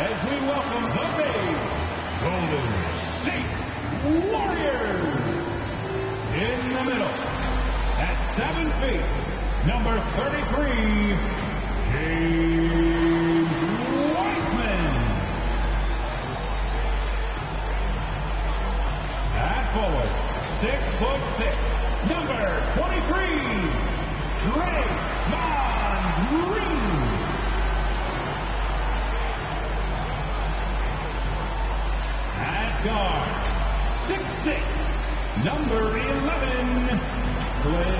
as we welcome the big Golden State Warriors. In the middle, at 7 feet, number 33, James Wiseman. At forward, 6'6", number 23, Draymond Green. At guard, 6'6", number 11, Klay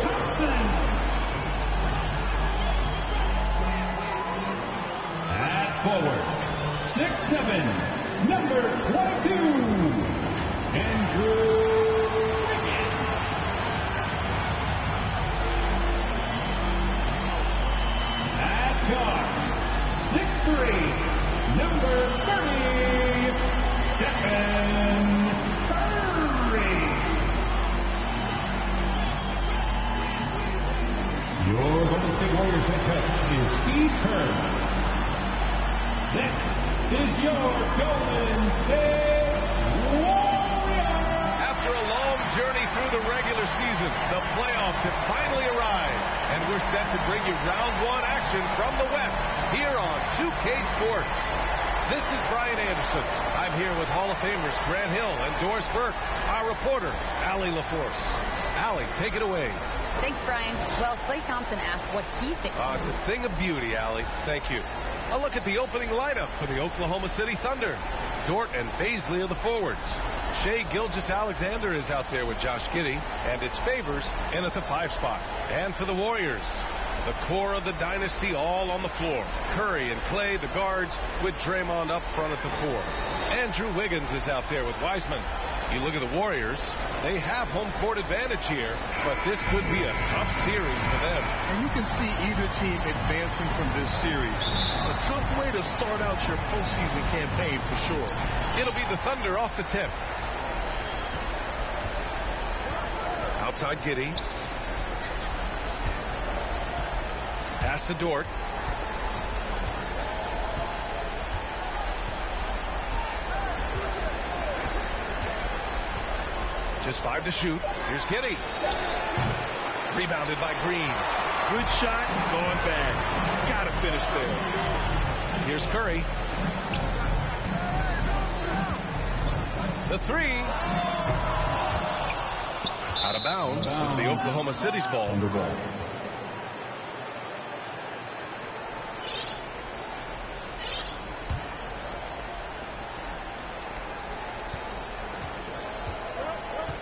Thompson. At forward, 6'7", number 22, Andrew Wiggins. At guard, 6'3", number 30, Stephen Curry. Your Golden State Warriors head coach is Steve Kerr. This is your Golden State Warriors. After a long journey through the regular season, the playoffs have finally arrived, and we're set to bring you round one action from the West here on 2K Sports. This is Brian Anderson. I'm here with Hall of Famers Grant Hill and Doris Burke, our reporter, Allie LaForce. Allie, take it away. Thanks, Brian. Well, Klay Thompson asked what he thinks. It's a thing of beauty, Allie. Thank you. A look at the opening lineup for the Oklahoma City Thunder. Dort and Bazley are the forwards. Shai Gilgeous-Alexander is out there with Josh Giddey, and it's Favors in at the 5 spot. And for the Warriors, the core of the dynasty all on the floor. Curry and Klay, the guards, with Draymond up front at the 4. Andrew Wiggins is out there with Wiseman. You look at the Warriors, they have home court advantage here, but this could be a tough series for them. And you can see either team advancing from this series. A tough way to start out your postseason campaign for sure. It'll be the Thunder off the tip. Outside Giddey. Pass to Dort. Just 5 to shoot. Here's Giddey. Rebounded by Green. Good shot, going back. Gotta finish there. Here's Curry. The 3. Out of bounds. The Oklahoma City's ball.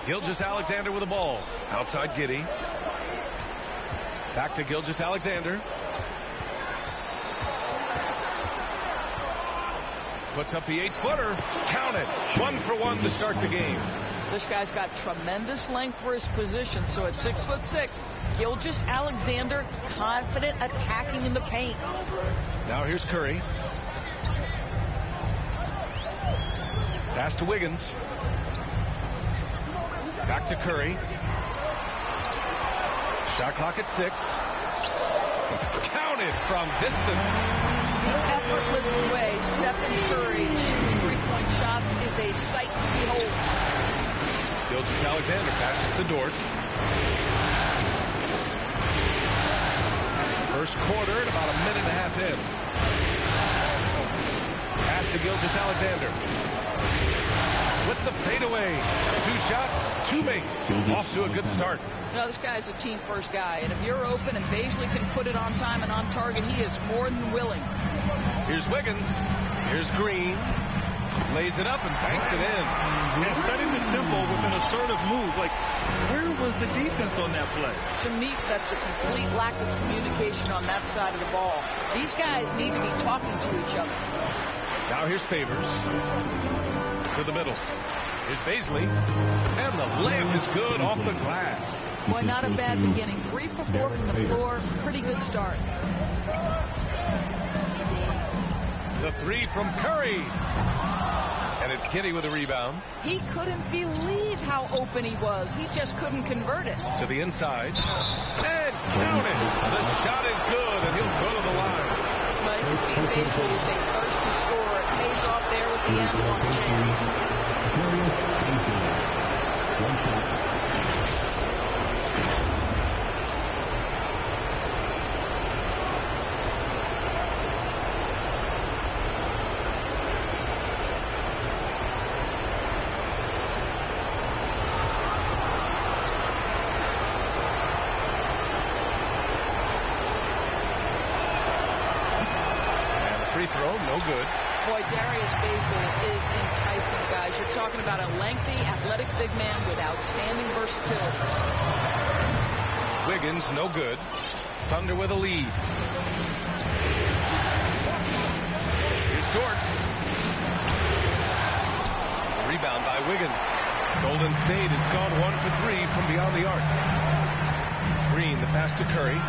Gilgeous-Alexander with the ball. Outside Giddey. Back to Gilgeous-Alexander. Puts up the 8-footer. Count it. 1 for 1 to start the game. This guy's got tremendous length for his position. So at 6'6", Gilgeous-Alexander confident attacking in the paint. Now here's Curry. Pass to Wiggins. Back to Curry. Shot clock at 6. Counted from distance. The effortless way Stephen Curry shoots three-point shots is a sight to behold. Gilgeous-Alexander passes to Dort. First quarter at about a minute and a half in. Pass to Gilgeous-Alexander. With the fadeaway. 2 shots, 2 makes. Off to a good start. You know, this guy's a team-first guy, and if you're open and Bazley can put it on time and on target, he is more than willing. Here's Wiggins. Here's Green. Lays it up and banks it in. And setting the tempo with an assertive move. Like, where was the defense on that play? To me, that's a complete lack of communication on that side of the ball. These guys need to be talking to each other. Now here's Favors. To the middle. Here's Bazley. And the layup is good off the glass. Boy, not a bad beginning. 3 for 4 from the floor. Pretty good start. The 3 from Curry. And it's Giddey with a rebound. He couldn't believe how open he was. He just couldn't convert it. To the inside. And count it. The shot is good, and he'll go to the line. Well, you can see Baisley is a thirsty scorer. It pays off there with the end one chance. One shot. Free throw, no good. Boy, Darius Baisley is enticing, guys. You're talking about a lengthy, athletic big man with outstanding versatility. Wiggins, no good. Thunder with a lead. Here's Dort. Rebound by Wiggins. Golden State has gone 1 for 3 from beyond the arc. Green, the pass to Curry.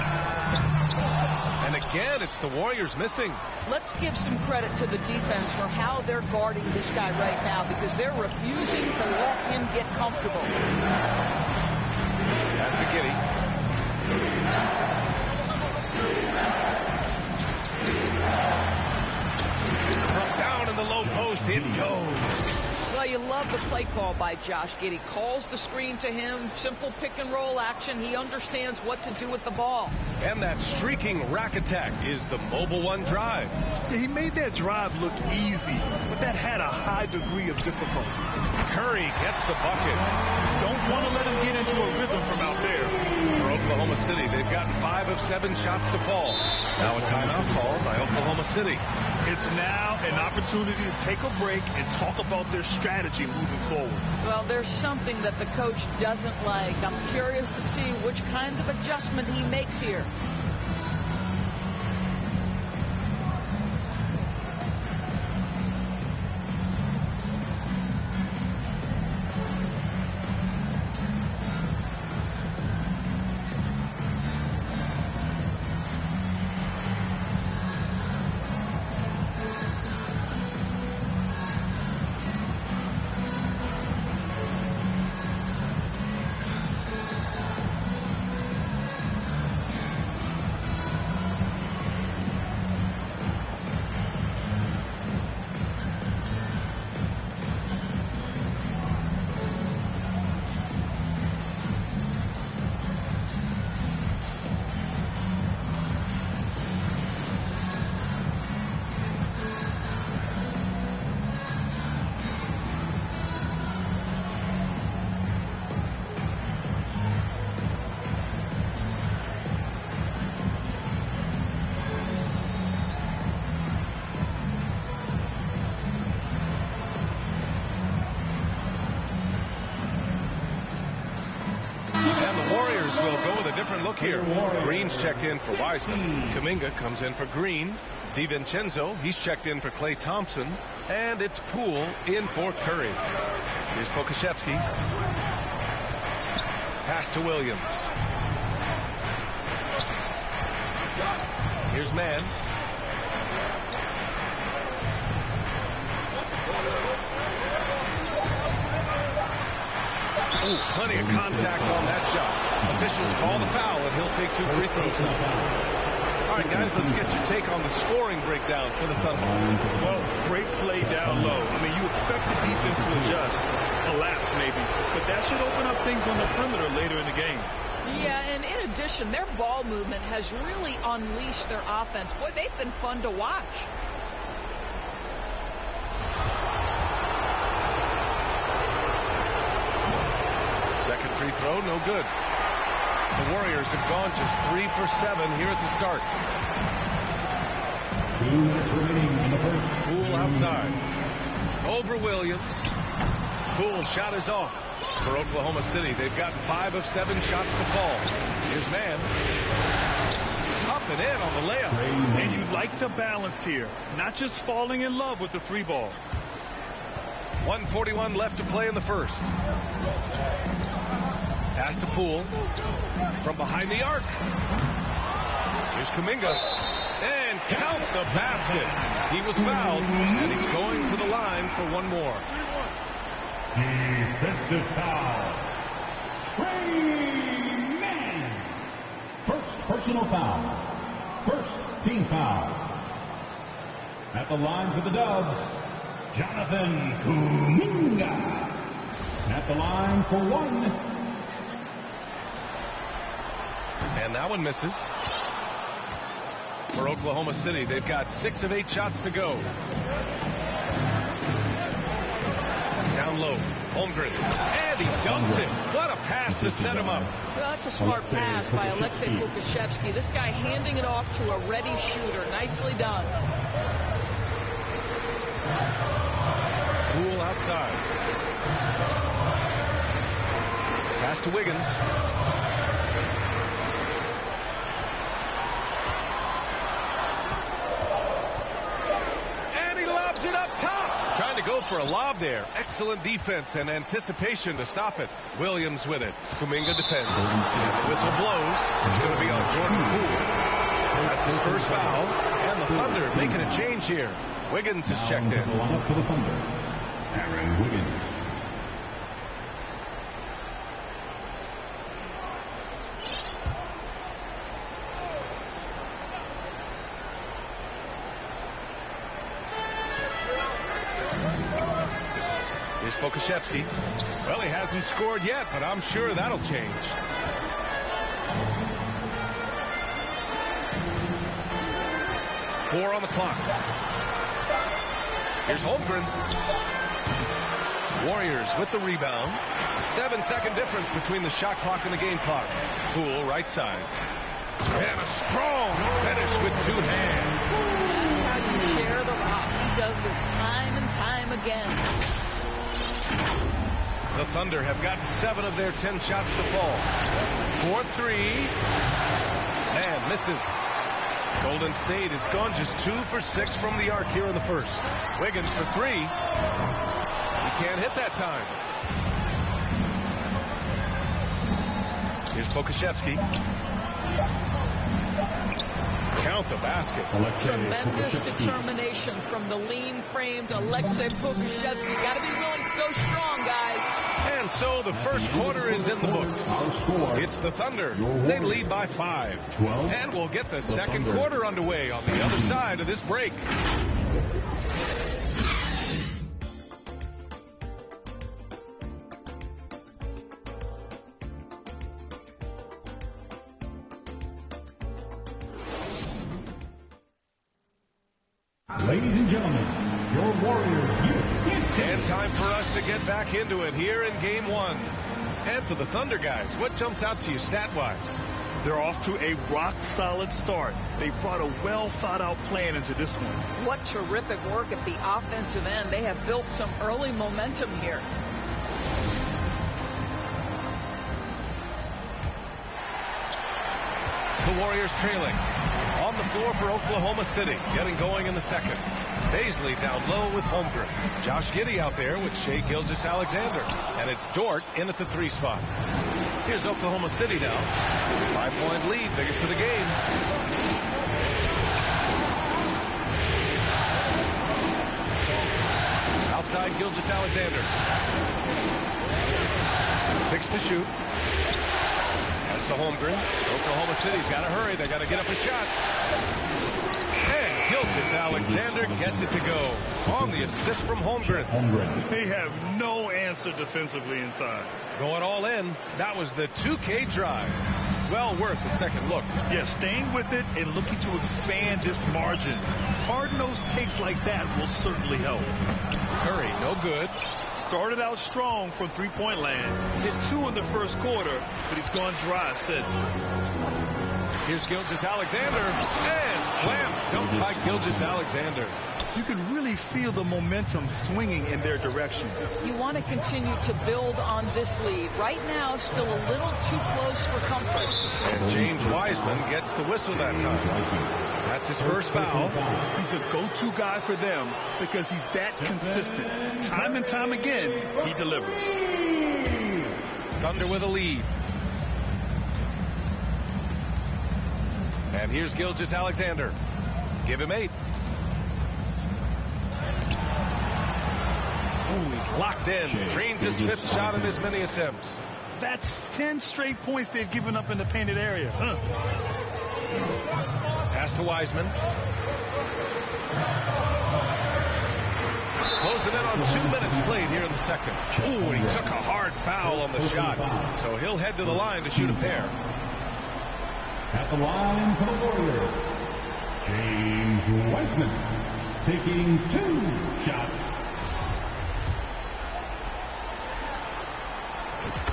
And again, it's the Warriors missing. Let's give some credit to the defense for how they're guarding this guy right now, because they're refusing to let him get comfortable. Pass to Giddey. From down in the low post, it goes. Well, you love the play call by Josh Giddey. Calls the screen to him, simple pick and roll action. He understands what to do with the ball. And that streaking rack attack is the Mobile One drive. Yeah, he made that drive look easy, but that had a high degree of difficulty. Curry gets the bucket. Don't want to let him get into a rhythm from out there. For Oklahoma City, they've gotten 5 of 7 shots to fall. Now a timeout called by Oklahoma City. It's now an opportunity to take a break and talk about their strategy moving forward. Well, there's something that the coach doesn't like. I'm curious to see which kind of adjustment he makes here. Look here. Green's checked in for Wiseman. Kuminga comes in for Green. DiVincenzo, he's checked in for Klay Thompson. And it's Poole in for Curry. Here's Pokusevski. Pass to Williams. Here's Mann. Ooh, plenty of contact on that shot. Officials call the foul, and he'll take 2 free throws now. All right, guys, let's get your take on the scoring breakdown for the Thunder. Well, great play down low. I mean, you expect the defense to adjust, collapse maybe, but that should open up things on the perimeter later in the game. Yeah, and in addition, their ball movement has really unleashed their offense. Boy, they've been fun to watch. Second free throw, no good. The Warriors have gone just 3 for 7 here at the start. 2 minutes remaining in the first. Poole outside. Over Williams. Poole's shot is off for Oklahoma City. They've gotten 5 of 7 shots to fall. Here's Mann. Up and in on the layup. And you like the balance here. Not just falling in love with the 3-ball. 1:41 left to play in the first. Pass to Poole. From behind the arc. Here's Kuminga. And count the basket. He was fouled, and he's going to the line for one more. Defensive foul. Trey Mann. First personal foul. First team foul. At the line for the Dubs, Jonathan Kuminga. At the line for 1. And that one misses. For Oklahoma City, they've got 6 of 8 shots to go. Down low, Holmgren, and he dunks it. What a pass to set him up. Well, that's a smart pass by Alexei Pokusevski. This guy handing it off to a ready shooter. Nicely done. Poole outside. Pass to Wiggins. And he lobs it up top. Trying to go for a lob there. Excellent defense and anticipation to stop it. Williams with it. Kuminga defends. And the whistle blows. It's going to be on Jordan Poole. That's his first foul. And the Thunder making a change here. Wiggins is checked in. For the Thunder, Aaron Wiggins. Here's Pokusevski. Well, he hasn't scored yet, but I'm sure that'll change. Four on the clock. Here's Holmgren. Warriors with the rebound. 7-second difference between the shot clock and the game clock. Poole, right side. And a strong finish with 2 hands. That's how you share the rock. He does this time and time again. The Thunder have gotten 7 of their 10 shots to fall. 4-3. And misses. Golden State has gone just 2 for 6 from the arc here in the first. Wiggins for 3. He can't hit that time. Here's Pokusevski. Count the basket. Tremendous determination from the lean-framed Alexei Pokusevski. Got to be willing to go strong, guys. And so the first quarter is in the books. It's the Thunder. They lead by 5. And we'll get the second quarter underway on the other side of this break. Ladies and gentlemen, your Warriors. And time for us to get back into it here in game 1. And for the Thunder guys, what jumps out to you stat-wise? They're off to a rock-solid start. They brought a well-thought-out plan into this one. What terrific work at the offensive end. They have built some early momentum here. The Warriors trailing. On the floor for Oklahoma City, getting going in the second. Baisley down low with Holmgren. Josh Giddey out there with Shai Gilgeous-Alexander. And it's Dort in at the 3 spot. Here's Oklahoma City now. 5-point lead, biggest of the game. Outside Gilgeous-Alexander. 6 to shoot. That's to Holmgren. Oklahoma City's got to hurry. They got to get up a shot. And Gilgeous-Alexander gets it to go on the assist from Holmgren. They have no answer defensively inside. Going all in. That was the 2K drive. Well worth a second look. Yeah, staying with it and looking to expand this margin. Hard-nosed takes like that will certainly help. Curry, no good. Started out strong from three-point land. Hit 2 in the first quarter, but he's gone dry since. Here's Gilgeous-Alexander. And slam dunked by Gilgeous-Alexander. You can really feel the momentum swinging in their direction. You want to continue to build on this lead. Right now, still a little too close for comfort. And James Wiseman gets the whistle that time. That's his first foul. He's a go-to guy for them because he's that consistent. Time and time again, he delivers. Thunder with a lead. And here's Gilgeous-Alexander. Give him 8. Ooh, he's locked in. Drains his 5th shot in as many attempts. That's 10 straight points they've given up in the painted area. Pass to Wiseman. Closing in on 2 minutes played here in the second. Ooh, and he took a hard foul on the shot. So he'll head to the line to shoot a pair. At the line for the Warriors, James Wiseman, taking 2 shots.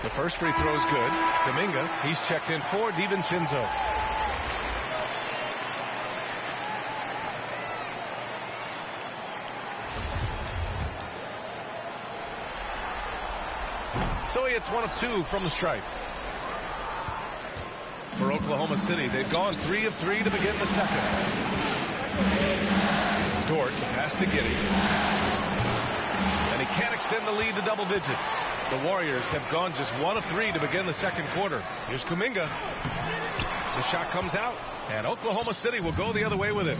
The first free throw is good. Kuminga, he's checked in for DiVincenzo. So he hits 1 of 2 from the stripe. For Oklahoma City, they've gone 3 of 3 to begin the second. Dort, the pass to Giddey. And he can't extend the lead to double digits. The Warriors have gone just 1 of 3 to begin the second quarter. Here's Kuminga. The shot comes out, and Oklahoma City will go the other way with it.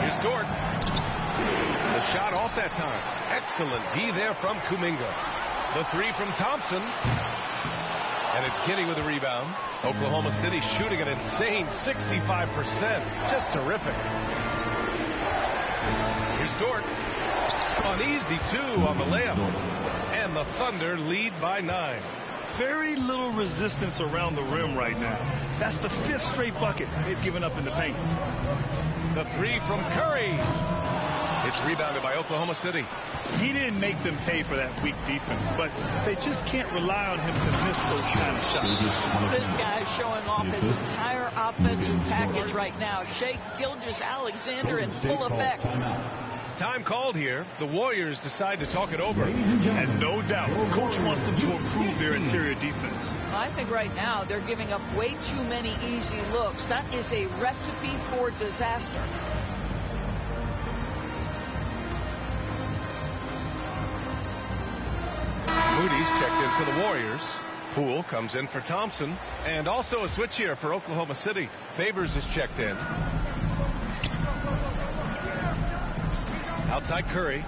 Here's Dort. The shot off that time. Excellent D there from Kuminga. The 3 from Thompson. And it's Giddey with the rebound. Oklahoma City shooting an insane 65%. Just terrific. Here's Dort. An easy 2 on the layup. And the Thunder lead by 9. Very little resistance around the rim right now. That's the 5th straight bucket they've given up in the paint. The 3 from Curry. It's rebounded by Oklahoma City. He didn't make them pay for that weak defense, but they just can't rely on him to miss those kind of shots. This guy is showing off his entire offensive package right now. Shai Gilgeous-Alexander in full effect. Time called here. The Warriors decide to talk it over. And no doubt, coach wants them to improve their interior defense. I think right now they're giving up way too many easy looks. That is a recipe for disaster. Moody's checked in for the Warriors. Poole comes in for Thompson. And also a switch here for Oklahoma City. Favors is checked in. Outside Curry.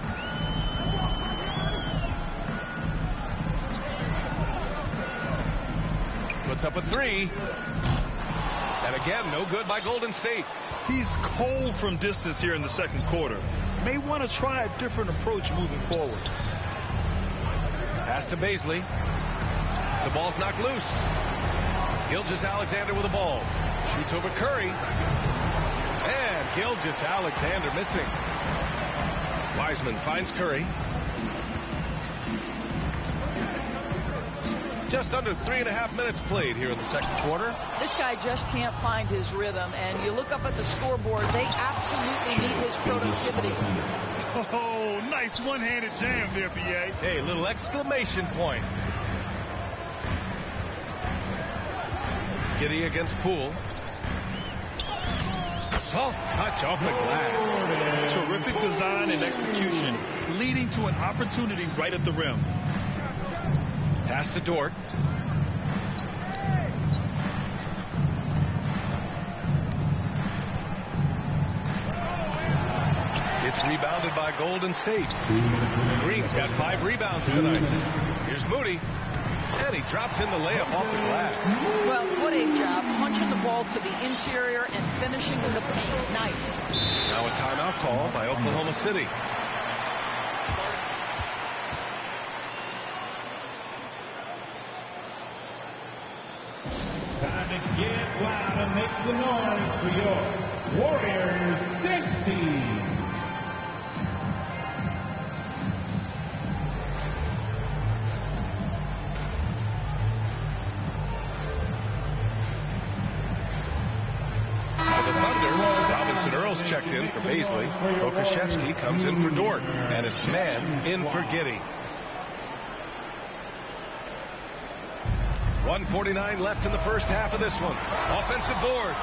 Puts up a 3. And again, no good by Golden State. He's cold from distance here in the second quarter. May want to try a different approach moving forward. Pass to Bazley. The ball's knocked loose. Gilgeous-Alexander with the ball. Shoots over Curry. And Gilgeous-Alexander missing. Wiseman finds Curry. Just under 3.5 minutes played here in the second quarter. This guy just can't find his rhythm, and you look up at the scoreboard, they absolutely need his productivity. Oh, nice one-handed jam there, B.A. Hey, little exclamation point. Giddey against Poole. Soft touch off the glass. Terrific design and execution, leading to an opportunity right at the rim. Pass to Dort. It's rebounded by Golden State. Green's got 5 rebounds tonight. Here's Moody. And he drops in the layup off the glass. Well, what a job. Punching the ball to the interior and finishing in the paint. Nice. Now a timeout call by Oklahoma City. Time to get loud and make the noise for your Warriors 16. Checked in for Bazley. Okashevsky comes in for Dort. And it's man in for Giddey. 1:49 left in the first half of this one. Offensive board.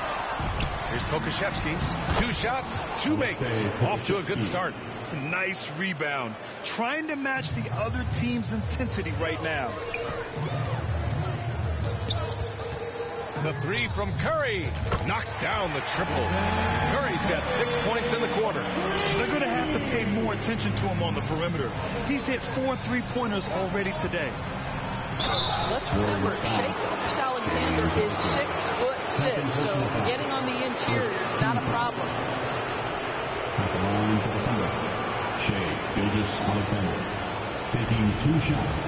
Here's Okashevsky. 2 shots, 2 makes. Off to a good start. Nice rebound. Trying to match the other team's intensity right now. The 3 from Curry knocks down the triple. Curry's got 6 points in the quarter. They're going to have to pay more attention to him on the perimeter. He's hit 4 3-pointers already today. Let's remember, Shai Gilgeous-Alexander is 6'6". is. So getting on the interior is not a problem. At the line for the Thunder, Shai Gilgeous-Alexander, taking 2 shots.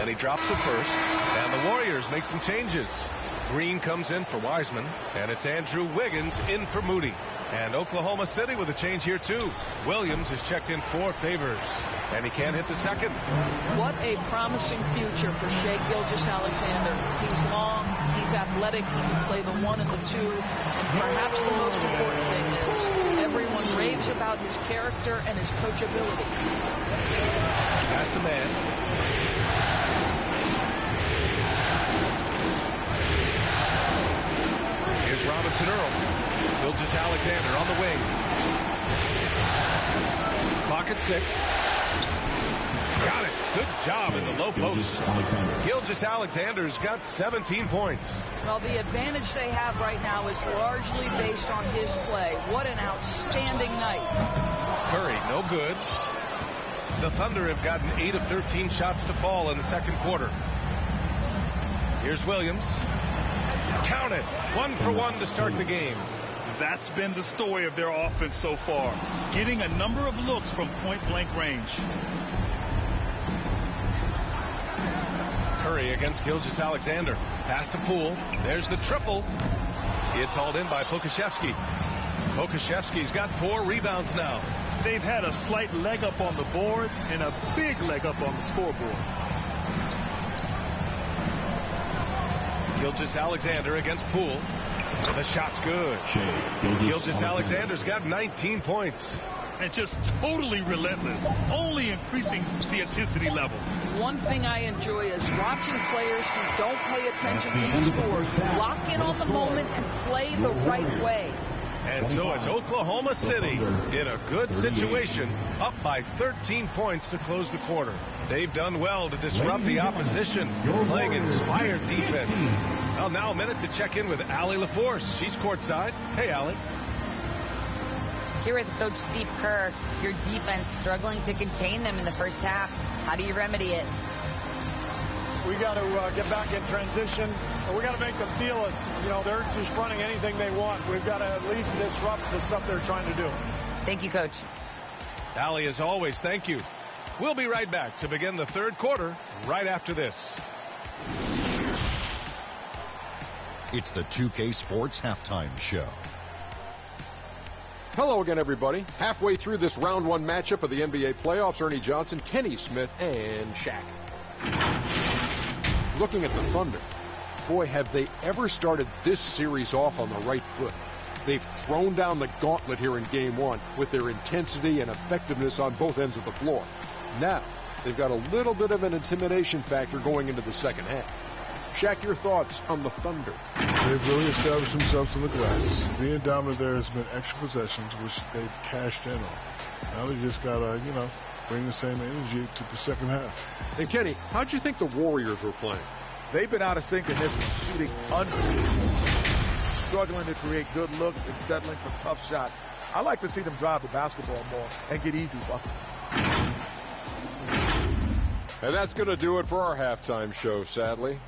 And he drops it first. And the Warriors make some changes. Green comes in for Wiseman. And it's Andrew Wiggins in for Moody. And Oklahoma City with a change here, too. Williams is checked in for Favors. And he can't hit the second. What a promising future for Shai Gilgeous-Alexander. He's long, he's athletic, he can play the 1 and the 2. And perhaps the most important thing is everyone raves about his character and his coachability. Pass to man. Here's Robinson Earl. Gilgeous-Alexander on the wing. Clock at 6. Got it. Good job in the low post. Gilgeous-Alexander's got 17 points. Well, the advantage they have right now is largely based on his play. What an outstanding night. Curry, no good. The Thunder have gotten 8 of 13 shots to fall in the second quarter. Here's Williams. Count it. 1 for 1 to start the game. That's been the story of their offense so far. Getting a number of looks from point-blank range. Curry against Gilgeous-Alexander. Pass to Poole. There's the triple. It's hauled in by Pokusevski. Pokusevski's got 4 rebounds now. They've had a slight leg up on the boards and a big leg up on the scoreboard. Gilgeous-Alexander against Poole. The shot's good. Gilgeous-Alexander's got 19 points. And just totally relentless, only increasing the intensity level. One thing I enjoy is watching players who don't pay attention to the score lock in on the moment and play the right way. And so it's Oklahoma City in a good situation, up by 13 points to close the quarter. They've done well to disrupt the opposition, playing inspired defense. Well, now a minute to check in with Allie LaForce. She's courtside. Hey, Allie. Here with Coach Steve Kerr, your defense struggling to contain them in the first half. How do you remedy it? We got to get back in transition. We got to make them feel us. You know, they're just running anything they want. We've got to at least disrupt the stuff they're trying to do. Thank you, Coach. Allie, as always, thank you. We'll be right back to begin the third quarter right after this. It's the 2K Sports Halftime Show. Hello again, everybody. Halfway through this round 1 matchup of the NBA playoffs, Ernie Johnson, Kenny Smith, and Shaq. Looking at the Thunder, boy, have they ever started this series off on the right foot. They've thrown down the gauntlet here in Game 1 with their intensity and effectiveness on both ends of the floor. Now, they've got a little bit of an intimidation factor going into the second half. Shaq, your thoughts on the Thunder? They've really established themselves on the glass. Being dominant there has been extra possessions, which they've cashed in on. Now they just got to, bring the same energy to the second half. And Kenny, how'd you think the Warriors were playing? They've been out of sync in this one, shooting struggling to create good looks and settling for tough shots. I like to see them drive the basketball more and get easy buckets. And that's going to do it for our halftime show, sadly.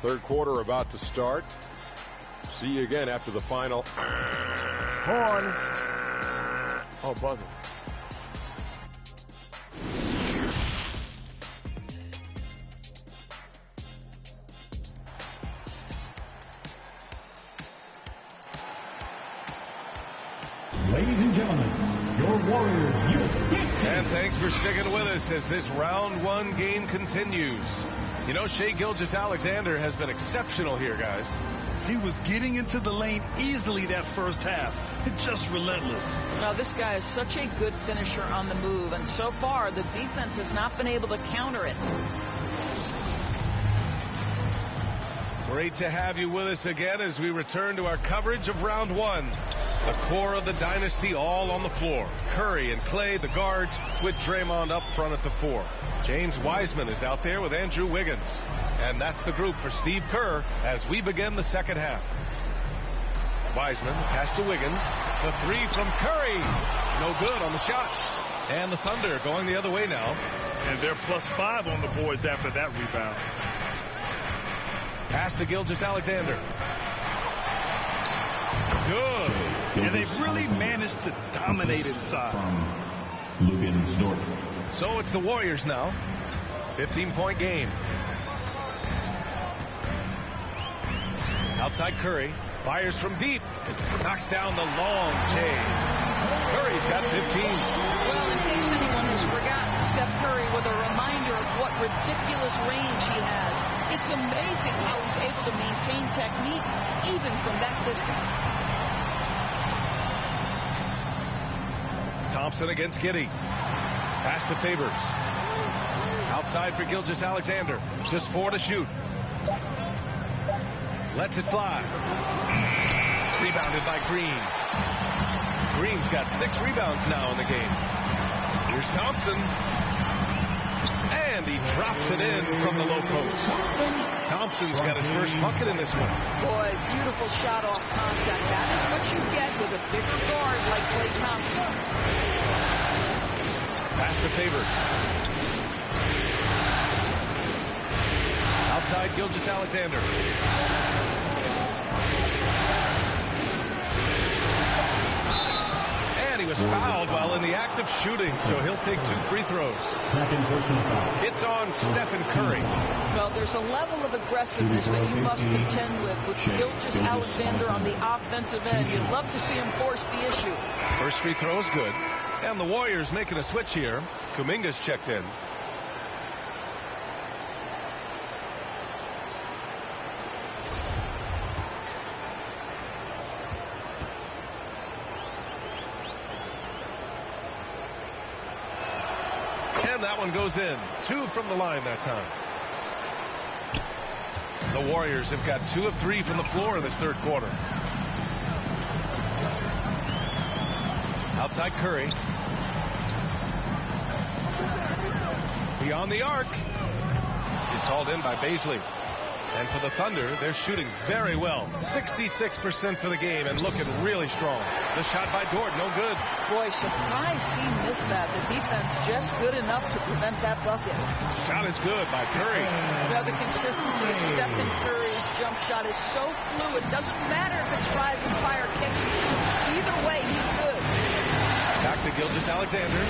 Third quarter about to start. See you again after the final. Horn. Oh, buzzer. Ladies and gentlemen, your Warriors, and thanks for sticking with us as this round 1 game continues. You know, Shai Gilgeous-Alexander has been exceptional here, guys. He was getting into the lane easily that first half. Just relentless. Now, this guy is such a good finisher on the move, and so far the defense has not been able to counter it. Great to have you with us again as we return to our coverage of round 1. The core of the dynasty all on the floor. Curry and Clay, the guards, with Draymond up front at the 4. James Wiseman is out there with Andrew Wiggins. And that's the group for Steve Kerr as we begin the second half. Wiseman, pass to Wiggins. The 3 from Curry. No good on the shot. And the Thunder going the other way now. And they're +5 on the boards after that rebound. Pass to Gilgeous-Alexander. Good. And they've really managed to dominate inside. From Lugans-Dort. So it's the Warriors now. 15-point game. Outside Curry. Fires from deep. Knocks down the long Jay. Curry's got 15. Well, in case anyone has forgotten, Steph Curry with a reminder of what ridiculous range he has. It's amazing how he's able to maintain technique even from that distance. Thompson against Giddey. Pass to Favors. Outside for Gilgeous-Alexander. Just 4 to shoot. Lets it fly. Rebounded by Green. Green's got 6 rebounds now in the game. Here's Thompson. And he drops it in from the low post. Thompson's got his first bucket in this one. Boy, beautiful shot off contact. That is what you get with a bigger guard like Klay Thompson. Pass to Favors. Outside Gilgeous-Alexander. And he was fouled while in the act of shooting, so he'll take 2 free throws. It's on Stephen Curry. Well, there's a level of aggressiveness that you must contend with Gilgeous-Alexander on the offensive end. You'd love to see him force the issue. First free throw is good. And the Warriors making a switch here. Kuminga's checked in. And that one goes in. 2 from the line that time. The Warriors have got 2 of 3 from the floor in this third quarter. Outside Curry. Beyond the arc. It's hauled in by Bazley. And for the Thunder, they're shooting very well. 66% for the game and looking really strong. The shot by Dort, no good. Boy, surprised he missed that. The defense just good enough to prevent that bucket. Shot is good by Curry. Well, the consistency of Stephen Curry's jump shot is so fluid. Doesn't matter if it's rise and fire, catch and shoot. Either way, he's good. Back to Gilgeous-Alexander.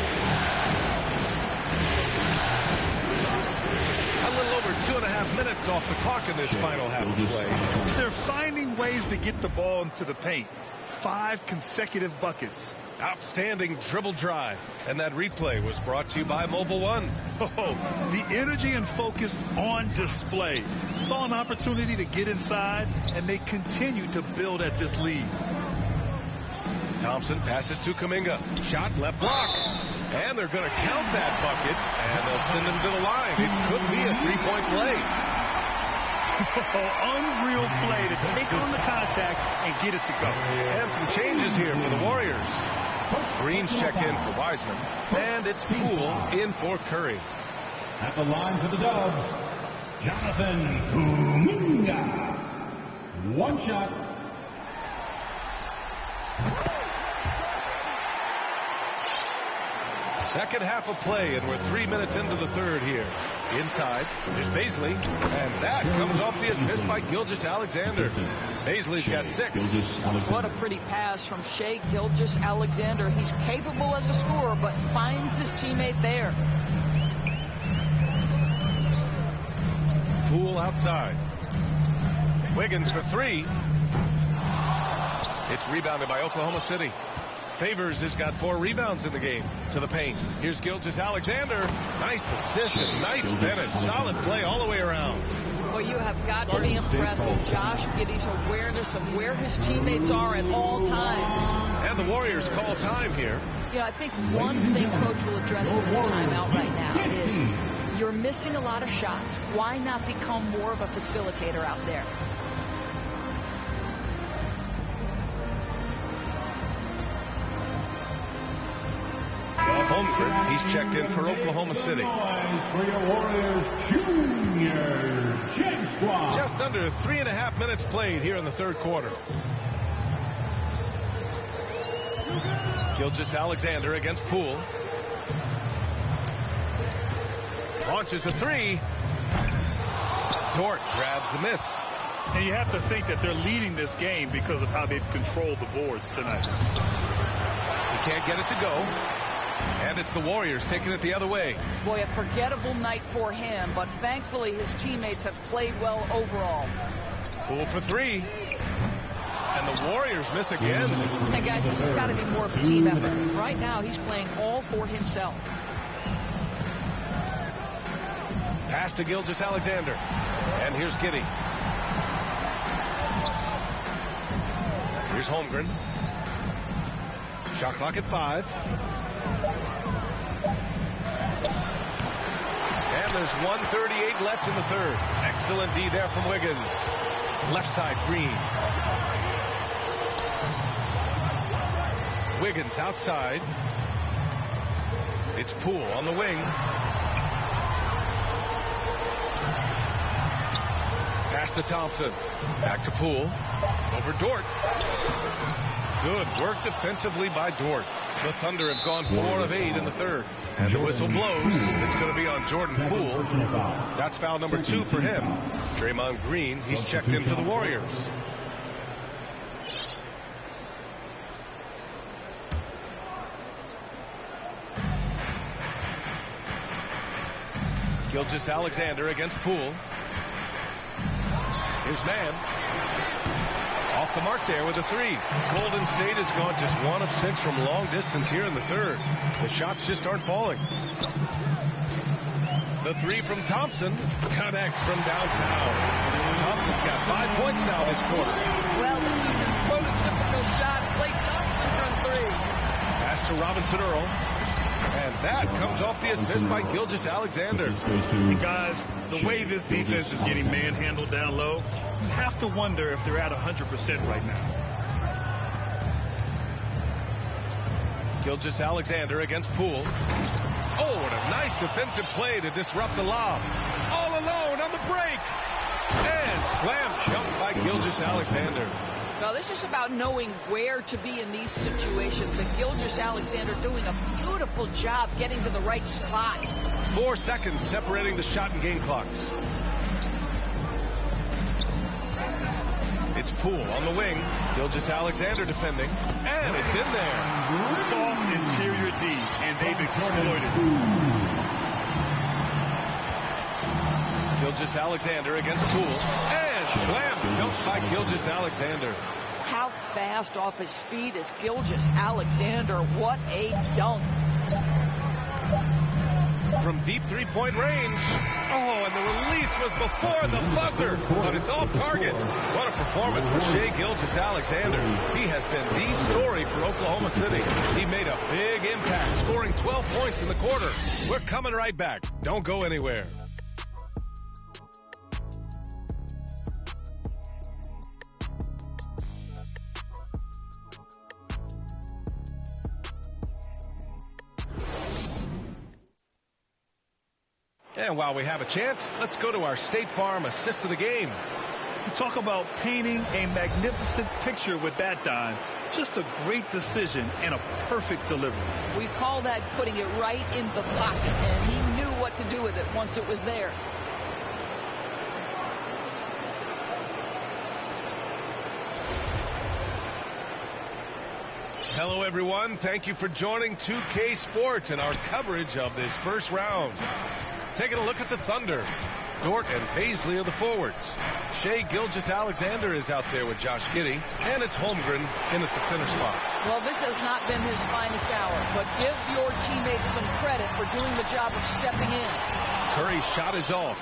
A little over 2.5 minutes off the clock in this final half of play. They're finding ways to get the ball into the paint. 5 consecutive buckets. Outstanding dribble drive. And that replay was brought to you by Mobil 1. Oh, the energy and focus on display. Saw an opportunity to get inside, and they continue to build at this lead. Thompson passes to Kuminga. Shot left block. And they're going to count that bucket, and they'll send him to the line. It could be a 3-point play. Unreal play to take on the contact and get it to go. And some changes here for the Warriors. Green's checked in for Wiseman, and it's Poole in for Curry. At the line for the Dubs, Jonathan Kuminga. 1 shot. Second half of play, and we're 3 minutes into the third here. Inside, there's Bazley, and that comes off the assist by Gilgeous-Alexander. Bazley's got 6. What a pretty pass from Shai Gilgeous-Alexander. He's capable as a scorer, but finds his teammate there. Poole outside. Wiggins for 3. It's rebounded by Oklahoma City. Favors has got 4 rebounds in the game to the paint. Here's Gilgeous-Alexander. Nice assist and nice finish. Solid play all the way around. Well, you have got to be impressed with Josh Giddey's awareness of where his teammates are at all times. And the Warriors call time here. You know, I think one thing Coach will address in this timeout right now is you're missing a lot of shots. Why not become more of a facilitator out there? Holmgren, he's checked in for Oklahoma City. For your Warriors Junior James Squad. Just under 3.5 minutes played here in the third quarter. Gilgeous-Alexander against Poole. Launches a 3. Dort grabs the miss. And you have to think that they're leading this game because of how they've controlled the boards tonight. He can't get it to go. And it's the Warriors taking it the other way. Boy, a forgettable night for him, but thankfully his teammates have played well overall. Poole for three. And the Warriors miss again. And guys, this has got to be more of a team effort. Right now, he's playing all for himself. Pass to Gilgeous-Alexander. And here's Giddey. Here's Holmgren. Shot clock at 5. And there's 1:38 left in the third. Excellent D there from Wiggins. Left side, Green. Wiggins outside. It's Poole on the wing. Pass to Thompson. Back to Poole. Over Dort. Good work defensively by Dort. The Thunder have gone 4 of 8 in the third. And the whistle blows. It's going to be on Jordan Poole. That's foul number 2 for him. Draymond Green, he's checked in for the Warriors. Gilgeous-Alexander against Poole. Here's Mann. Off the mark there with a 3. Golden State has gone just 1 of 6 from long distance here in the third. The shots just aren't falling. The 3 from Thompson connects from downtown. Thompson's got 5 points now this quarter. Well, this is his prototypical shot. Klay Thompson from 3. Pass to Robinson Earl. And that comes off the assist by Gilgeous-Alexander. Guys, the way this defense is getting manhandled down low, you have to wonder if they're at 100% right now. Gilgeous-Alexander against Poole. Oh, what a nice defensive play to disrupt the lob. All alone on the break. And slam dunk by Gilgeous-Alexander. Now, this is about knowing where to be in these situations, and Gilgeous-Alexander doing a beautiful job getting to the right spot. 4 seconds separating the shot and game clocks. It's Poole on the wing. Gilgeous-Alexander defending. And it's in there. Soft interior D, and they've exploited it. Gilgeous-Alexander against Poole. And slam dunk by Gilgeous-Alexander. How fast off his feet is Gilgeous-Alexander. What a dunk. From deep three-point range. Oh, and the release was before the buzzer, but it's off target. What a performance for Shai Gilgeous-Alexander. He has been the story for Oklahoma City. He made a big impact, scoring 12 points in the quarter. We're coming right back. Don't go anywhere. And while we have a chance, let's go to our State Farm assist of the game. You talk about painting a magnificent picture with that dime. Just a great decision and a perfect delivery. We call that putting it right in the pocket, and he knew what to do with it once it was there. Hello, everyone. Thank you for joining 2K Sports and our coverage of this first round. Taking a look at the Thunder. Dort and Paisley are the forwards. Shai Gilgeous-Alexander is out there with Josh Giddey, and it's Holmgren in at the center spot. Well, this has not been his finest hour, but give your teammates some credit for doing the job of stepping in. Curry's shot is off.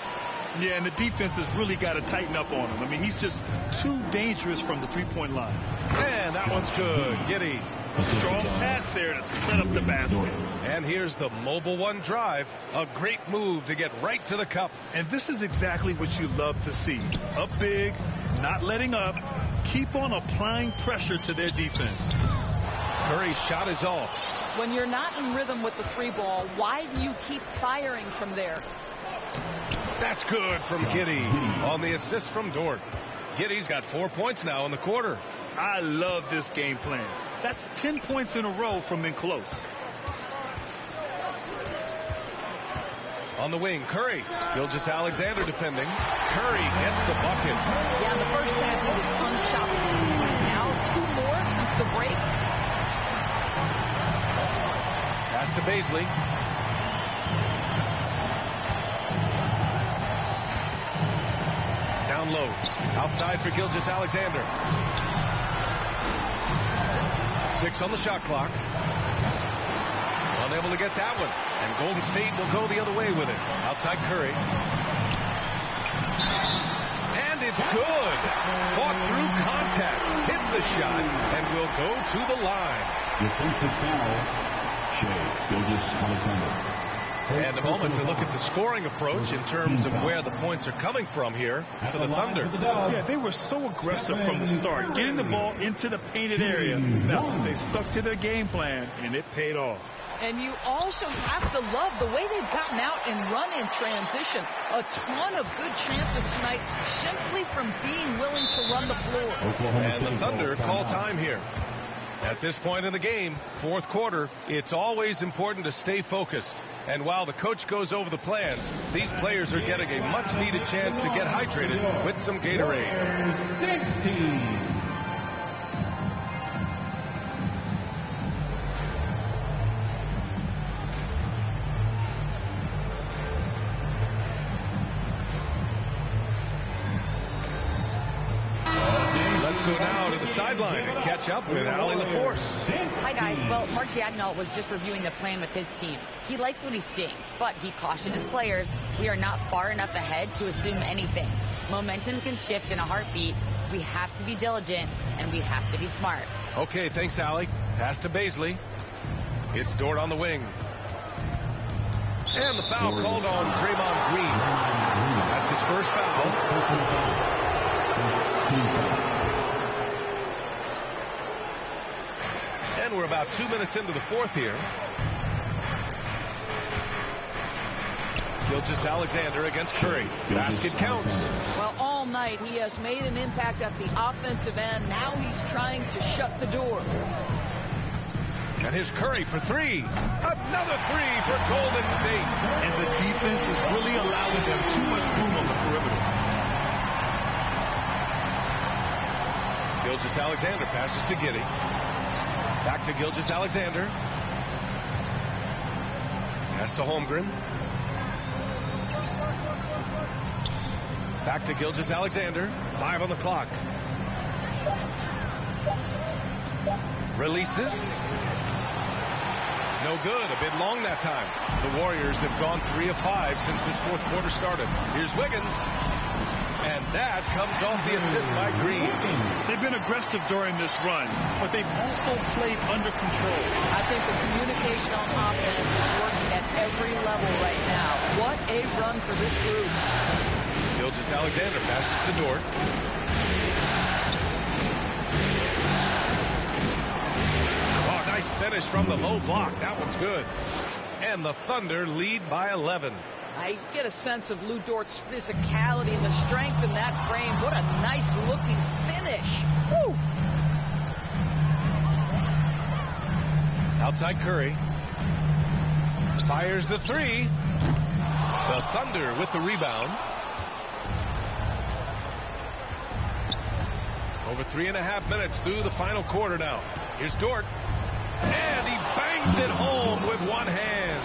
Yeah, and the defense has really got to tighten up on him. I mean, he's just too dangerous from the three-point line. And that one's good. Giddey. A strong pass there to set up the basket. And here's the Mobile One drive. A great move to get right to the cup. And this is exactly what you love to see. Up big, not letting up. Keep on applying pressure to their defense. Curry's shot is off. When you're not in rhythm with the three ball, why do you keep firing from there? That's good from Giddey on the assist from Dort. Giddey's got 4 points now in the quarter. I love this game plan. That's 10 points in a row from in close. On the wing, Curry. Gilgeous-Alexander defending. Curry gets the bucket. Yeah, in the first half, he was unstoppable. Now, 2 more since the break. Pass to Bazley. Down low. Outside for Gilgeous-Alexander. 6 on the shot clock. Unable to get that one. And Golden State will go the other way with it. Outside Curry. And it's good. Fought through contact. Hit the shot. And will go to the line. Defensive foul. Shai Gilgeous-Alexander. And a moment to look at the scoring approach in terms of where the points are coming from here for the Thunder. Yeah, they were so aggressive from the start, getting the ball into the painted area. Now, they stuck to their game plan, and it paid off. And you also have to love the way they've gotten out and run in transition. A ton of good chances tonight simply from being willing to run the floor. And the Thunder call time here. At this point in the game, 4th quarter, it's always important to stay focused. And while the coach goes over the plans, these players are getting a much-needed chance to get hydrated with some Gatorade. 16. Let's go now to the sideline and catch up with Allie LaForce. Hi, guys. Well, Mark Daigneault was just reviewing the plan with his team. He likes what he's seeing, but he cautioned his players, we are not far enough ahead to assume anything. Momentum can shift in a heartbeat. We have to be diligent, and we have to be smart. Okay, thanks, Allie. Pass to Bazley. It's Dort on the wing. And the foul called on Draymond Green. That's his first foul. And we're about 2 minutes into the 4th here. Gilgeous-Alexander against Curry. Basket counts. Well, all night he has made an impact at the offensive end. Now he's trying to shut the door. And here's Curry for 3. Another 3 for Golden State. And the defense is really allowing them too much room on the perimeter. Gilgeous-Alexander passes to Giddey. Back to Gilgeous-Alexander. Pass to Holmgren. Back to Gilgeous-Alexander. 5 on the clock. Releases. No good. A bit long that time. The Warriors have gone 3 of 5 since this 4th quarter started. Here's Wiggins. And that comes off the assist by Green. They've been aggressive during this run, but they've also played under control. I think the communication on offense is working at every level right now. What a run for this group. Gilgeous-Alexander passes to Dort. Oh, nice finish from the low block. That one's good. And the Thunder lead by 11. I get a sense of Lou Dort's physicality and the strength in that frame. What a nice looking finish. Woo! Outside Curry. Fires the 3. The Thunder with the rebound. Over 3.5 minutes through the final quarter now. Here's Dort. And he bangs it home with one hand.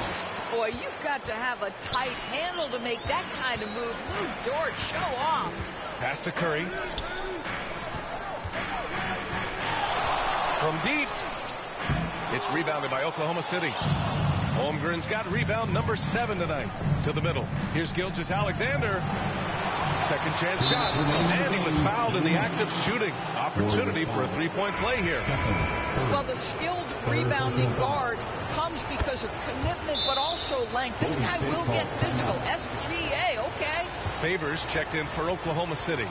Boy, you've got to have a tight handle to make that kind of move. Lou Dort, show off. Pass to Curry. From deep. It's rebounded by Oklahoma City. Holmgren's got rebound number 7 tonight. To the middle. Here's Gilgeous-Alexander. Second chance shot. And he was fouled in the act of shooting. Opportunity for a 3-point play here. Well, the skilled rebounding guard comes because of commitment, but also length. This guy will get physical. SGA, okay. Favors checked in for Oklahoma City.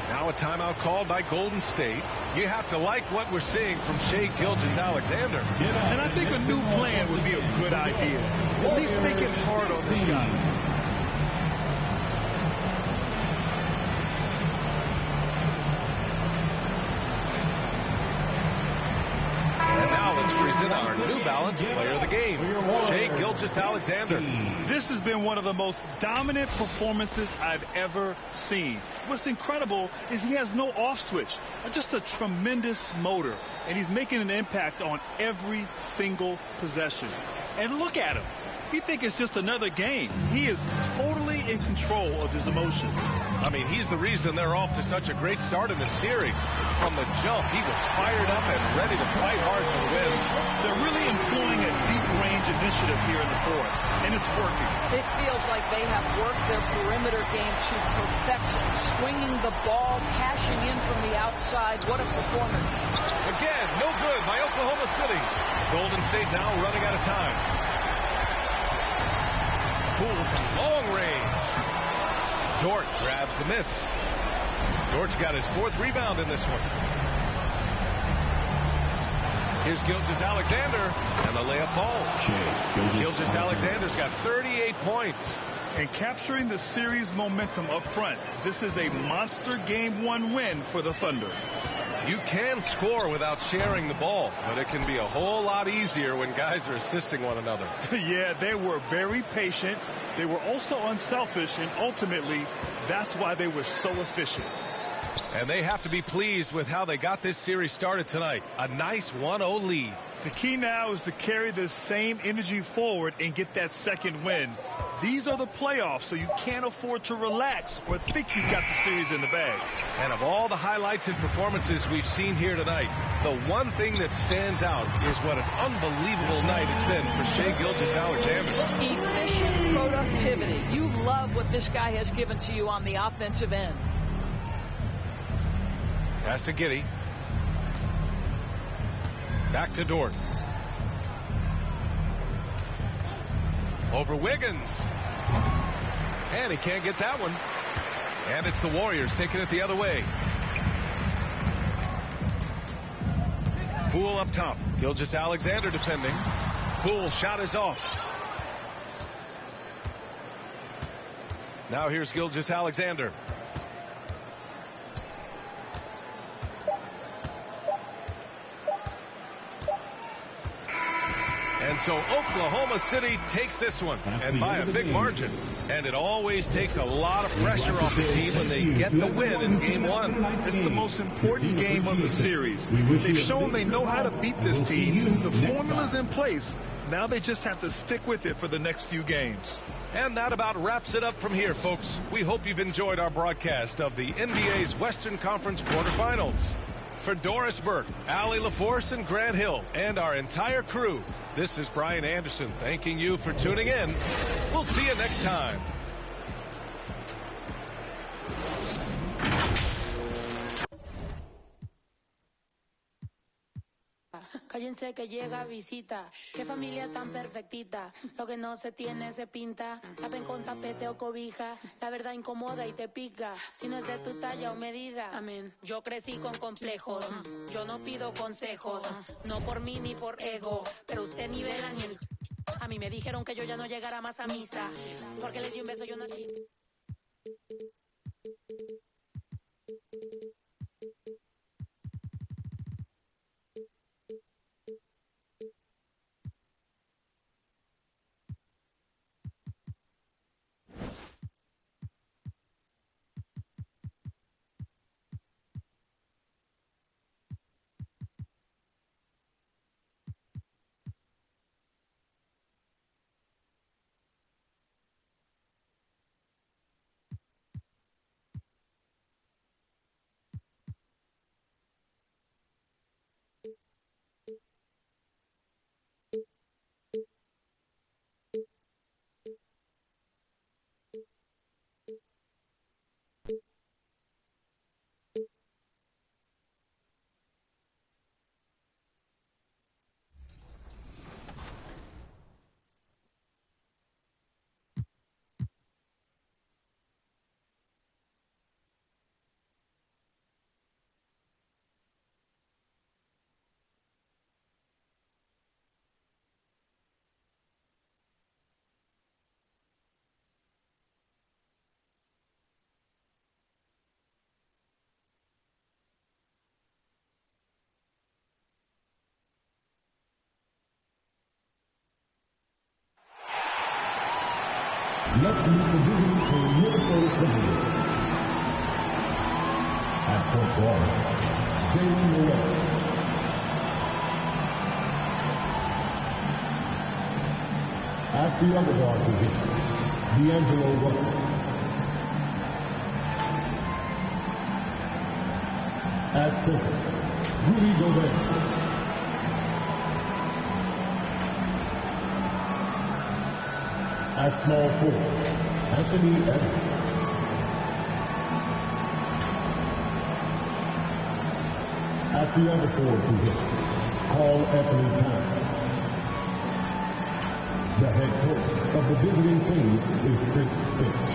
Now a timeout called by Golden State. You have to like what we're seeing from Shai Gilgeous-Alexander. And I think a new plan would be a good idea. At least make it hard on this guy. Our New Balance Player of the Game, Shai Gilgeous. Gilgeous-Alexander. This has been one of the most dominant performances I've ever seen. What's incredible is he has no off switch, just a tremendous motor, and he's making an impact on every single possession. And look at him. You think it's just another game. He is totally in control of his emotions. I mean, he's the reason they're off to such a great start in the series. From the jump, he was fired up and ready to fight hard for the win. They're really employing a deep-range initiative here in the fourth, and it's working. It feels like they have worked their perimeter game to perfection, swinging the ball, cashing in from the outside. What a performance. Again, no good by Oklahoma City. Golden State now running out of time. Poole from long range. Dort grabs the miss. Dort's got his 4th rebound in this one. Here's Gilgeous-Alexander, and the layup falls. Gilgeous-Alexander's got 38 points. And capturing the series momentum up front, this is a monster Game 1 win for the Thunder. You can score without sharing the ball, but it can be a whole lot easier when guys are assisting one another. Yeah, they were very patient. They were also unselfish, and ultimately, that's why they were so efficient. And they have to be pleased with how they got this series started tonight. A nice 1-0 lead. The key now is to carry this same energy forward and get that second win. These are the playoffs, so you can't afford to relax or think you've got the series in the bag. And of all the highlights and performances we've seen here tonight, the one thing that stands out is what an unbelievable night it's been for Shai Gilgeous-Alexander. Efficient productivity. You love what this guy has given to you on the offensive end. Pass to Giddey. Back to Dort. Over Wiggins. And he can't get that one. And it's the Warriors taking it the other way. Poole up top. Gilgeous-Alexander defending. Poole shot is off. Now here's Gilgeous-Alexander. And so Oklahoma City takes this one, and by a big margin. And it always takes a lot of pressure off the team when they get the win in Game 1. It's the most important game of the series. They've shown they know how to beat this team. The formula's in place. Now they just have to stick with it for the next few games. And that about wraps it up from here, folks. We hope you've enjoyed our broadcast of the NBA's Western Conference quarterfinals. For Doris Burke, Allie LaForce, and Grant Hill, and our entire crew, this is Brian Anderson thanking you for tuning in. We'll see you next time. Cállense que llega visita. Qué familia tan perfectita. Lo que no se tiene se pinta. Tapen con tapete o cobija. La verdad incomoda y te pica. Si no es de tu talla o medida. Amén. Yo crecí con complejos. Yo no pido consejos. No por mí ni por ego. Pero usted nivela ni el... A mí me dijeron que yo ya no llegara más a misa. Porque les di un beso yo nací. Let's meet the visiting team, Minnesota Timberwolves. At point guard, Jalen Noel. At the other guard position, D'Angelo Russell. At center, Rudy Gobert. At small forward, Anthony Edwards. At the other forward position, Karl Anthony Towns. The head coach of the visiting team is Chris Finch.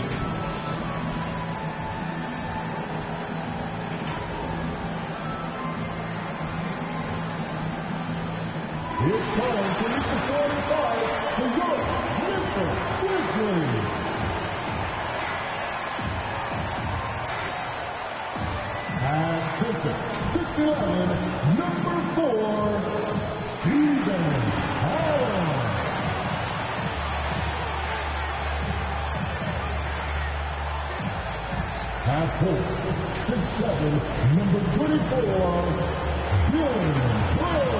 It's time to meet the 45 for your Memphis Grizzlies. At center, 6'11", number 4, Steven Allen. At four, 6'7", number 24, Dylan Brooks.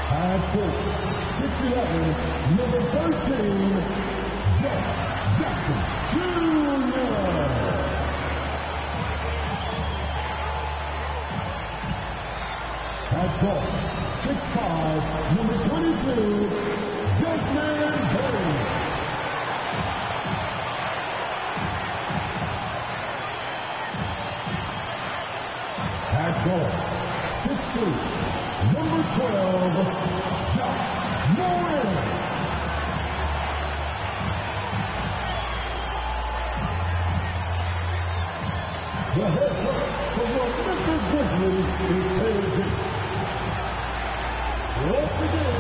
At 4, 6'11", number 13, Jeff Jackson Jr. At guard, 6'5", number 22, Desmond Hayes. At guard, 6'2", number 12, John Morant. The head coach for your Memphis Grizzlies is Taylor Jenkins. Once again,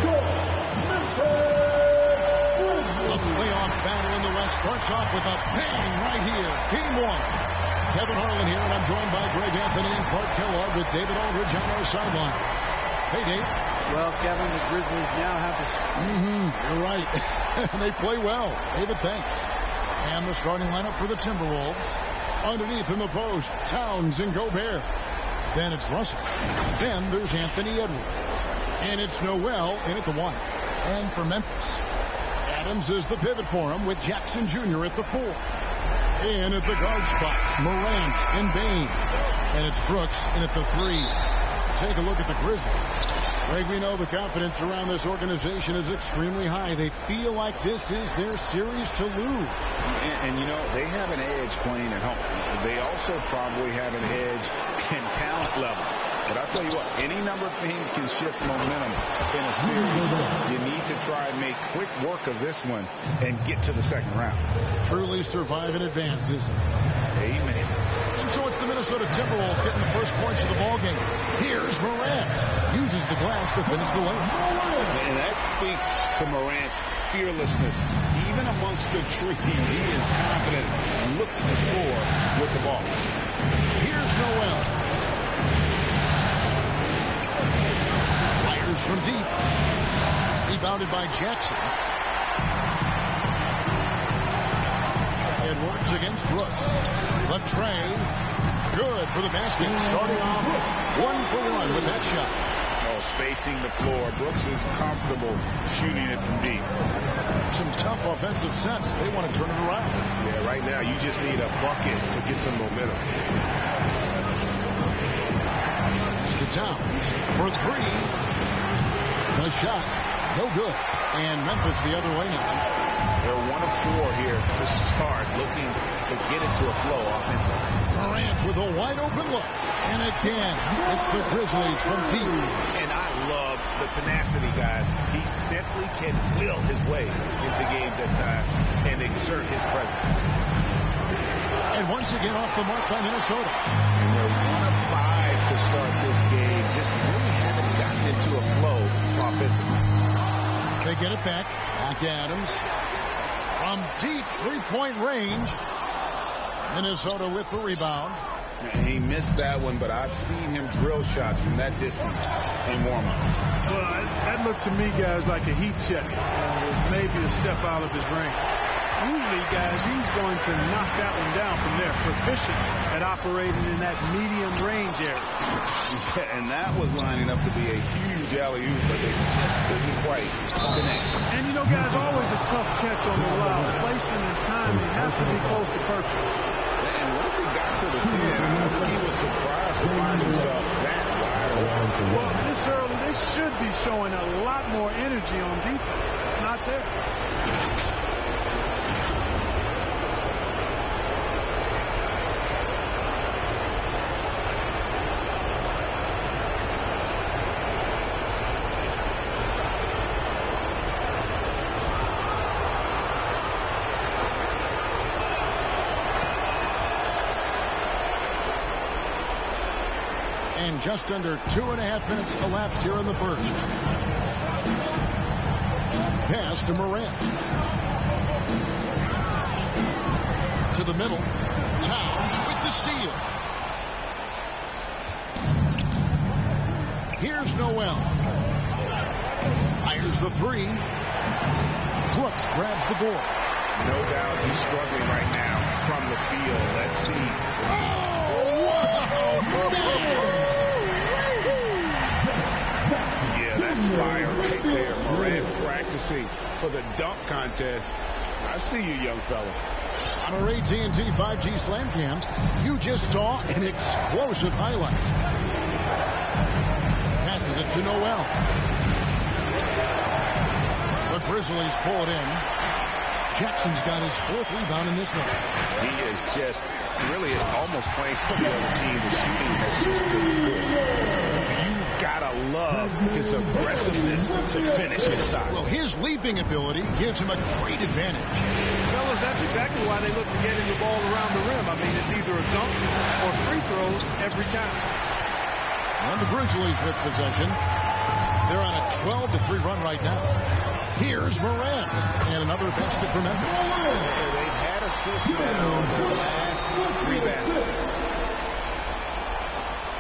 go Memphis Grizzlies! The playoff battle in the West starts off with a bang right here. Game 1. Kevin Harlan here, and I'm joined by Greg Anthony and Clark Kellogg with David Aldridge on our sideline. Hey, Dave. Well, Kevin, the Grizzlies now have to... You're right. They play well. David, thanks. And the starting lineup for the Timberwolves. Underneath in the post, Towns and Gobert. Then it's Russell. Then there's Anthony Edwards. And it's Noel in at the 1. And for Memphis, Adams is the pivot for him with Jackson Jr. at the 4. In at the guard spots, Morant and Bane. And it's Brooks in at the 3. Take a look at the Grizzlies. Greg, we know the confidence around this organization is extremely high. They feel like this is their series to lose. And you know, they have an edge playing at home. They also probably have an edge in talent level. But I'll tell you what, any number of things can shift momentum in a series. You need to try and make quick work of this one and get to the second round. Truly survive and advance, isn't it? Amen. And so it's the Minnesota Timberwolves getting the first points of the ballgame. Here's Morant. Uses the glass to finish the layup. And that speaks to Morant's fearlessness. Even amongst the trees, he is confident and looking to score with the ball. Here's Noel. Fires from deep. Rebounded by Jackson. Edwards against Brooks. The tray. Good for the basket. Starting off 1 for 1 with that shot. Oh, spacing the floor. Brooks is comfortable shooting it from deep. Some tough offensive sets. They want to turn it around. Yeah, right now you just need a bucket to get some momentum. To Towns for 3. The shot. No good. And Memphis the other way now. They're 1 of 4 here to start, looking to get into a flow offensively. Morant with a wide open look. And again, it's the Grizzlies from deep. And I love the tenacity, guys. He simply can will his way into games at times and exert his presence. And once again off the mark by Minnesota. And they're 1 of 5 to start this game. Just really haven't gotten into a flow offensively. They get it back. Back to Adams. From deep 3-point range. Minnesota with the rebound. He missed that one, but I've seen him drill shots from that distance in warm-up. Well, that looked to me, guys, like a heat check. Maybe a step out of his range. Usually, guys, he's going to knock that one down from there. Proficient at operating in that medium range area. Yeah, and that was lining up to be a huge alley-oop, but they just couldn't quite connect. And, you know, guys, always a tough catch on the lob. Placement and timing have to be close to perfect. And once he got to the 10, I think he was surprised to find himself that wide open. Well, this early, they should be showing a lot more energy on defense. It's not there. And just under 2.5 minutes elapsed here in the first. Pass to Morant. To the middle. Towns with the steal. Here's Noel. Fires the three. Brooks grabs the board. No doubt he's struggling right now from the field. Let's see. Yeah, that's fire right there. Morant practicing for the dunk contest. I see you, young fella. On our AT&T 5G Slam Cam, you just saw an explosive highlight. Passes it to Noel. The Grizzlies pull it in. Jackson's got his 4th rebound in this one. He is just really almost playing for the other team. The shooting has just been good. You've got to love his aggressiveness to finish inside. Well, his leaping ability gives him a great advantage. Fellas, that's exactly why they look to getting the ball around the rim. I mean, it's either a dunk or free throws every time. And the Grizzlies with possession. They're on a 12-3 run right now. Here's Morant, and another basket for Memphis. They've had assists now in the last 3 baskets.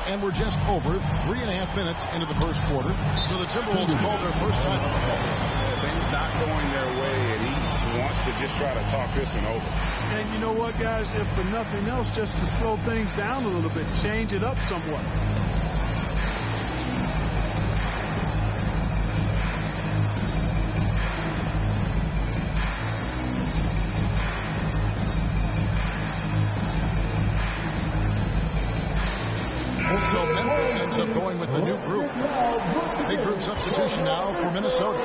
And we're just over 3.5 minutes into the first quarter. So the Timberwolves called their first time. Things not going their way, and he wants to just try to talk this one over. And you know what, guys? If for nothing else, just to slow things down a little bit, change it up somewhat. So Memphis ends up going with the new group. Big group substitution now for Minnesota.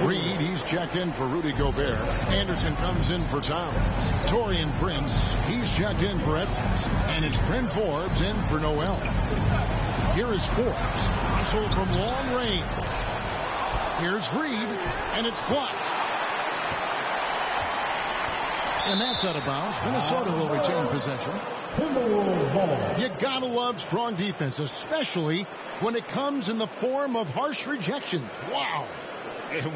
Reed, he's checked in for Rudy Gobert. Anderson comes in for Towns. Taurean Prince, he's checked in for Edwards. And it's Bryn Forbes in for Noel. Here is Forbes. Hustle from long range. Here's Reed, and it's blocked. And that's out of bounds. Minnesota will retain possession. You gotta love strong defense, especially when it comes in the form of harsh rejections. Wow.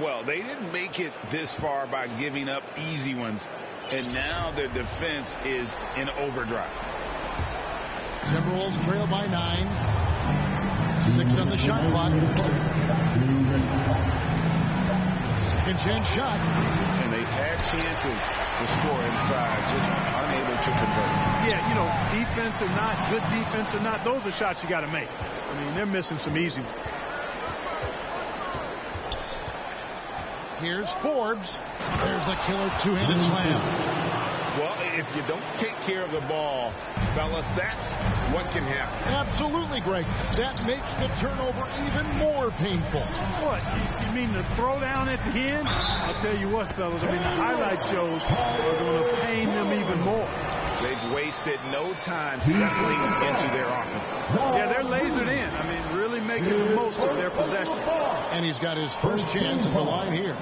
Well, they didn't make it this far by giving up easy ones, and now their defense is in overdrive. Timberwolves trail by 9. 6 on the shot clock. Second chance shot. And they've had chances to score inside, just unable to convert. Yeah, you know, defense or not, good defense or not, those are shots you got to make. I mean, they're missing some easy ones. Here's Forbes. There's the killer two-handed slam. Well, if you don't take care of the ball, fellas, that's what can happen. Absolutely, Greg. That makes the turnover even more painful. What? You mean the throwdown at the end? I'll tell you what, fellas. I mean, the highlight shows are going to pain them even more. They've wasted no time settling into their offense. Yeah, they're lasered in. I mean, really making the most of their possession. And he's got his first chance at the line here.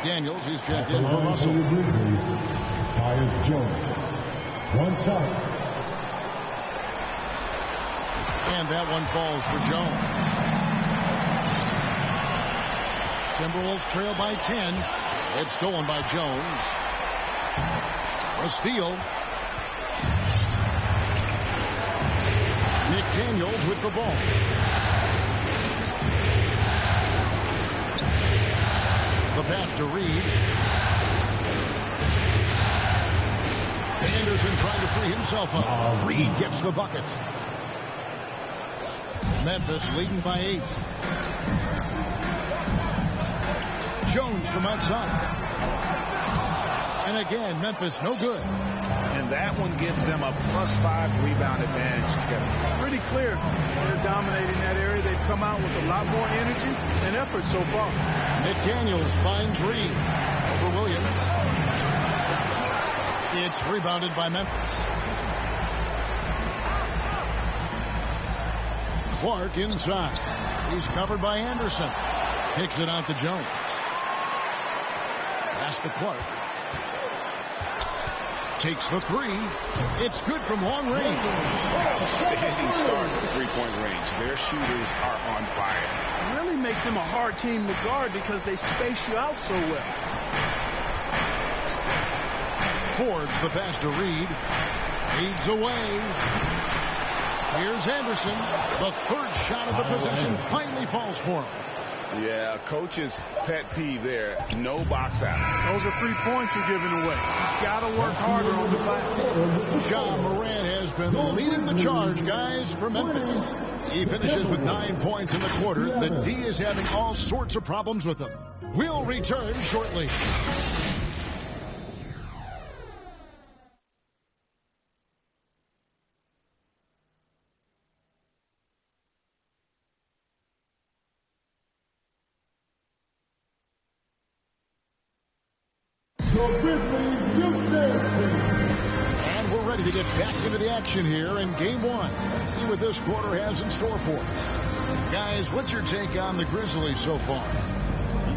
Daniels, he's checked in for Russell. Tyus Jones. One side. And that one falls for Jones. Timberwolves trail by 10. It's stolen by Jones. A steal. McDaniels with the ball. The pass to Reed. Anderson trying to free himself up. Reed gets the bucket. Memphis leading by 8. Jones from outside. And again, Memphis no good. And that one gives them a +5 rebound advantage, Kevin. Pretty clear. They're dominating that area. They've come out with a lot more energy and effort so far. McDaniels finds Reed over Williams. It's rebounded by Memphis. Clark inside. He's covered by Anderson. Kicks it out to Jones. Pass to Clark. Takes the 3. It's good from long range. Outstanding start at the three-point range. Their shooters are on fire. It really makes them a hard team to guard because they space you out so well. Fords the pass to Reed. Leads away. Here's Anderson. The third shot of the possession finally falls for him. Yeah, coach's pet peeve there. No box out. Those are 3 points you're giving away. Got to work harder on the glass. Ja Morant has been leading the charge, guys, for Memphis. He finishes with 9 points in the quarter. The D is having all sorts of problems with him. We'll return shortly. And we're ready to get back into the action here in game 1. Let's see what this quarter has in store for us. Guys, what's your take on the Grizzlies so far?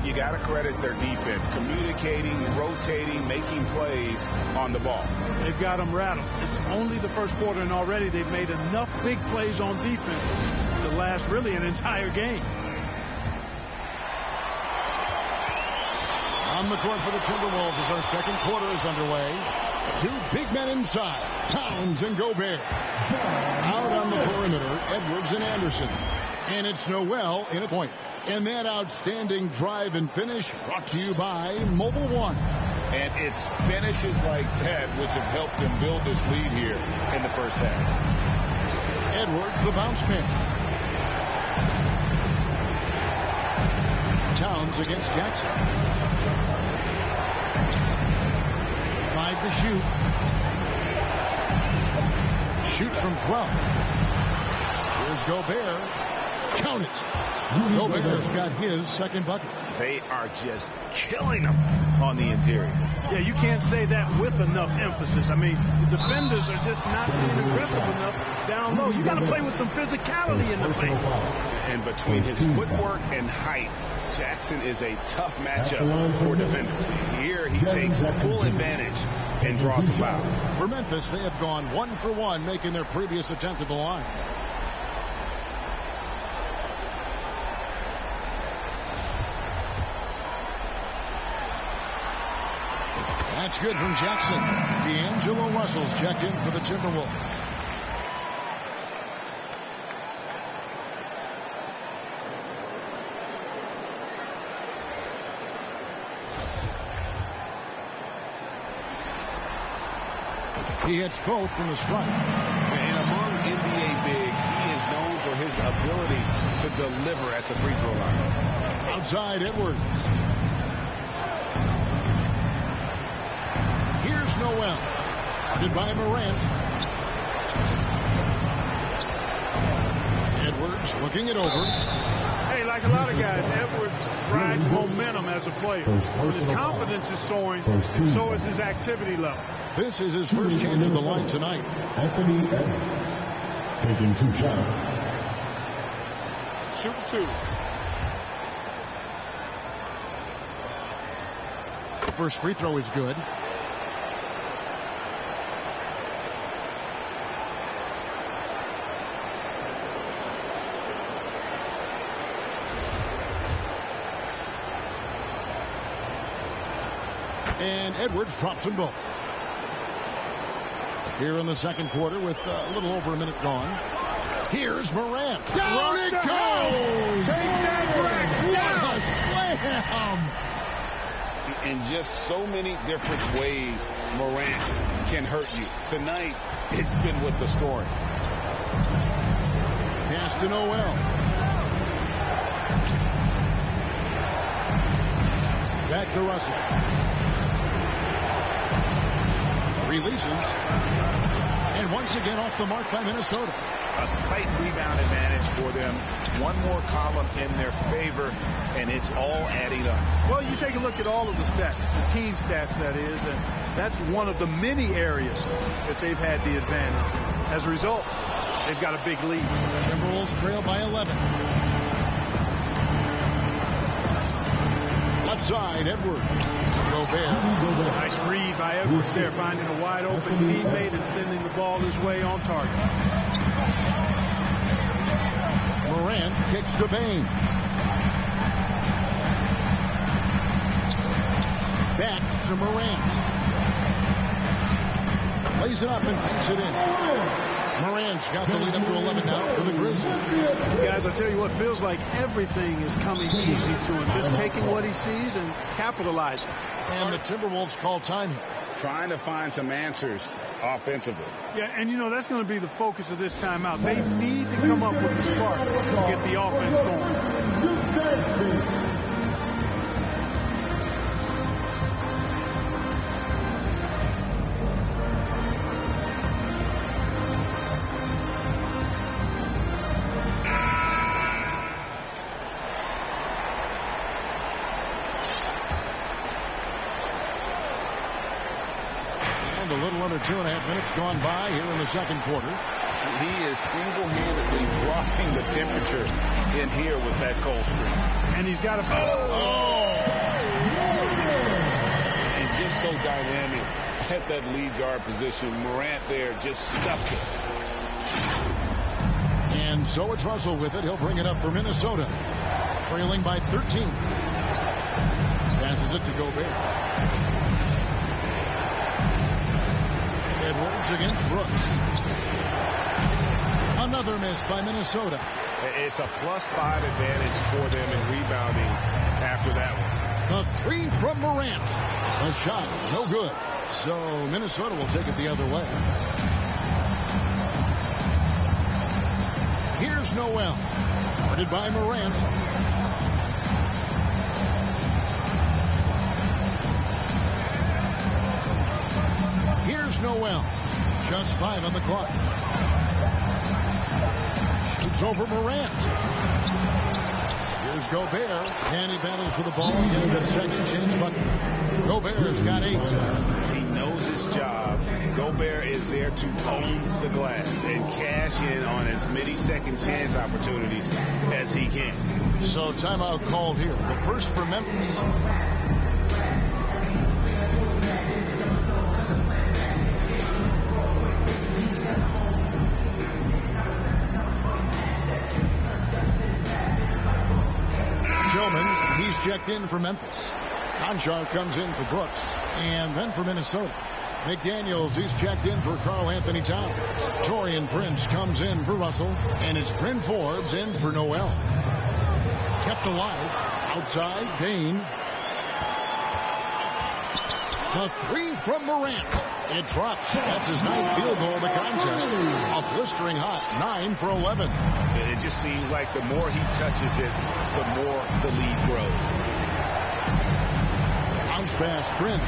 You got to credit their defense. Communicating, rotating, making plays on the ball. They've got them rattled. It's only the first quarter, and already they've made enough big plays on defense to last really an entire game. On the court for the Timberwolves as our second quarter is underway. 2 big men inside, Towns and Gobert. Out on the perimeter, Edwards and Anderson. And it's Noel in a point. And that outstanding drive and finish brought to you by Mobile One. And it's finishes like that which have helped them build this lead here in the first half. Edwards, the bounce pass. Towns against Jackson. 5 to shoot. Shoots from 12. Here's Gobert. Count it. Gobert's got his second bucket. They are just killing them on the interior. Yeah, you can't say that with enough emphasis. I mean, the defenders are just not being aggressive enough down low. You got to play with some physicality in the paint. And between his footwork and height, Jackson is a tough matchup for defenders. Here he takes full advantage and draws the foul. For Memphis, they have gone 1 for 1, making their previous attempt at the line. That's good from Jackson. D'Angelo Russell's checked in for the Timberwolves. He hits both from the strike. And among NBA bigs, he is known for his ability to deliver at the free throw line. Outside Edwards. Here's Noel. Guarded by Morant. Edwards looking it over. Hey, like a lot of guys, Edwards rides momentum as a player. When his confidence is soaring, so is his activity level. This is his first chance at the line tonight. Anthony Edwards taking 2 shots. Shoot 2. The first free throw is good. And Edwards drops them both. Here in the second quarter with a little over a minute gone. Here's Morant. Down it goes! Take that back down! Slam! In just so many different ways, Morant can hurt you. Tonight, it's been with the scoring. Pass to Noel. Back to Russell. Releases. And once again off the mark by Minnesota. A slight rebound advantage for them. One more column in their favor, and it's all adding up. Well, you take a look at all of the stats, the team stats, that is, and that's one of the many areas that they've had the advantage. As a result, they've got a big lead. Timberwolves trail by 11. Left side, Edwards. Gobert. Nice read by Edwards there, finding a wide open teammate and sending the ball his way on target. Morant kicks to Bane. Back to Morant. Lays it up and banks it in. Morant's got the lead up to 11 now for the Grizzlies. Guys, I tell you what, feels like everything is coming easy to him. Just taking what he sees and capitalizing. And the Timberwolves call time here. Trying to find some answers offensively. Yeah, and you know, that's going to be the focus of this timeout. They need to come up with a spark to get the offense going. A little under 2.5 minutes gone by here in the second quarter. He is single-handedly dropping the temperature in here with that cold streak. And he's got a... And just so dynamic at that lead guard position. Morant there just stuffs it. And so it's Russell with it. He'll bring it up for Minnesota. Trailing by 13. Passes it to Gobert. Edwards against Brooks. Another miss by Minnesota. It's a +5 advantage for them in rebounding after that one. The three from Morant. A shot, no good. So Minnesota will take it the other way. Here's Noel. Guarded by Morant. Here's Noel. Just 5 on the clock. Shoots over Morant. Here's Gobert. And he battles for the ball. Gets the second chance button. Gobert's got 8. He knows his job. Gobert is there to own the glass and cash in on as many second chance opportunities as he can. So timeout called here. The first for Memphis. Tillman, he's checked in for Memphis. Conchar comes in for Brooks. And then for Minnesota, McDaniels, he's checked in for Karl Anthony Towns. Taurean Prince comes in for Russell. And it's Bryn Forbes in for Noel. Kept alive. Outside, Bane. The three from Morant. It drops. That's his 9th field goal of the contest. A blistering hot 9 for 11. It just seems like the more he touches it, the more the lead grows. Bounce pass, Prince.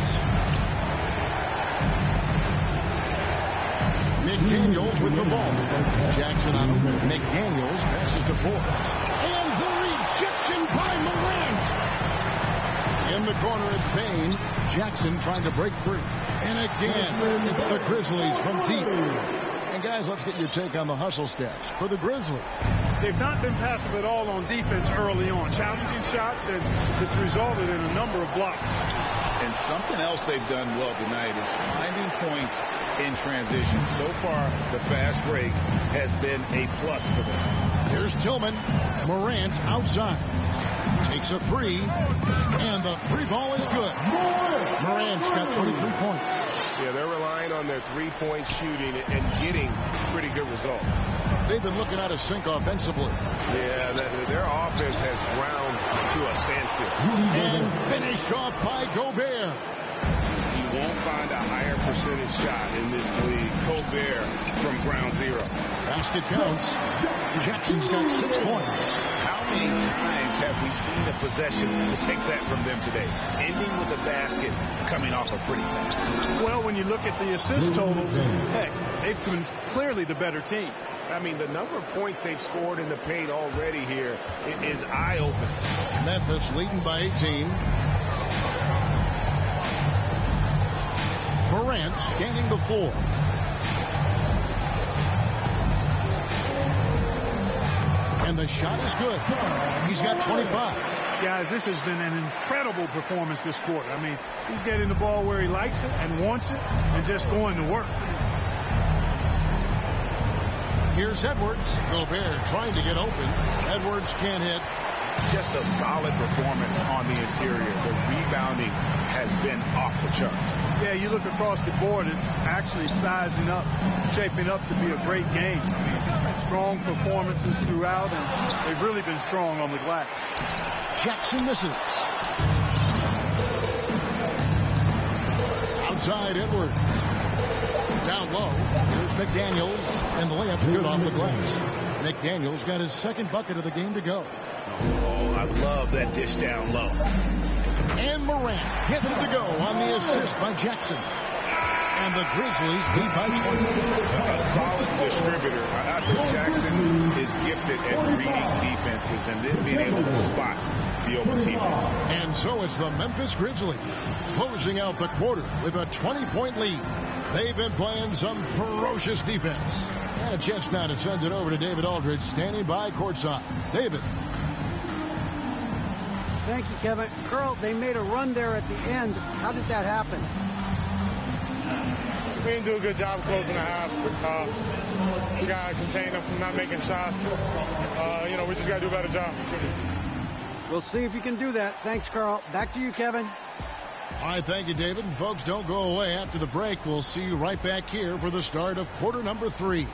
McDaniels with the ball. Jackson on him. McDaniels passes to Forbes. And the rejection by Morant. In the corner, it's Bane. Jackson trying to break free. And again, it's the Grizzlies from deep. And guys, let's get your take on the hustle stats for the Grizzlies. They've not been passive at all on defense early on. Challenging shots, and it's resulted in a number of blocks. And something else they've done well tonight is finding points in transition. So far, the fast break has been a plus for them. Here's Tillman. Morant outside. Takes a 3. And the 3 ball is good. Morant's got 23 points. Yeah, they're relying on their three-point shooting and getting pretty good results. They've been looking out of sync offensively. Yeah, their offense has ground to a standstill. And finished off by Gobert. You won't find a higher percentage shot in this league. Gobert from ground zero. Basket counts. Jackson's got 6 points. How many times have we seen a possession take that from them today? Ending with a basket, coming off a pretty pass. Well, when you look at the assist totals, heck, they've been clearly the better team. I mean, the number of points they've scored in the paint already here is eye-opening. Memphis leading by 18. Morant gaining the floor. And the shot is good. He's got 25. Guys, this has been an incredible performance this quarter. I mean, he's getting the ball where he likes it and wants it and just going to work. Here's Edwards. Gobert trying to get open. Edwards can't hit. Just a solid performance on the interior. The rebounding has been off the charts. Yeah, you look across the board, it's actually sizing up, shaping up to be a great game. I mean, strong performances throughout, and they've really been strong on the glass. Jackson misses. Outside Edwards. Down low. Here's McDaniels, and the layup's good off the glass. McDaniels got his second bucket of the game to go. Oh, I love that dish down low. And Morant gets it to go on the assist by Jackson. And the Grizzlies lead by 20. A solid distributor. I think Jackson is gifted at reading defenses and then being able to spot the open team. And so it's the Memphis Grizzlies closing out the quarter with a 20-point lead. They've been playing some ferocious defense. And a chance now to send it over to David Aldridge, standing by courtside. David. Thank you, Kevin. Carl, they made a run there at the end. How did that happen? We didn't do a good job closing the half. We got to contain them from not making shots. We just got to do a better job. We'll see if you can do that. Thanks, Carl. Back to you, Kevin. All right, thank you, David. And folks, don't go away. After the break, we'll see you right back here for the start of quarter number 3.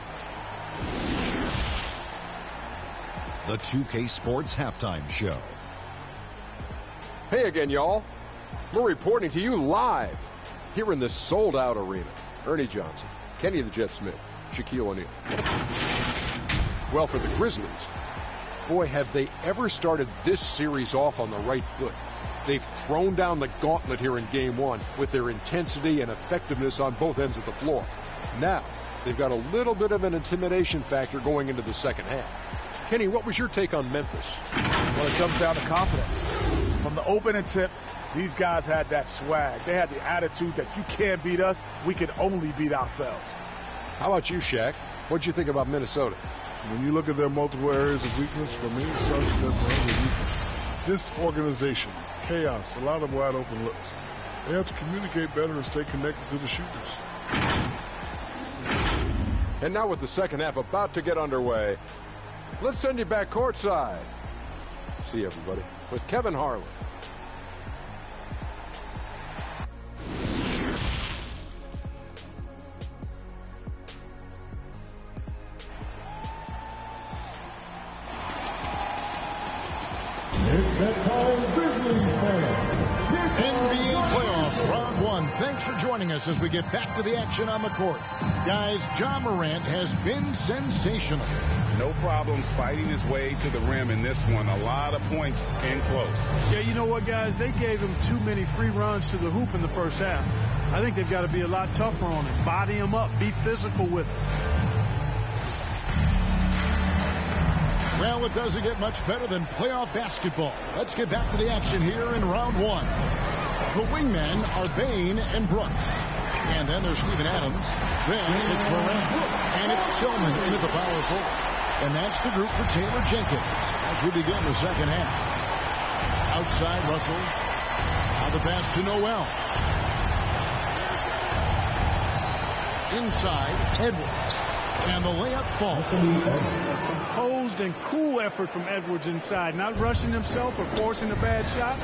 The 2K Sports Halftime Show. Hey again, y'all. We're reporting to you live here in this sold-out arena. Ernie Johnson, Kenny the Jet Smith, Shaquille O'Neal. Well, for the Grizzlies, boy, have they ever started this series off on the right foot. They've thrown down the gauntlet here in Game 1 with their intensity and effectiveness on both ends of the floor. Now, they've got a little bit of an intimidation factor going into the second half. Kenny, what was your take on Memphis? Well, it comes down to confidence. From the opening tip, these guys had that swag. They had the attitude that you can't beat us, we can only beat ourselves. How about you, Shaq? What'd you think about Minnesota? When you look at their multiple areas of weakness, for me, it starts with their perimeter weakness. Disorganization, chaos, a lot of wide open looks. They have to communicate better and stay connected to the shooters. And now with the second half about to get underway, let's send you back courtside. See everybody with Kevin Harlan. NBA playoff round 1. Thanks for joining us as we get back to the action on the court. Guys, Ja Morant has been sensational. No problems fighting his way to the rim in this one. A lot of points in close. Yeah, you know what, guys? They gave him too many free runs to the hoop in the first half. I think they've got to be a lot tougher on him. Body him up. Be physical with him. Well, it doesn't get much better than playoff basketball. Let's get back to the action here in round 1. The wingmen are Bane and Brooks. And then there's Steven Adams. Then it's Morant. And it's Tillman into the power forward. And that's the group for Taylor Jenkins as we begin the second half. Outside Russell. Now the pass to Noel. Inside Edwards. And the layup falls. Composed and cool effort from Edwards inside. Not rushing himself or forcing a bad shot.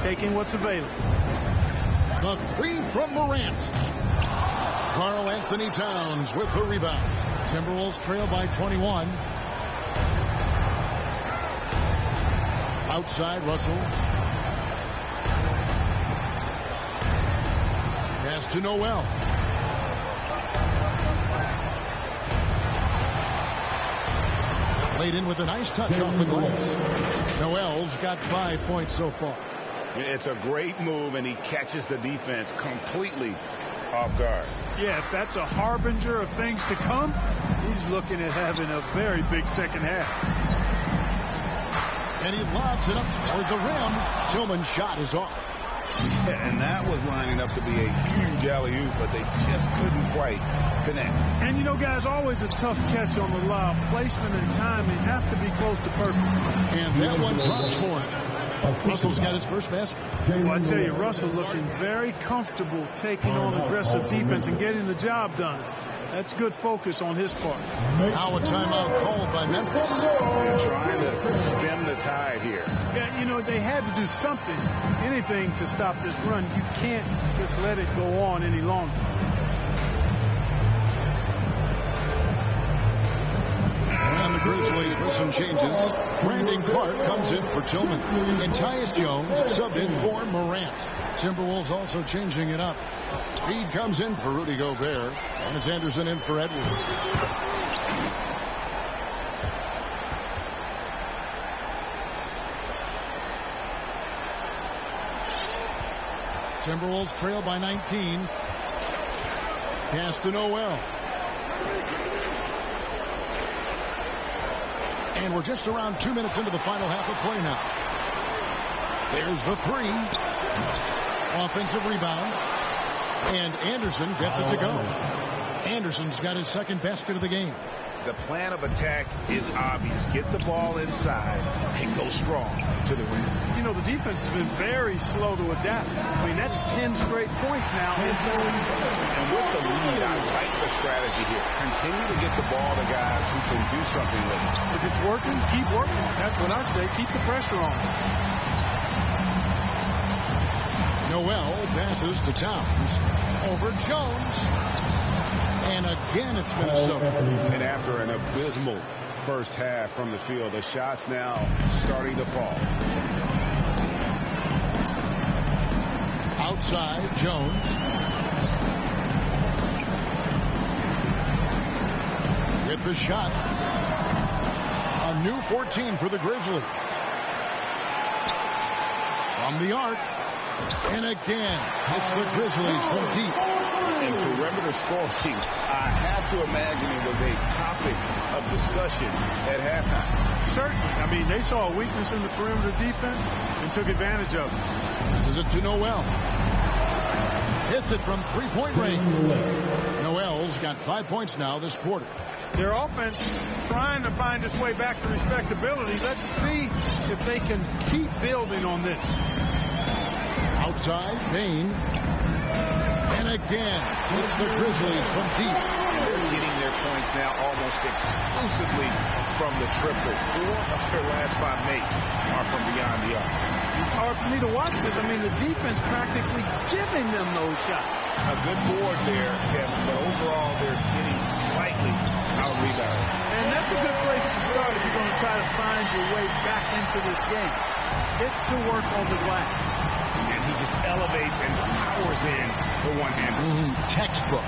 Taking what's available. The three from Morant. Karl Anthony Towns with the rebound. Timberwolves trail by 21. Outside, Russell. Pass to Noel. Laid in with a nice touch off the glass. Noel's got 5 points so far. It's a great move, and he catches the defense completely off guard. Yeah, if that's a harbinger of things to come, he's looking at having a very big second half. And he lobs it up toward the rim. Tillman's shot is off. Yeah, and that was lining up to be a huge alley-oop, but they just couldn't quite connect. And, you know, guys, always a tough catch on the lob. Placement and timing have to be close to perfect. And that one drops for him. Russell's got his first basket. Well, I tell you, Russell looking very comfortable taking on aggressive defense and getting the job done. That's good focus on his part. Now a timeout called by Memphis. They're trying to stem the tide here. Yeah, you know, they had to do something, anything to stop this run. You can't just let it go on any longer. And the Grizzlies with some changes. Brandon Clark comes in for Tillman. And Tyus Jones subbed in for Morant. Timberwolves also changing it up. Reed comes in for Rudy Gobert. And it's Anderson in for Edwards. Timberwolves trail by 19. Pass to Noel. And we're just around 2 minutes into the final half of play now. There's the three. Offensive rebound. And Anderson gets it to go. Anderson's got his second basket of the game. The plan of attack is obvious. Get the ball inside and go strong to the rim. You know, the defense has been very slow to adapt. I mean, that's 10 straight points now inside. And with the lead, I like the strategy here. Continue to get the ball to guys who can do something with it. If it's working, keep working. That's what I say. Keep the pressure on. Noel passes to Towns. Over Jones. And again, it's Minnesota. And after an abysmal first half from the field, the shots now starting to fall. Outside, Jones. Get the shot. A new 14 for the Grizzlies. From the arc. And again, it's the Grizzlies from deep. And perimeter scoring, I have to imagine it was a topic of discussion at halftime. Certainly. I mean, they saw a weakness in the perimeter defense and took advantage of it. This is it to Noel. Hits it from three-point range. Noel's got 5 points now this quarter. Their offense trying to find its way back to respectability. Let's see if they can keep building on this. Outside, Payne. And again, it's the Grizzlies from deep. And they're getting their points now almost exclusively from the triple. 4 of their last 5 makes are from beyond the arc. It's hard for me to watch this. I mean, the defense practically giving them those shots. A good board there, Kevin, but overall they're getting slightly out-rebounded. And that's a good place to start if you're going to try to find your way back into this game. Get to work on the glass. And he just elevates and powers in the one-hander. Textbook.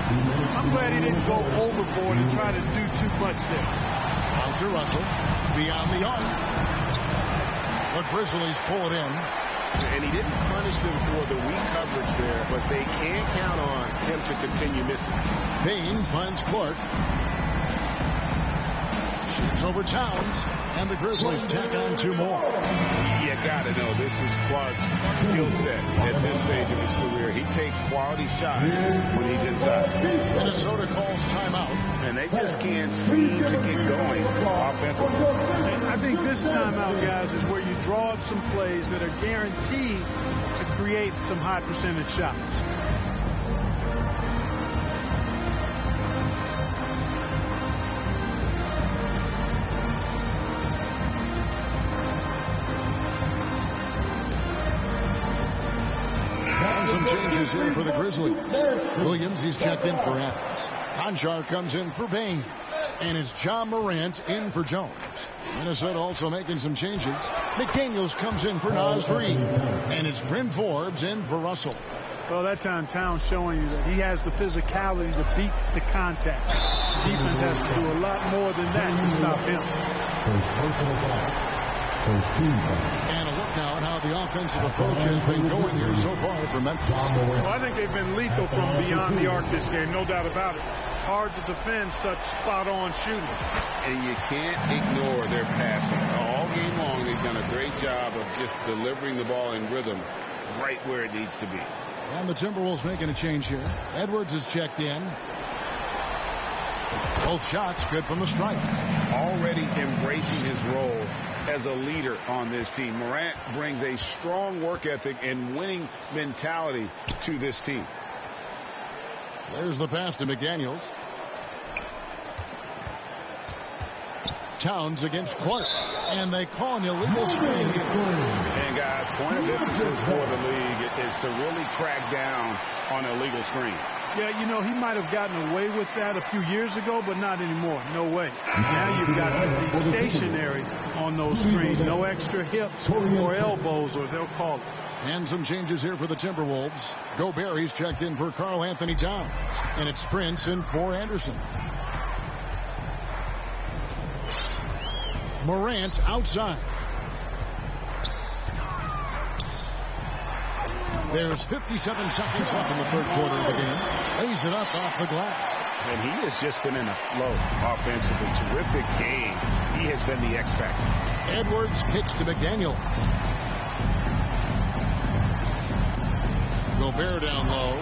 I'm glad he didn't go overboard and try to do too much there. Out to Russell. Beyond the arc. The Grizzlies pull it in. And he didn't punish them for the weak coverage there, but they can't count on him to continue missing. Payne finds Clark. Shoots over Towns. And the Grizzlies tack on 2 more. You gotta know this is Clark's skill set at this stage of his career. He takes quality shots when he's inside. Minnesota calls timeout. And they just can't seem to get going offensively. And I think this timeout, guys, is where you draw up some plays that are guaranteed to create some high percentage shots. Some changes changes here for the Grizzlies. Williams, he's checked in for Adams. Konchar comes in for Bain. And it's John Morant in for Jones. Minnesota also making some changes. McDaniels comes in for Naz Reid. And it's Bryn Forbes in for Russell. Well, that time Towns showing you that he has the physicality to beat the contact. The defense has to do a lot more than that to stop him. And a look now at how the offensive approach has been going here so far for Memphis. Well, I think they've been lethal from beyond the arc this game, no doubt about it. Hard to defend such spot-on shooting. And you can't ignore their passing. All game long, they've done a great job of just delivering the ball in rhythm right where it needs to be. And the Timberwolves making a change here. Edwards is checked in. Both shots good from the stripe. Already embracing his role as a leader on this team. Morant brings a strong work ethic and winning mentality to this team. There's the pass to McDaniels. Towns against Clark. And they call an illegal screen here. And guys, point of emphasis for the league is to really crack down on illegal screens. Yeah, you know, he might have gotten away with that a few years ago, but not anymore. No way. Now you've got to be stationary on those screens. No extra hips or elbows, or they'll call it. And some changes here for the Timberwolves. Gobert, he's checked in for Karl Anthony Towns. And it's Prince in for Anderson. Morant outside. There's 57 seconds left in the third quarter of the game. Lays it up off the glass. And he has just been in a flow offensively. Terrific game. He has been the X factor. Edwards kicks to McDaniel. Gobert down low.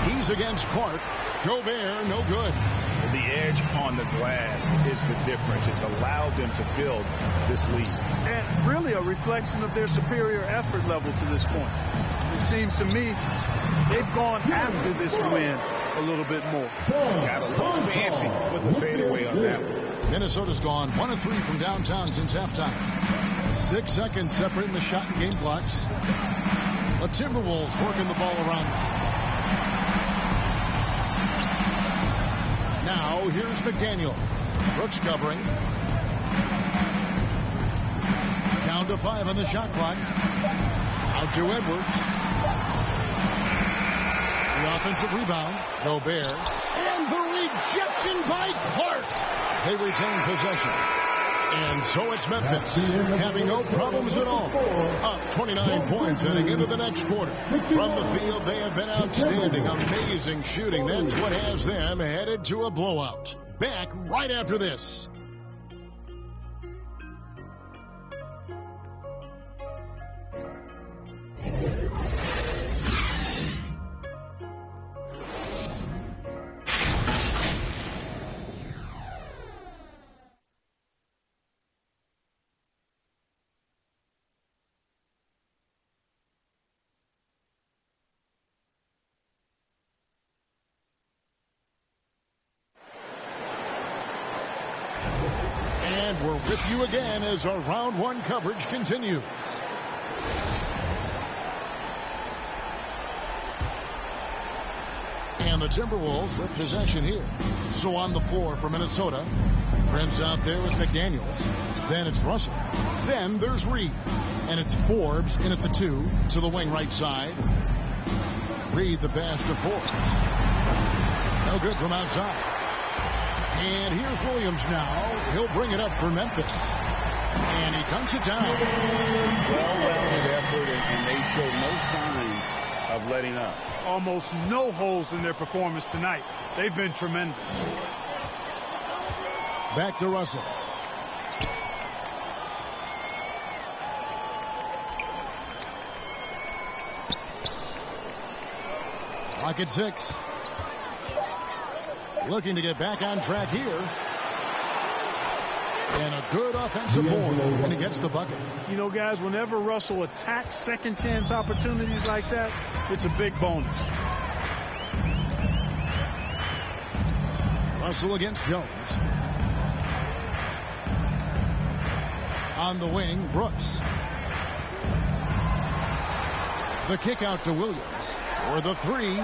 He's against Clark. Gobert, no good. The edge on the glass is the difference. It's allowed them to build this lead. And really a reflection of their superior effort level to this point. It seems to me they've gone after this win a little bit more. Got a little fancy with the fadeaway on that one. Minnesota's gone 1 of 3 from downtown since halftime. 6 seconds separating the shot and game clocks. The Timberwolves working the ball around. Now here's McDaniels. Brooks covering. Down to 5 on the shot clock. Out to Edwards. The offensive rebound. Gobert. And the rejection by Clark. They retain possession. And so it's Memphis having no problems at all. Up 29 points heading into the next quarter. From the field, they have been outstanding. Amazing shooting. That's what has them headed to a blowout. Back right after this. We're with you again as our round 1 coverage continues. And the Timberwolves with possession here. So on the floor for Minnesota. Prince out there with McDaniels. Then it's Russell. Then there's Reid. And it's Forbes in at the 2 to the wing right side. Reid the pass to Forbes. No good from outside. And here's Williams now. He'll bring it up for Memphis. And he dunks it down. Well-rounded effort, and they show no signs of letting up. Almost no holes in their performance tonight. They've been tremendous. Back to Russell. Clock at 6. Looking to get back on track here. And a good offensive board. And he gets the bucket. You know, guys, whenever Russell attacks second chance opportunities like that, it's a big bonus. Russell against Jones. On the wing, Brooks. The kick out to Williams. for the three.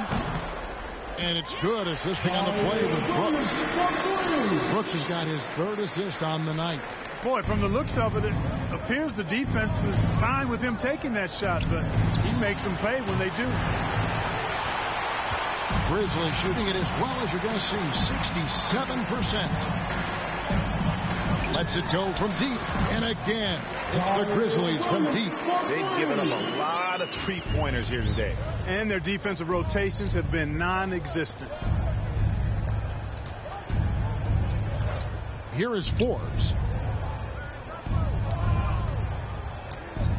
And it's good, assisting on the play with Brooks. Brooks has got his 3rd assist on the night. Boy, from the looks of it, it appears the defense is fine with him taking that shot, but he makes them pay when they do. Grizzlies shooting it as well as you're going to see, 67%. Lets it go from deep, and again, it's the Grizzlies from deep. They've given up a lot of three-pointers here today. And their defensive rotations have been non-existent. Here is Forbes.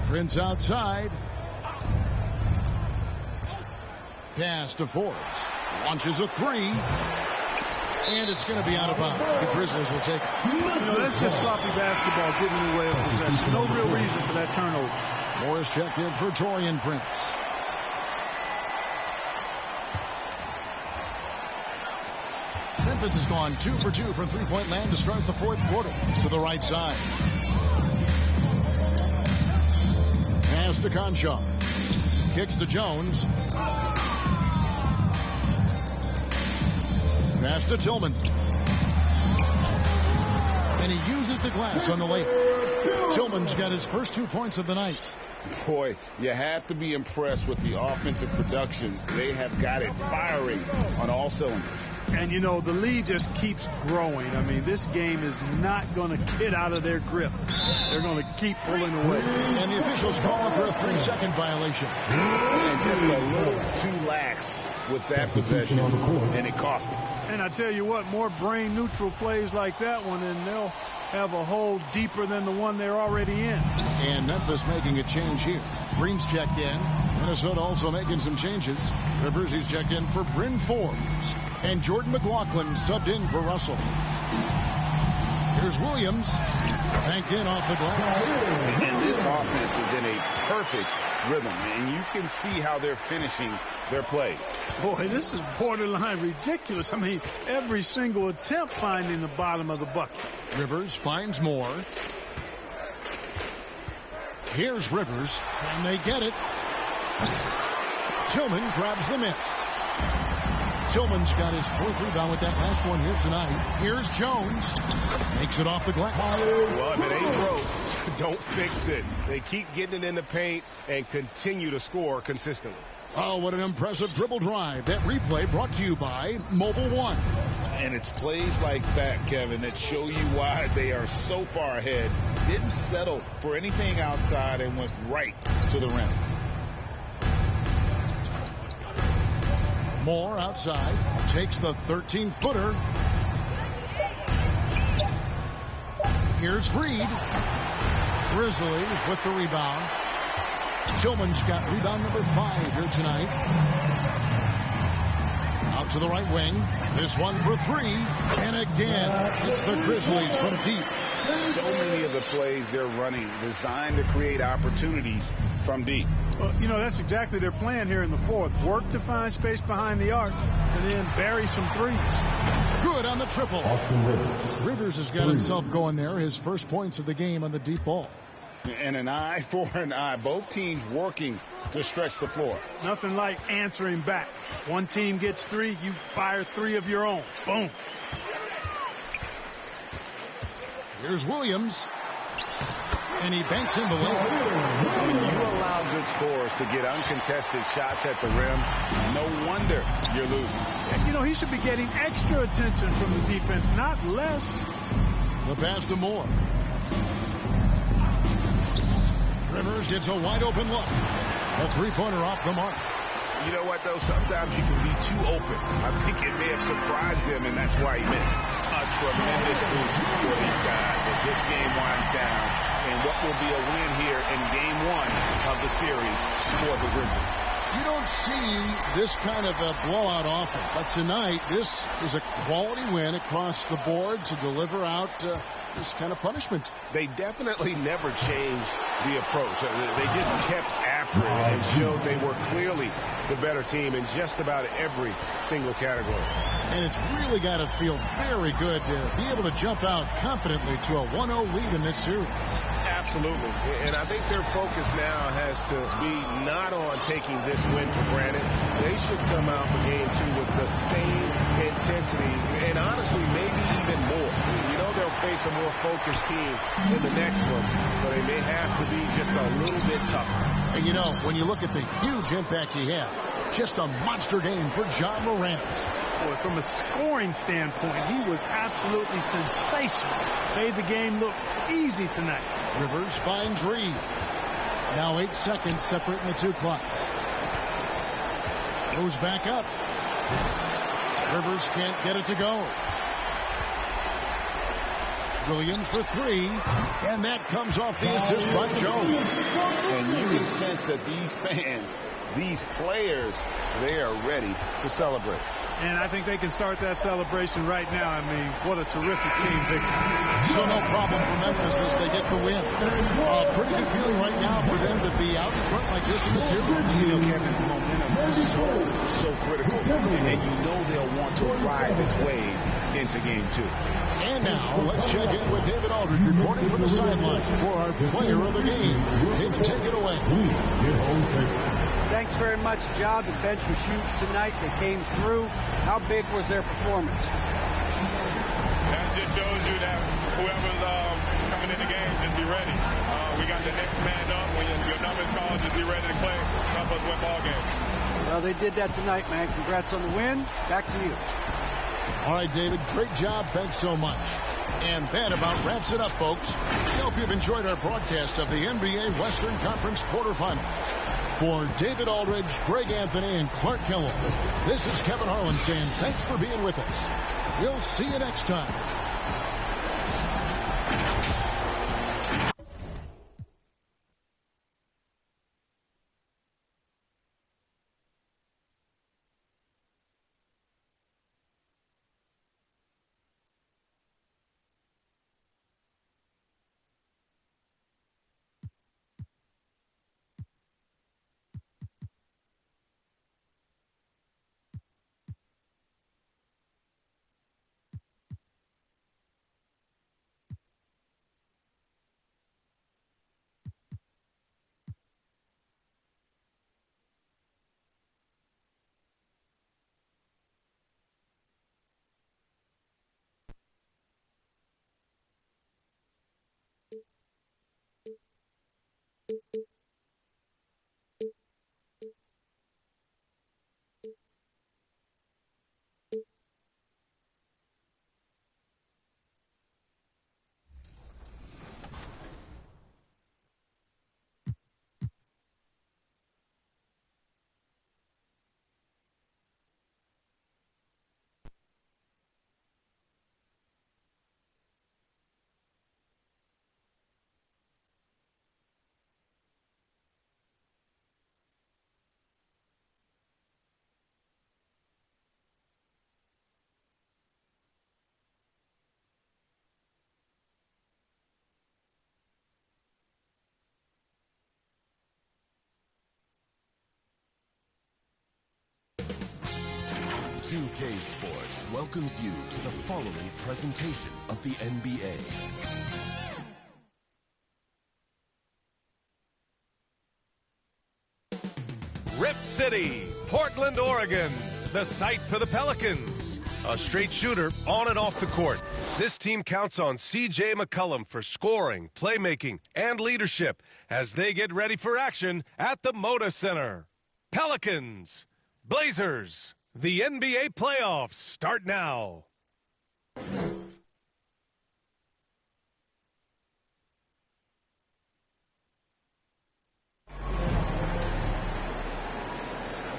Prince outside. Pass to Forbes. Launches a three. And it's going to be out of bounds. The Grizzlies will take it. That's just sloppy basketball getting in the way of possession. No real reason for that turnover. Morris checked in for Taurean Prince. Memphis has gone 2 for 2 from three-point land to start the 4th quarter. To the right side. Pass to Conchar. Kicks to Jones. Pass to Tillman. And he uses the glass on the layup. Tillman's got his first 2 points of the night. Boy, you have to be impressed with the offensive production. They have got it firing on all cylinders. And, the lead just keeps growing. I mean, this game is not going to get out of their grip. They're going to keep pulling away. And the officials calling for a 3-second violation. And just a little too lax with that possession, and it cost them. And I tell you what, more brain-neutral plays like that one, and they'll have a hole deeper than the one they're already in. And Memphis making a change here. Green's checked in. Minnesota also making some changes. Rivers, he's checked in for Bryn Forbes. And Jordan McLaughlin subbed in for Russell. Here's Williams. Banked in off the glass. And this offense is in a perfect rhythm. And you can see how they're finishing their plays. Boy, this is borderline ridiculous. I mean, every single attempt finding the bottom of the bucket. Rivers finds more. Here's Rivers. And they get it. Tillman grabs the miss. Tillman's got his 4th rebound with that last one here tonight. Here's Jones. Makes it off the glass. Well, if it ain't broke, don't fix it. They keep getting it in the paint and continue to score consistently. Oh, what an impressive dribble drive. That replay brought to you by Mobile One. And it's plays like that, Kevin, that show you why they are so far ahead. Didn't settle for anything outside and went right to the rim. Moore outside, takes the 13-footer. Here's Reed. Grizzlies with the rebound. Tillman's got rebound number 5 here tonight. Out to the right wing. This one for 3. And again, it's the Grizzlies from deep. So many of the plays they're running designed to create opportunities from deep. Well, that's exactly their plan here in the 4th. Work to find space behind the arc and then bury some threes. Good on the triple. Rivers has got himself going there. His first points of the game on the deep ball. And an eye for an eye. Both teams working to stretch the floor. Nothing like answering back. One team gets 3, you fire 3 of your own. Boom. Here's Williams. And he banks in the lane. When you allow good scorers to get uncontested shots at the rim, no wonder you're losing. And, he should be getting extra attention from the defense, not less. The pass to Moore. Rivers gets a wide open look. A 3-pointer off the mark. You know what, though? Sometimes you can be too open. I think it may have surprised him, and that's why he missed. A tremendous boost for these guys as this game winds down, and what will be a win here in Game 1 of the series for the Grizzlies. You don't see this kind of a blowout often, but tonight this is a quality win across the board to deliver out this kind of punishment. They definitely never changed the approach. They just kept after and showed they were clearly the better team in just about every single category. And it's really got to feel very good to be able to jump out confidently to a 1-0 lead in this series. Absolutely. And I think their focus now has to be not on taking this win for granted. They should come out for game 2 with the same intensity and honestly maybe even more. You know they'll face a more focused team in the next one, so they may have to be just a little bit tougher. And you know, when you look at the huge impact he had, just a monster game for Ja Morant. Boy, from a scoring standpoint, he was absolutely sensational. Made the game look easy tonight. Rivers finds Reed. Now 8 seconds separating the two clocks. Goes back up. Rivers can't get it to go. Williams for 3, and that comes off the assist by Jones. And you can sense that these fans, these players, they are ready to celebrate. And I think they can start that celebration right now. I mean, what a terrific team victory. So no problem for Memphis as they get the win. Pretty good feeling right now for them to be out in front like this in the series. You know, Kevin, momentum is so critical. And you know they'll want to ride this wave into game 2. And now, let's check in with David Aldridge reporting from the sideline for our player of the game. David, take it away. Thanks very much, Ja. The bench was huge tonight. They came through. How big was their performance? That just shows you that whoever's coming in the game, just be ready. We got the next man up. When your number is called, just be ready to play. Help us win ball games. Well, they did that tonight, man. Congrats on the win. Back to you. All right, David, great job. Thanks so much. And that about wraps it up, folks. We hope you've enjoyed our broadcast of the NBA Western Conference quarterfinals. For David Aldridge, Greg Anthony, and Clark Kellogg, this is Kevin Harlan saying thanks for being with us. We'll see you next time. UK Sports welcomes you to the following presentation of the NBA. Rip City, Portland, Oregon, the site for the Pelicans. A straight shooter on and off the court. This team counts on C.J. McCollum for scoring, playmaking, and leadership as they get ready for action at the Moda Center. Pelicans, Blazers, the NBA playoffs start now.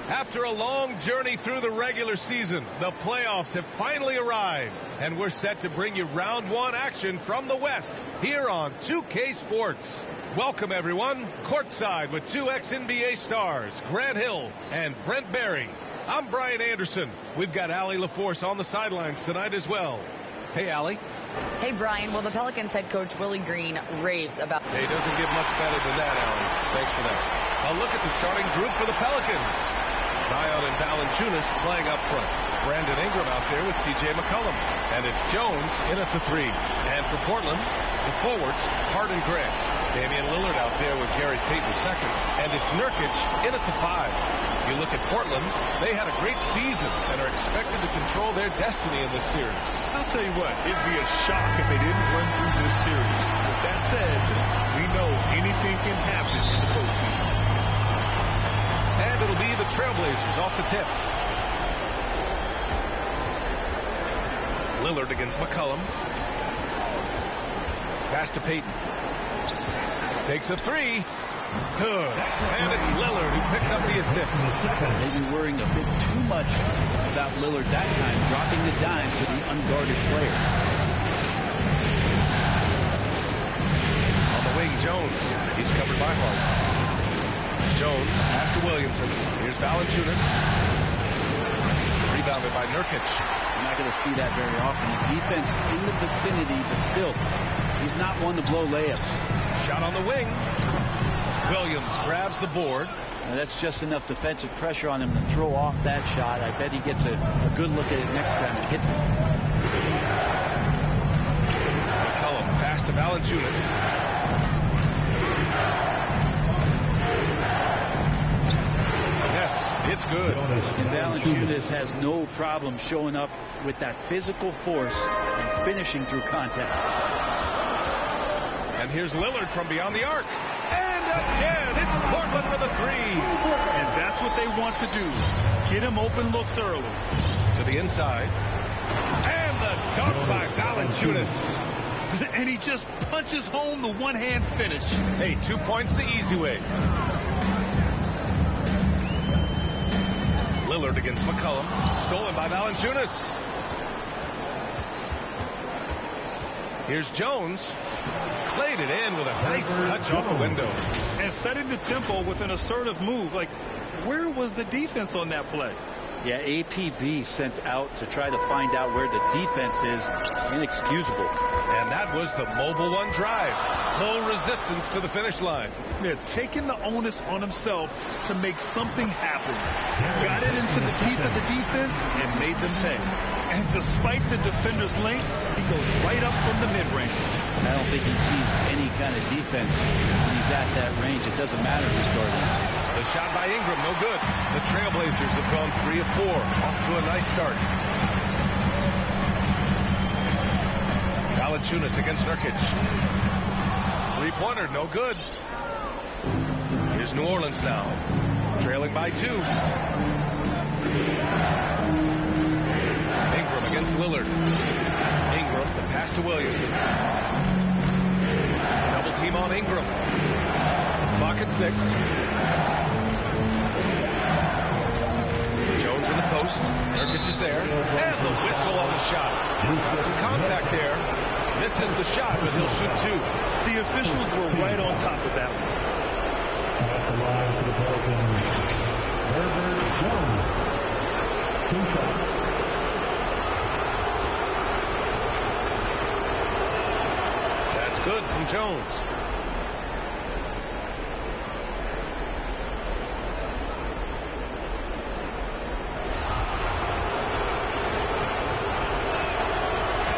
After a long journey through the regular season, the playoffs have finally arrived, and we're set to bring you round one action from the West here on 2K Sports. Welcome, everyone, courtside with two ex-NBA stars, Grant Hill and Brent Barry. I'm Brian Anderson. We've got Allie LaForce on the sidelines tonight as well. Hey, Allie. Hey, Brian. Well, the Pelicans head coach Willie Green raves about... Hey, doesn't get much better than that, Allie. Thanks for that. A look at the starting group for the Pelicans. Zion and Valanciunas playing up front. Brandon Ingram out there with C.J. McCollum. And it's Jones in at the 3. And for Portland, the forwards, Harden Grant. Damian Lillard out there with Gary Payton II. And it's Nurkic in at the 5. You look at Portland, they had a great season and are expected to control their destiny in this series. I'll tell you what, it'd be a shock if they didn't run through this series. With that said, we know anything can happen in the postseason. And it'll be the Trailblazers off the tip. Lillard against McCollum. Pass to Payton. Takes a 3. Good. And it's Lillard who picks up the assist. Maybe worrying a bit too much about Lillard that time, dropping the dimes to the unguarded player. On the wing, Jones. He's covered by Harden. Jones, pass to Williamson. Here's Valanciunas. Rebounded by Nurkic. You're not going to see that very often. Defense in the vicinity, but still, he's not one to blow layups. Shot on the wing. Williams grabs the board. Now that's just enough defensive pressure on him to throw off that shot. I bet he gets a good look at it next time and hits it. McCollum, pass to Valanciunas. Yes, it's good. And Valanciunas has no problem showing up with that physical force and finishing through contact. And here's Lillard from beyond the arc. And again, it's Portland with a 3. And that's what they want to do. Get him open looks early. To the inside. And the dunk by Valanciunas. And he just punches home the one-hand finish. Hey, 2 points the easy way. Lillard against McCollum. Stolen by Valanciunas. Here's Jones. Played it in with a nice touch off the window. And setting the tempo with an assertive move. Like, where was the defense on that play? Yeah, APB sent out to try to find out where the defense is. Inexcusable. And that was the Mobile One drive. Low resistance to the finish line. Yeah, taking the onus on himself to make something happen. Got it into the teeth of the defense and made them pay. And despite the defender's length, he goes right up from the mid-range. I don't think he sees any kind of defense when he's at that range. It doesn't matter who's guarding. The shot by Ingram, no good. The Trailblazers have gone 3 of 4. Off to a nice start. Valanciunas against Nurkic. Three-pointer, no good. Here's New Orleans now. Trailing by 2. Ingram against Lillard. Ingram, the pass to Williamson. Double team on Ingram. Clock at 6. Jones in the post. Nurkic is there. And the whistle on the shot. Some contact there. Misses the shot, but he'll shoot 2. The officials were right on top of that one. At the line for the Pelicans, Herbert Jones. 2 shots. That's good from Jones.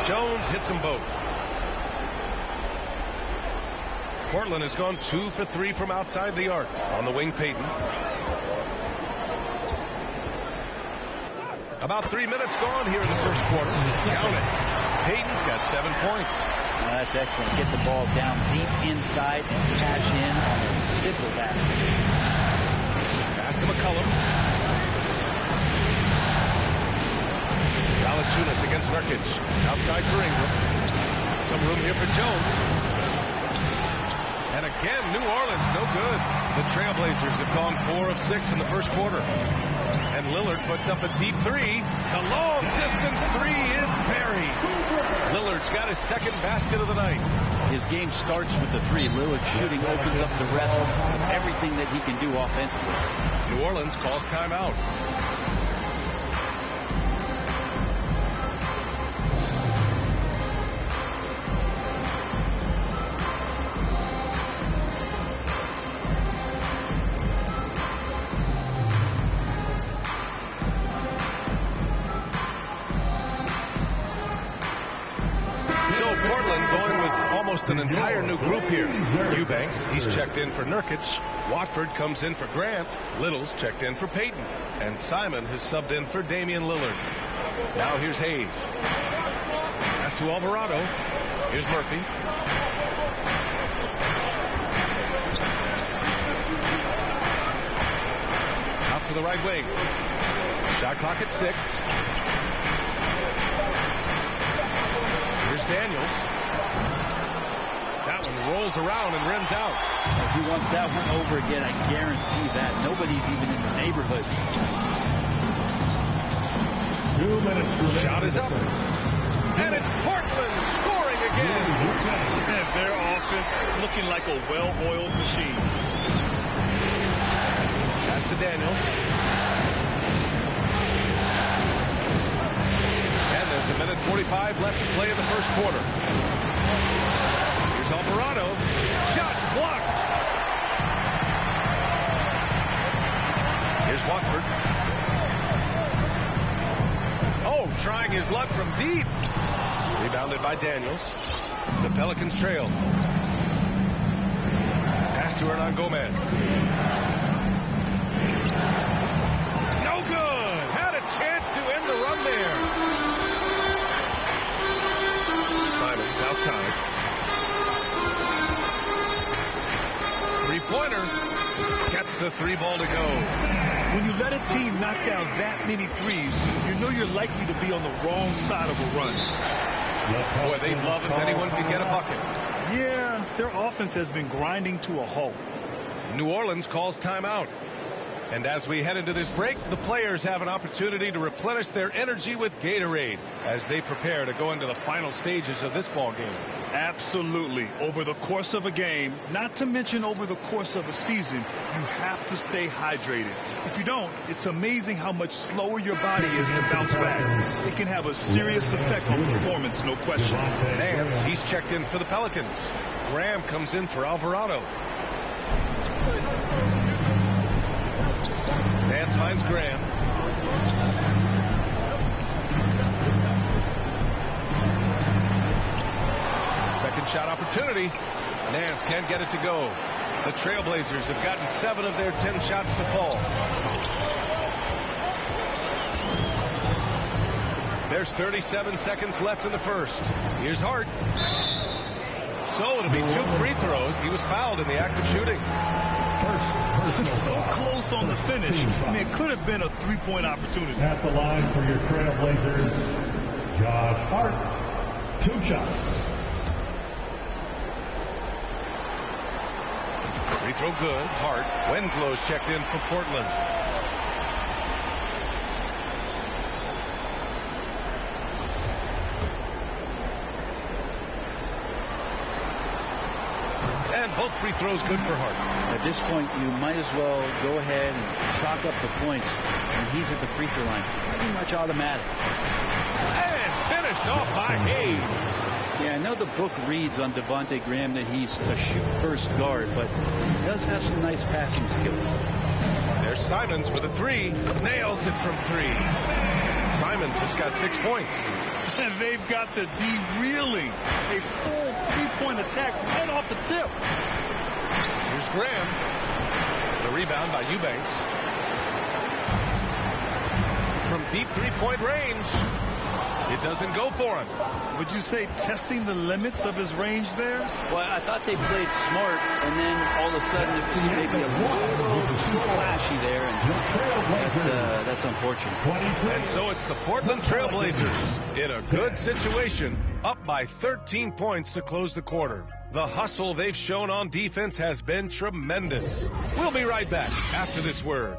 Jones hits them both. Portland has gone 2 for 3 from outside the arc. On the wing, Payton. About 3 minutes gone here in the first quarter. Count it. Payton's got 7 points. That's excellent. Get the ball down deep inside and cash in on a simple basket. Pass to McCollum. Valanciunas against Nurkic. Outside for Ingram. Some room here for Jones. And again, New Orleans, no good. The Trailblazers have gone 4 of 6 in the first quarter. And Lillard puts up a deep 3. The long distance 3 is buried. Lillard's got his second basket of the night. His game starts with the 3. Lillard shooting opens up the rest of everything that he can do offensively. New Orleans calls timeout. almost an entire new group here. Eubanks, he's checked in for Nurkic. Watford comes in for Grant. Little's checked in for Payton. And Simon has subbed in for Damian Lillard. Now here's Hayes. Pass to Alvarado. Here's Murphy. Out to the right wing. Shot clock at 6. Here's Daniels. That one rolls around and rims out. If he wants that one over again, I guarantee that. Nobody's even in the neighborhood. 2 minutes remaining. Shot is up. And it's Portland scoring again. And their offense looking like a well-oiled machine. Pass to Daniels. And there's a minute 45 left to play in the first quarter. Here's Alvarado. Shot blocked. Here's Watford. Oh, trying his luck from deep. Rebounded by Daniels. The Pelicans trail. Pass to Hernan Gomez. No good. Had a chance to end the run there. Simons outside. Three-pointer. Gets the 3 ball to go. When you let a team knock down that many threes, you know you're likely to be on the wrong side of a run. Boy, they'd love if anyone could get a bucket. Yeah, their offense has been grinding to a halt. New Orleans calls timeout. And as we head into this break, the players have an opportunity to replenish their energy with Gatorade as they prepare to go into the final stages of this ball game. Absolutely. Over the course of a game, not to mention over the course of a season, you have to stay hydrated. If you don't, it's amazing how much slower your body is to bounce back. It can have a serious effect on performance, no question. Nance, he's checked in for the Pelicans. Graham comes in for Alvarado. Nance finds Graham. Second shot opportunity. Nance can't get it to go. The Trailblazers have gotten 7 of their 10 shots to fall. There's 37 seconds left in the first. Here's Hart. So it'll be 2 free throws. He was fouled in the act of shooting. So close on the finish. I mean, it could have been a 3-point opportunity. At the line for your Trailblazers, Josh Hart. 2 shots. Free throw good. Hart. Wenslow's checked in for Portland. And both free throws good for Hart. At this point, you might as well go ahead and chalk up the points when he's at the free throw line. Pretty much automatic. And finished off by Hayes. Yeah, I know the book reads on Devontae Graham that he's a shoot-first guard, but he does have some nice passing skills. There's Simons with a 3. Nails it from 3. Simons has got 6 points. And they've got the D reeling. A full 3-point attack, 10 off the tip. Here's Graham. The rebound by Eubanks. From deep 3-point range. It doesn't go for him. Would you say testing the limits of his range there? Well, I thought they played smart, and then all of a sudden it was maybe a little too flashy there, and that's unfortunate. And so it's the Portland Trailblazers in a good situation, up by 13 points to close the quarter. The hustle they've shown on defense has been tremendous. We'll be right back after this word.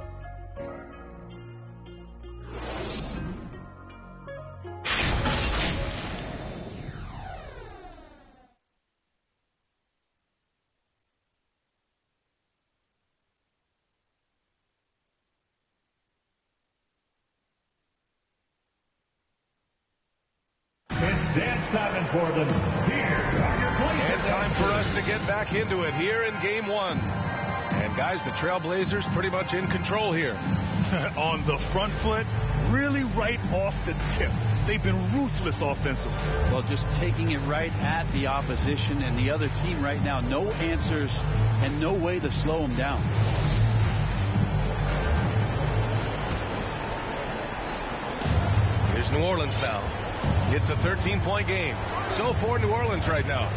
Dance time in Portland. Here are your players. And time for us to get back into it here in Game 1. And guys, the Trailblazers pretty much in control here. On the front foot, really right off the tip. They've been ruthless offensively. Well, just taking it right at the opposition and the other team right now. No answers and no way to slow them down. Here's New Orleans now. It's a 13-point game. So for New Orleans right now.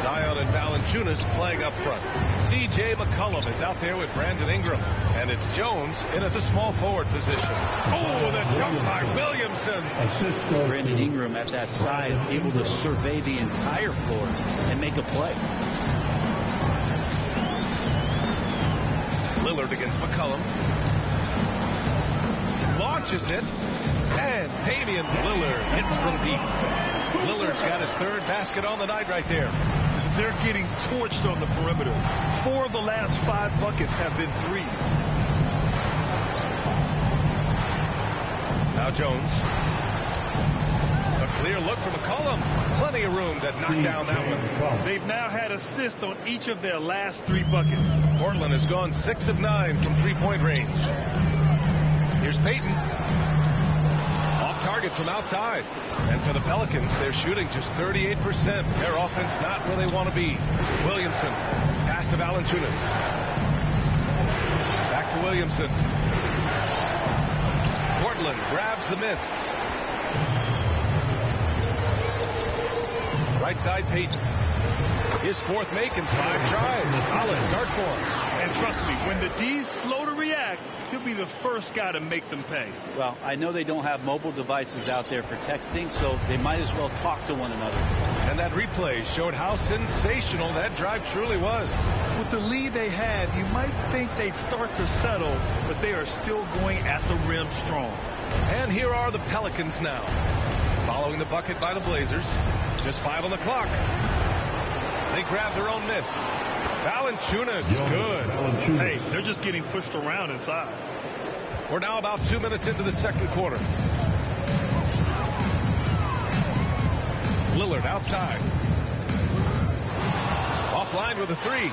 Zion and Valanciunas playing up front. C.J. McCollum is out there with Brandon Ingram. And it's Jones in at the small forward position. Oh, the dunk by Williamson. Brandon Ingram at that size, able to survey the entire floor and make a play. Lillard against McCollum. Launches it. And Damian Lillard hits from deep. Lillard's got his third basket on the night right there. They're getting torched on the perimeter. 4 of the last 5 buckets have been threes. Now Jones. A clear look for McCollum. Plenty of room to knock down that one. They've now had assists on each of their last 3 buckets. Portland has gone 6 of 9 from three-point range. Here's Payton. Off target from outside. And for the Pelicans, they're shooting just 38%. Their offense not where they want to be. Williamson. Pass to Valanciunas. Back to Williamson. Portland grabs the miss. Right side, Payton. His 4th make in 5 tries. Solid start for him. And trust me, when the D's slow to react, he'll be the first guy to make them pay. Well, I know they don't have mobile devices out there for texting, so they might as well talk to one another. And that replay showed how sensational that drive truly was. With the lead they had, you might think they'd start to settle, but they are still going at the rim strong. And here are the Pelicans now. Following the bucket by the Blazers. Just 5 on the clock. They grab their own miss. Valanciunas, good. Hey, they're just getting pushed around inside. We're now about 2 minutes into the second quarter. Lillard outside. Offline with a 3.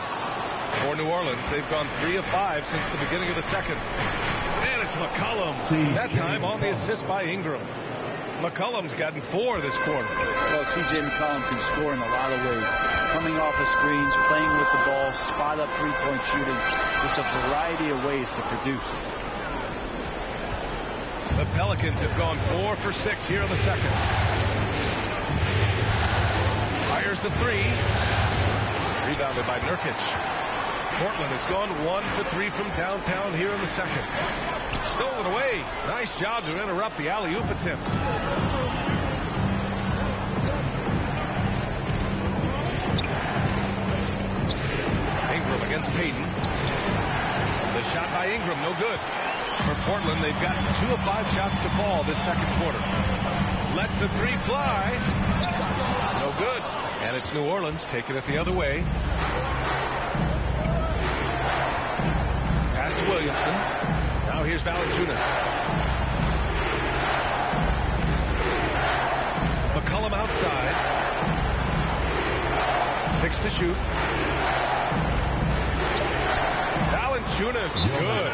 For New Orleans, they've gone 3 of 5 since the beginning of the second. And it's McCollum. That time on the assist by Ingram. McCollum's gotten 4 this quarter. Well, C.J. McCollum can score in a lot of ways. Coming off of screens, playing with the ball, spot up three-point shooting. Just a variety of ways to produce. The Pelicans have gone 4 for 6 here in the second. Fires the 3. Rebounded by Nurkic. Portland has gone 1 for 3 from downtown here in the second. Stolen away. Nice job to interrupt the alley-oop attempt. Ingram against Payton. The shot by Ingram, no good. For Portland, they've got 2 of 5 shots to fall this second quarter. Lets the 3 fly. No good. And it's New Orleans taking it the other way. Pass to Williamson. Now here's Valanciunas. McCollum outside. 6 to shoot. Valanciunas, good.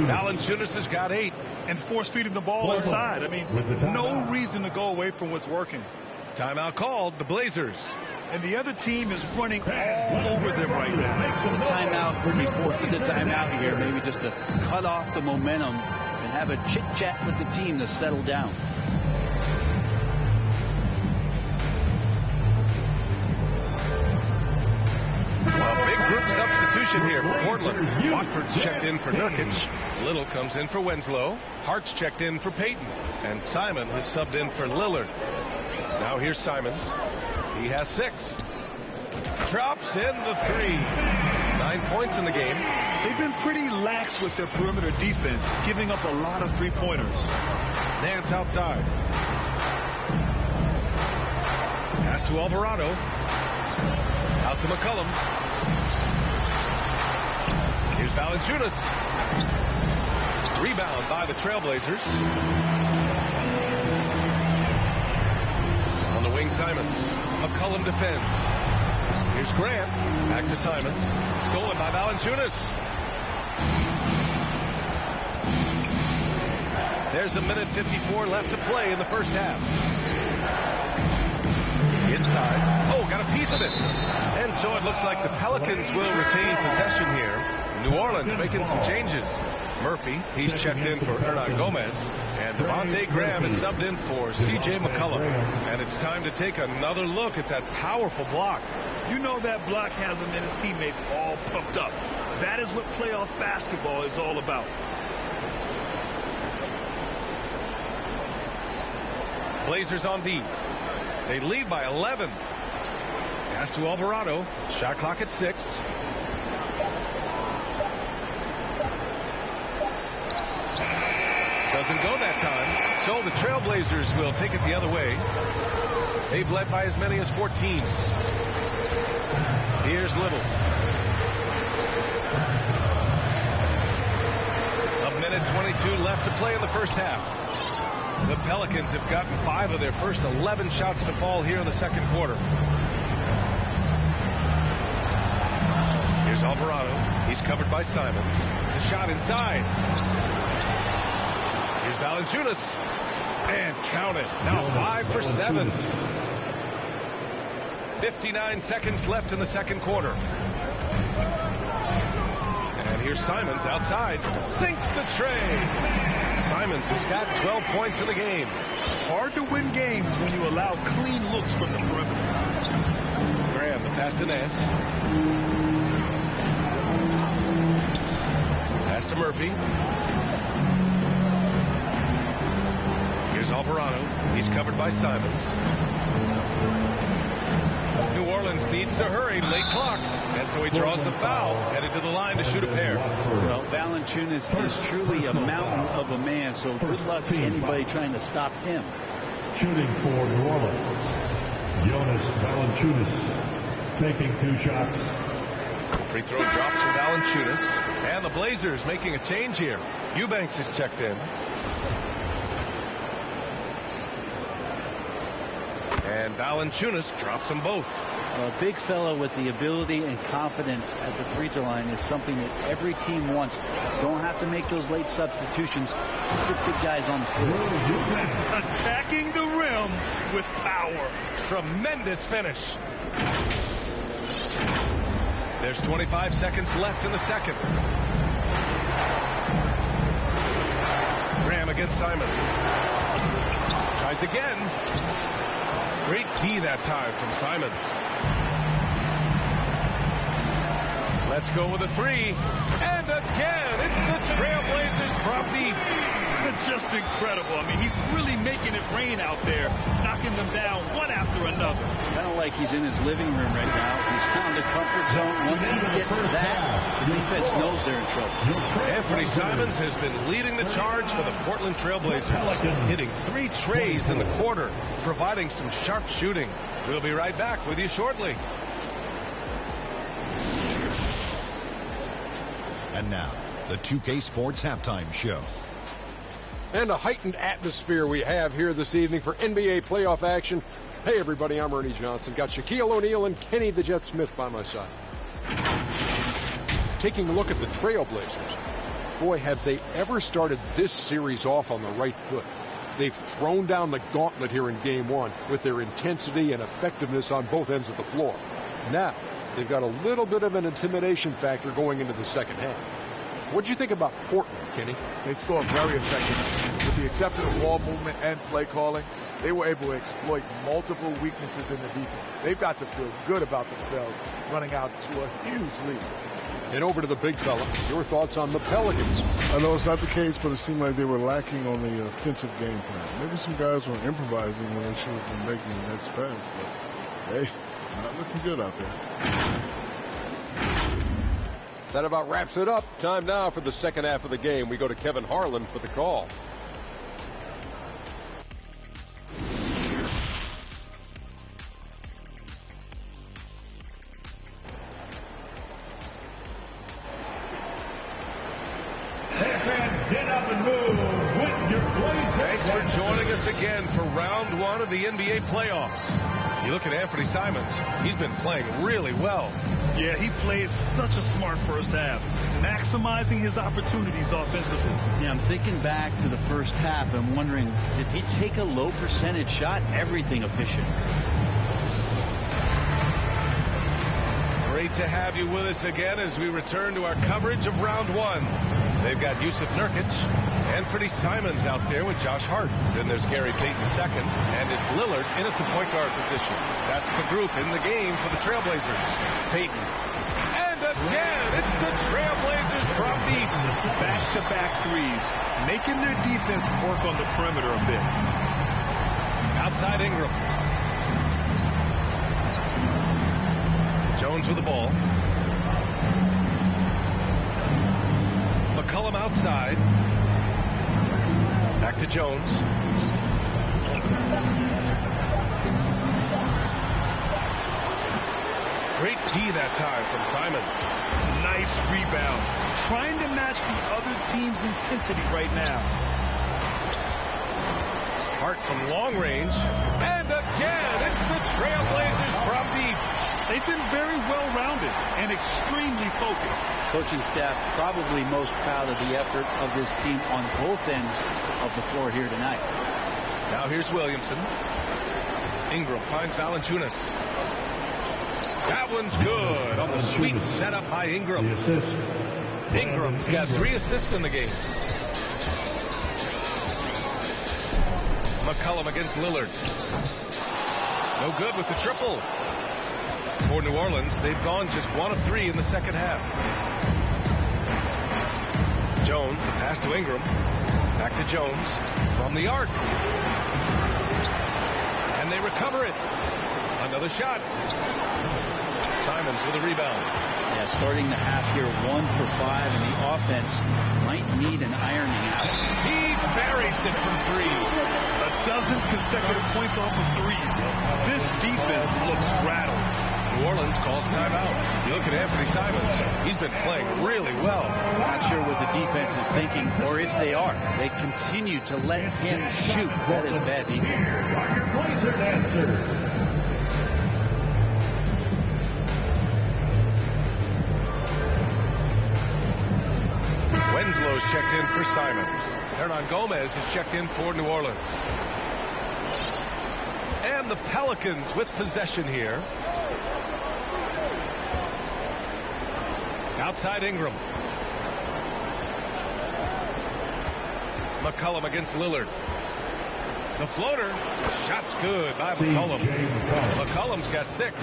Valanciunas has got 8. And force-feeding the ball inside. I mean, no reason to go away from what's working. Timeout called, the Blazers. And the other team is running all over them right now. Timeout, they forfeit the timeout here, maybe just to cut off the momentum and have a chit-chat with the team to settle down. A big group substitution here for Portland. Watford's checked in for Nurkic. Little comes in for Winslow. Hart's checked in for Payton. And Simon has subbed in for Lillard. Now here's Simons. He has 6. Drops in the 3. 9 points in the game. They've been pretty lax with their perimeter defense, giving up a lot of three-pointers. Nance outside. Pass to Alvarado. Out to McCollum. Here's Valanciunas. Rebound by the Trailblazers. On the wing, Simons. McCollum defends. Here's Grant. Back to Simons. Stolen by Valanciunas. There's a minute 54 left to play in the first half. Inside. Oh, got a piece of it. And so it looks like the Pelicans will retain possession here. New Orleans making some changes. Murphy, he's checked in for Hernan Gomez. And Devontae Graham is subbed in for C.J. McCollum. And it's time to take another look at that powerful block. You know that block has him and his teammates all pumped up. That is what playoff basketball is all about. Blazers on D. They lead by 11. Pass to Alvarado. Shot clock at 6. Doesn't go that time. So the Trailblazers will take it the other way. They've led by as many as 14. Here's Little. A minute 22 left to play in the first half. The Pelicans have gotten 5 of their first 11 shots to fall here in the second quarter. Here's Alvarado. He's covered by Simons. The shot inside. Here's Valanciunas. And count it. Now 5 for 7. 59 seconds left in the second quarter. And here's Simons outside. Sinks the tray. Simons has got 12 points in the game. Hard to win games when you allow clean looks from the perimeter. Graham, the pass to Nance. Pass to Murphy. Here's Alvarado. He's covered by Simons. New Orleans needs to hurry. Late clock. And so he draws the foul. Headed to the line to shoot a pair. Well, Valanciunas is truly a mountain of a man, so good luck to anybody trying to stop him. Shooting for New Orleans, Jonas Valanciunas taking 2 shots. Free throw drops for Valanciunas. And the Blazers making a change here. Eubanks is checked in. And Valanciunas drops them both. A big fella with the ability and confidence at the free throw line is something that every team wants. Don't have to make those late substitutions. Get big guys on the floor. Attacking the rim with power. Tremendous finish. There's 25 seconds left in the second. Graham against Simon. Tries again. Great D that time from Simons. Let's go with a 3. And again, it's the Trailblazers from deep. It's just incredible. I mean, he's really making it rain out there, knocking them down one after another. Kind of like he's in his living room right now. He's found a comfort zone. Once he gets that, the defense knows they're in trouble. Anthony Simons has been leading the charge for the Portland Trailblazers, hitting 3 trays in the quarter, providing some sharp shooting. We'll be right back with you shortly. And now, the 2K Sports Halftime Show. And a heightened atmosphere we have here this evening for NBA playoff action. Hey, everybody, I'm Ernie Johnson. Got Shaquille O'Neal and Kenny the Jet Smith by my side. Taking a look at the Trailblazers. Boy, have they ever started this series off on the right foot. They've thrown down the gauntlet here in Game 1 with their intensity and effectiveness on both ends of the floor. Now, they've got a little bit of an intimidation factor going into the second half. What did you think about Portland, Kenny? They scored very effectively. With the exception of ball movement and play calling, they were able to exploit multiple weaknesses in the defense. They've got to feel good about themselves running out to a huge lead. And over to the big fella. Your thoughts on the Pelicans? I know it's not the case, but it seemed like they were lacking on the offensive game plan. Maybe some guys were improvising when they should have been making the next pass. But, hey, not looking good out there. That about wraps it up. Time now for the second half of the game. We go to Kevin Harlan for the call. Get up and move with your Blazers. Thanks for joining us again for round 1 of the NBA playoffs. You look at Anthony Simons. He's been playing really well. Yeah, he played such a smart first half, maximizing his opportunities offensively. Yeah, I'm thinking back to the first half. I'm wondering, did he take a low percentage shot? Everything efficient. Great to have you with us again as we return to our coverage of round one. They've got Jusuf Nurkic, Anthony Simons out there with Josh Hart. Then there's Gary Payton second, and it's Lillard in at the point guard position. That's the group in the game for the Trailblazers. Payton. And again, it's the Trailblazers from deep. Back-to-back threes, making their defense work on the perimeter a bit. Outside Ingram. Jones with the ball. McCollum outside. Back to Jones. Great D that time from Simons. Nice rebound. Trying to match the other team's intensity right now. Hart from long range. And again, it's the Trailblazers from deep. They've been very well-rounded and extremely focused. Coaching staff probably most proud of the effort of this team on both ends of the floor here tonight. Now here's Williamson. Ingram finds Valanciunas. That one's good on the sweet setup by Ingram. Ingram's got 3 assists in the game. McCollum against Lillard. No good with the triple. For New Orleans, they've gone just 1 of 3 in the second half. Jones, the pass to Ingram. Back to Jones from the arc. And they recover it. Another shot. Simons with a rebound. Yeah, starting the half here 1 for 5, and the offense might need an ironing out. He buries it from 3. A dozen consecutive points off of threes. This defense looks rattled. New Orleans calls timeout. You look at Anthony Simons. He's been playing really well. Not sure what the defense is thinking, or if they are. They continue to let him shoot. That is bad defense. Winslow's checked in for Simons. Hernan Gomez is checked in for New Orleans. And the Pelicans with possession here. Outside Ingram. McCollum against Lillard. The floater. Shot's good by McCollum. McCollum's got 6.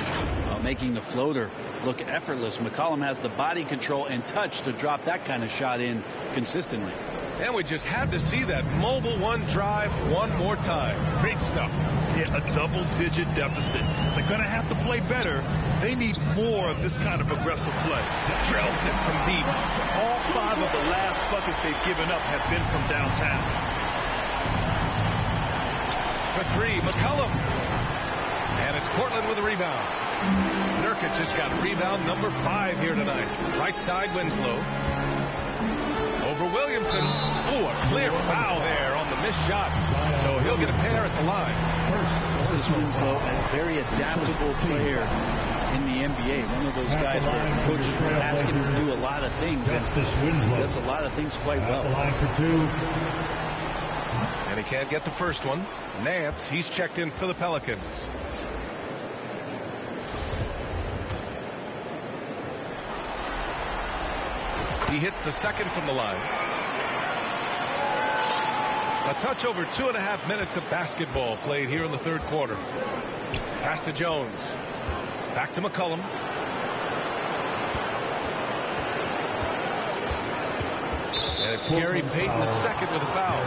Making the floater look effortless. McCollum has the body control and touch to drop that kind of shot in consistently. And we just had to see that mobile one drive one more time. Great stuff. Yeah, a double-digit deficit. They're going to have to play better. They need more of this kind of aggressive play. Drills it from deep. All 5 of the last buckets they've given up have been from downtown. For 3, McCollum. And it's Portland with a rebound. Nurkic just got rebound number 5 here tonight. Right side, Winslow. Over Williamson. Ooh, a clear foul there on the missed shot. So he'll get a pair at the line. This is Winslow, a very adaptable player in the NBA. One of those guys where coaches will ask him to do a lot of things. And he does a lot of things quite well. And he can't get the first one. Nance, he's checked in for the Pelicans. He hits the second from the line. A touch over 2.5 minutes of basketball played here in the third quarter. Pass to Jones. Back to McCollum. And it's Gary Payton the second with a foul.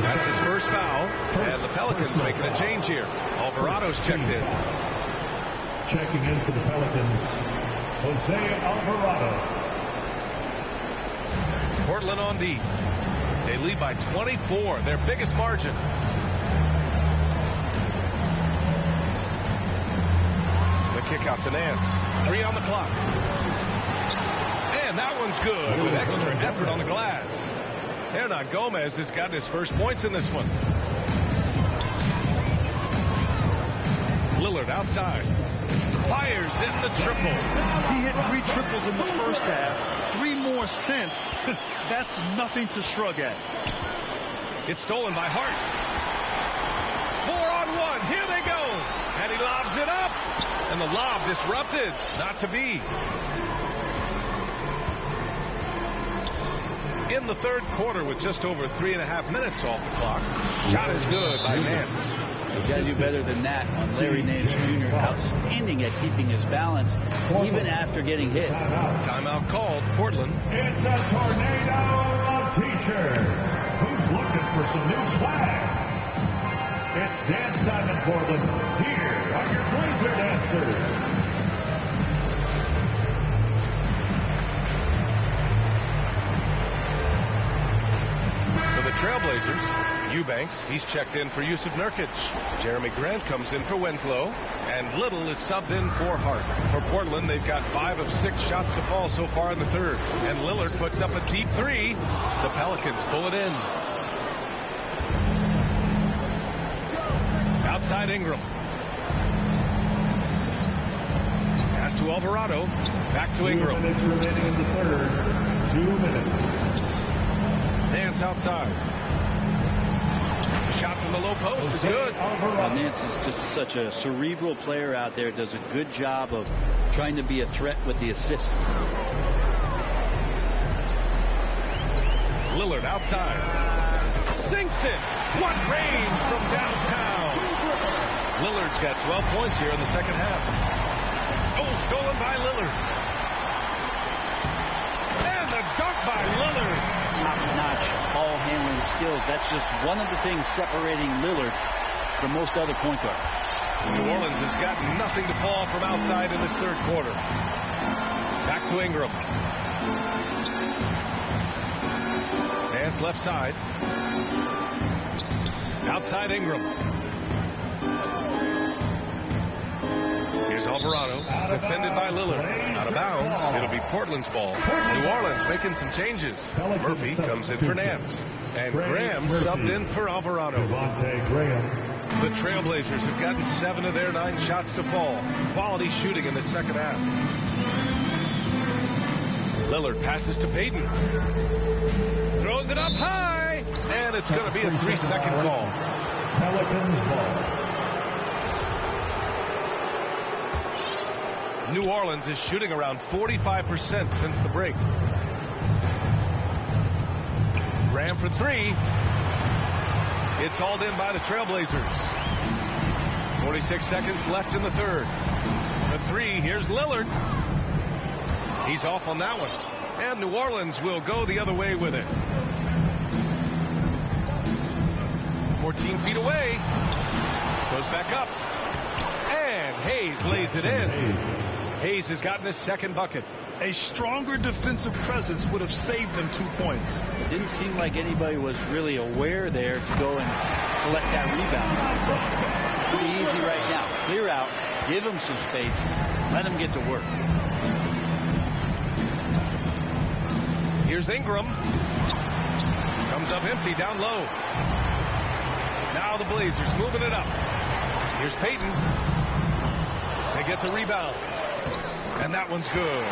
That's his first foul. And the Pelicans making a change here. Alvarado's checked in. Checking in for the Pelicans, Jose Alvarado. Portland on D. They lead by 24, their biggest margin. The kick out to Nance. 3 on the clock. And that one's good with extra effort on the glass. Hernan Gomez has got his first points in this one. Lillard out. outside. Fires in the triple. He hit 3 triples in the first half. 3 more since. That's nothing to shrug at. It's stolen by Hart. 4-on-1. Here they go. And he lobs it up. And the lob disrupted. Not to be. In the third quarter with just over 3.5 minutes off the clock. Shot is good by Nance. You got to do better than that on Larry Nance Jr. Outstanding at keeping his balance even after getting hit. Timeout called. Portland. It's a tornado of teachers. Who's looking for some new swag? It's Dance Time in Portland. Here are your Blazer dancers. Trailblazers, Eubanks, he's checked in for Yusuf Nurkic. Jeremy Grant comes in for Winslow, and Little is subbed in for Hart. For Portland, they've got 5 of 6 shots to fall so far in the third, and Lillard puts up a deep 3. The Pelicans pull it in. Outside Ingram. Pass to Alvarado. Back to Ingram. 2 minutes remaining in the third. 2 minutes. Nance outside. Shot from the low post is good. Nance is just such a cerebral player out there. Does a good job of trying to be a threat with the assist. Lillard outside. Sinks it. What range from downtown. Lillard's got 12 points here in the second half. Oh, stolen by Lillard. And the dunk by Lillard. Top-notch ball handling skills. That's just one of the things separating Lillard from most other point guards. New Orleans has got nothing to fall from outside in this third quarter. Back to Ingram. Nance left side. Outside Ingram. Here's Alvarado, defended by Lillard. Out of bounds. It'll be Portland's ball. New Orleans making some changes. Murphy comes in for Nance. And Graham subbed in for Alvarado. The Trailblazers have gotten 7 of their 9 shots to fall. Quality shooting in the second half. Lillard passes to Payton. Throws it up high. And it's going to be a 3-second call. Pelicans ball. New Orleans is shooting around 45% since the break. Graham for 3. It's hauled in by the Trailblazers. 46 seconds left in the third. The 3, here's Lillard. He's off on that one. And New Orleans will go the other way with it. 14 feet away. Goes back up. And Hayes lays it in. Hayes has gotten his second bucket. A stronger defensive presence would have saved them 2 points. It didn't seem like anybody was really aware there to go and collect that rebound. So pretty easy right now. Clear out, give him some space, let him get to work. Here's Ingram. Comes up empty down low. Now the Blazers moving it up. Here's Payton. They get the rebound. And that one's good.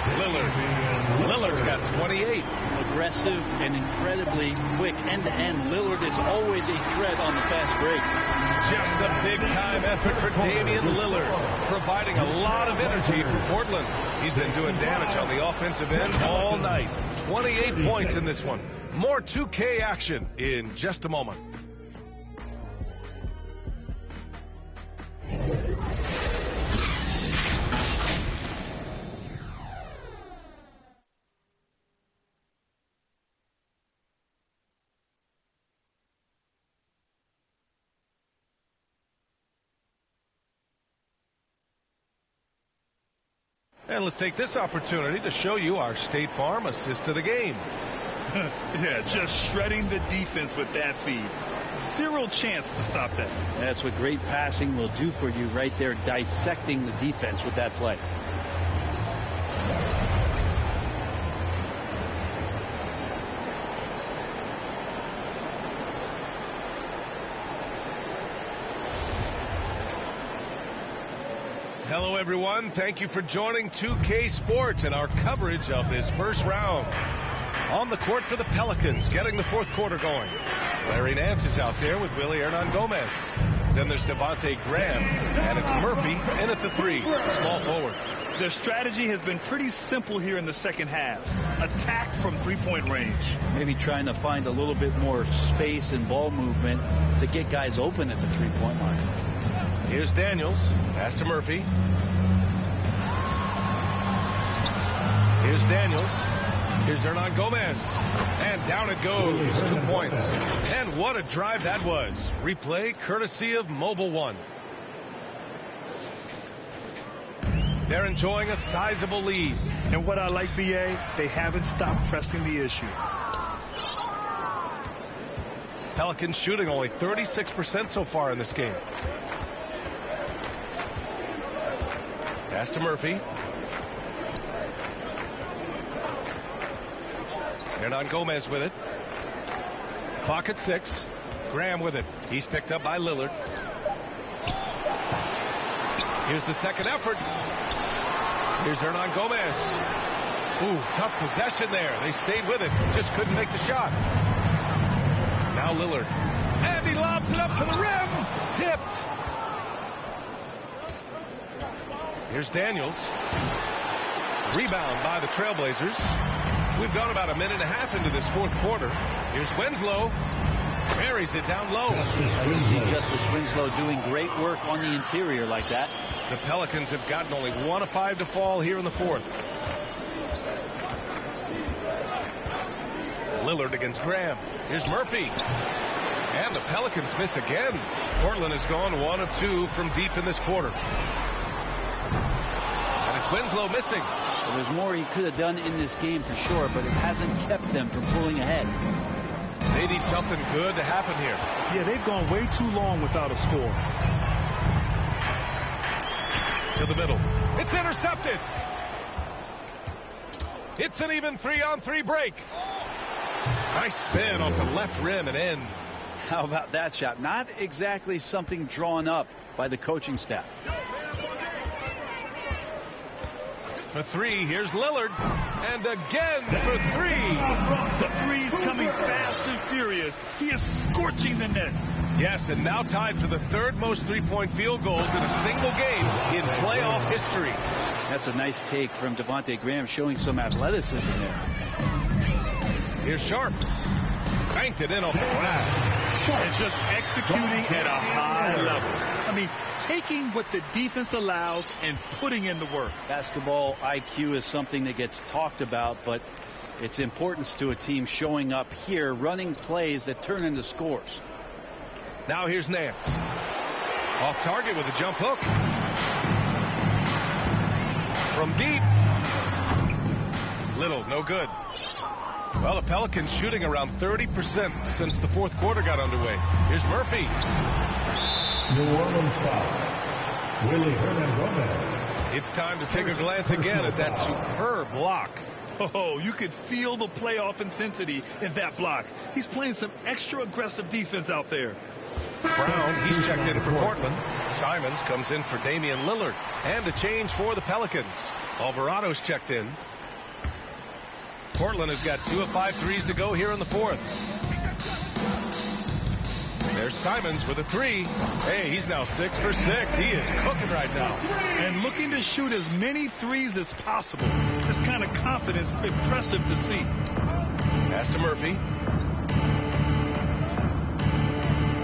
Lillard's got 28. Aggressive and incredibly quick end-to-end. Lillard is always a threat on the fast break. Just a big-time effort for Damian Lillard, providing a lot of energy for Portland. He's been doing damage on the offensive end all night. 28 points in this one. More 2K action in just a moment. And let's take this opportunity to show you our State Farm assist to the game. Yeah, just shredding the defense with that feed. Zero chance to stop that. That's what great passing will do for you right there, dissecting the defense with that play. Hello, everyone. Thank you for joining 2K Sports and our coverage of this first round. On the court for the Pelicans, getting the fourth quarter going. Larry Nance is out there with Willie Hernan-Gomez. Then there's Devontae Graham, and it's Murphy in at the 3, small forward. Their strategy has been pretty simple here in the second half. Attack from three-point range. Maybe trying to find a little bit more space and ball movement to get guys open at the three-point line. Here's Daniels. Pass to Murphy. Here's Daniels. Here's Hernan-Gomez. And down it goes. 2 points. And what a drive that was. Replay courtesy of Mobile One. They're enjoying a sizable lead. And what I like, BA, they haven't stopped pressing the issue. Pelicans shooting only 36% so far in this game. Pass to Murphy. Hernan-Gomez with it. Clock at 6. Graham with it. He's picked up by Lillard. Here's the second effort. Here's Hernan-Gomez. Ooh, tough possession there. They stayed with it. Just couldn't make the shot. Now Lillard. And he lobs it up to the rim. Tipped. Here's Daniels. Rebound by the Trailblazers. We've gone about a minute and a half into this fourth quarter. Here's Winslow. Buries it down low. You see Justice Winslow doing great work on the interior like that. The Pelicans have gotten only 1 of 5 to fall here in the fourth. Lillard against Graham. Here's Murphy. And the Pelicans miss again. Portland has gone 1 of 2 from deep in this quarter. And it's Winslow missing. Well, there's more he could have done in this game for sure, but it hasn't kept them from pulling ahead. They need something good to happen here. Yeah, they've gone way too long without a score. To the middle. It's intercepted. It's an even 3-on-3 break. Nice spin off the left rim and in. How about that shot? Not exactly something drawn up by the coaching staff. For 3, here's Lillard. And again for 3. The three's coming fast and furious. He is scorching the nets. Yes, and now tied for the 3rd most three-point field goals in a single game in playoff history. That's a nice take from Devontae Graham, showing some athleticism there. Here's Sharp. Banked it in off the glass. And just executing at a high level. I mean, taking what the defense allows and putting in the work. Basketball IQ is something that gets talked about, but its importance to a team showing up here, running plays that turn into scores. Now here's Nance. Off target with a jump hook. From deep. Little, no good. Well, the Pelicans shooting around 30% since the fourth quarter got underway. Here's Murphy. New Orleans foul. Willie Hernan-Gomez. It's time to take a glance again at that superb block. Oh, you could feel the playoff intensity in that block. He's playing some extra aggressive defense out there. Brown, he's checked in for Portland. Simons comes in for Damian Lillard. And a change for the Pelicans. Alvarado's checked in. Portland has got 2 of 5 threes to go here in the fourth. There's Simons with a 3. Hey, he's now 6 for 6. He is cooking right now. And looking to shoot as many threes as possible. This kind of confidence, impressive to see. Pass to Murphy.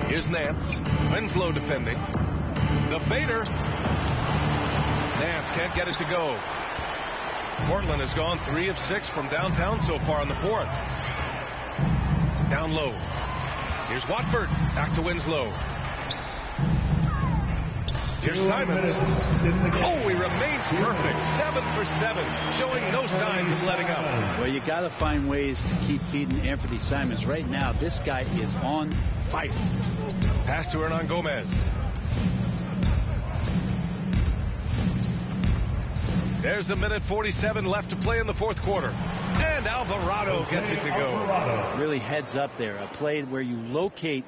Here's Nance. Winslow defending. The fader. Nance can't get it to go. Portland has gone 3 of 6 from downtown so far in the fourth. Down low. Here's Watford. Back to Winslow. Here's Simons. Oh, he remains perfect. 7 for 7. Showing no signs of letting up. Well, you got to find ways to keep feeding Anthony Simons. Right now, this guy is on fire. Pass to Hernan-Gomez. There's 1:47 left to play in the fourth quarter. And Alvarado gets it to go. Really heads up there. A play where you locate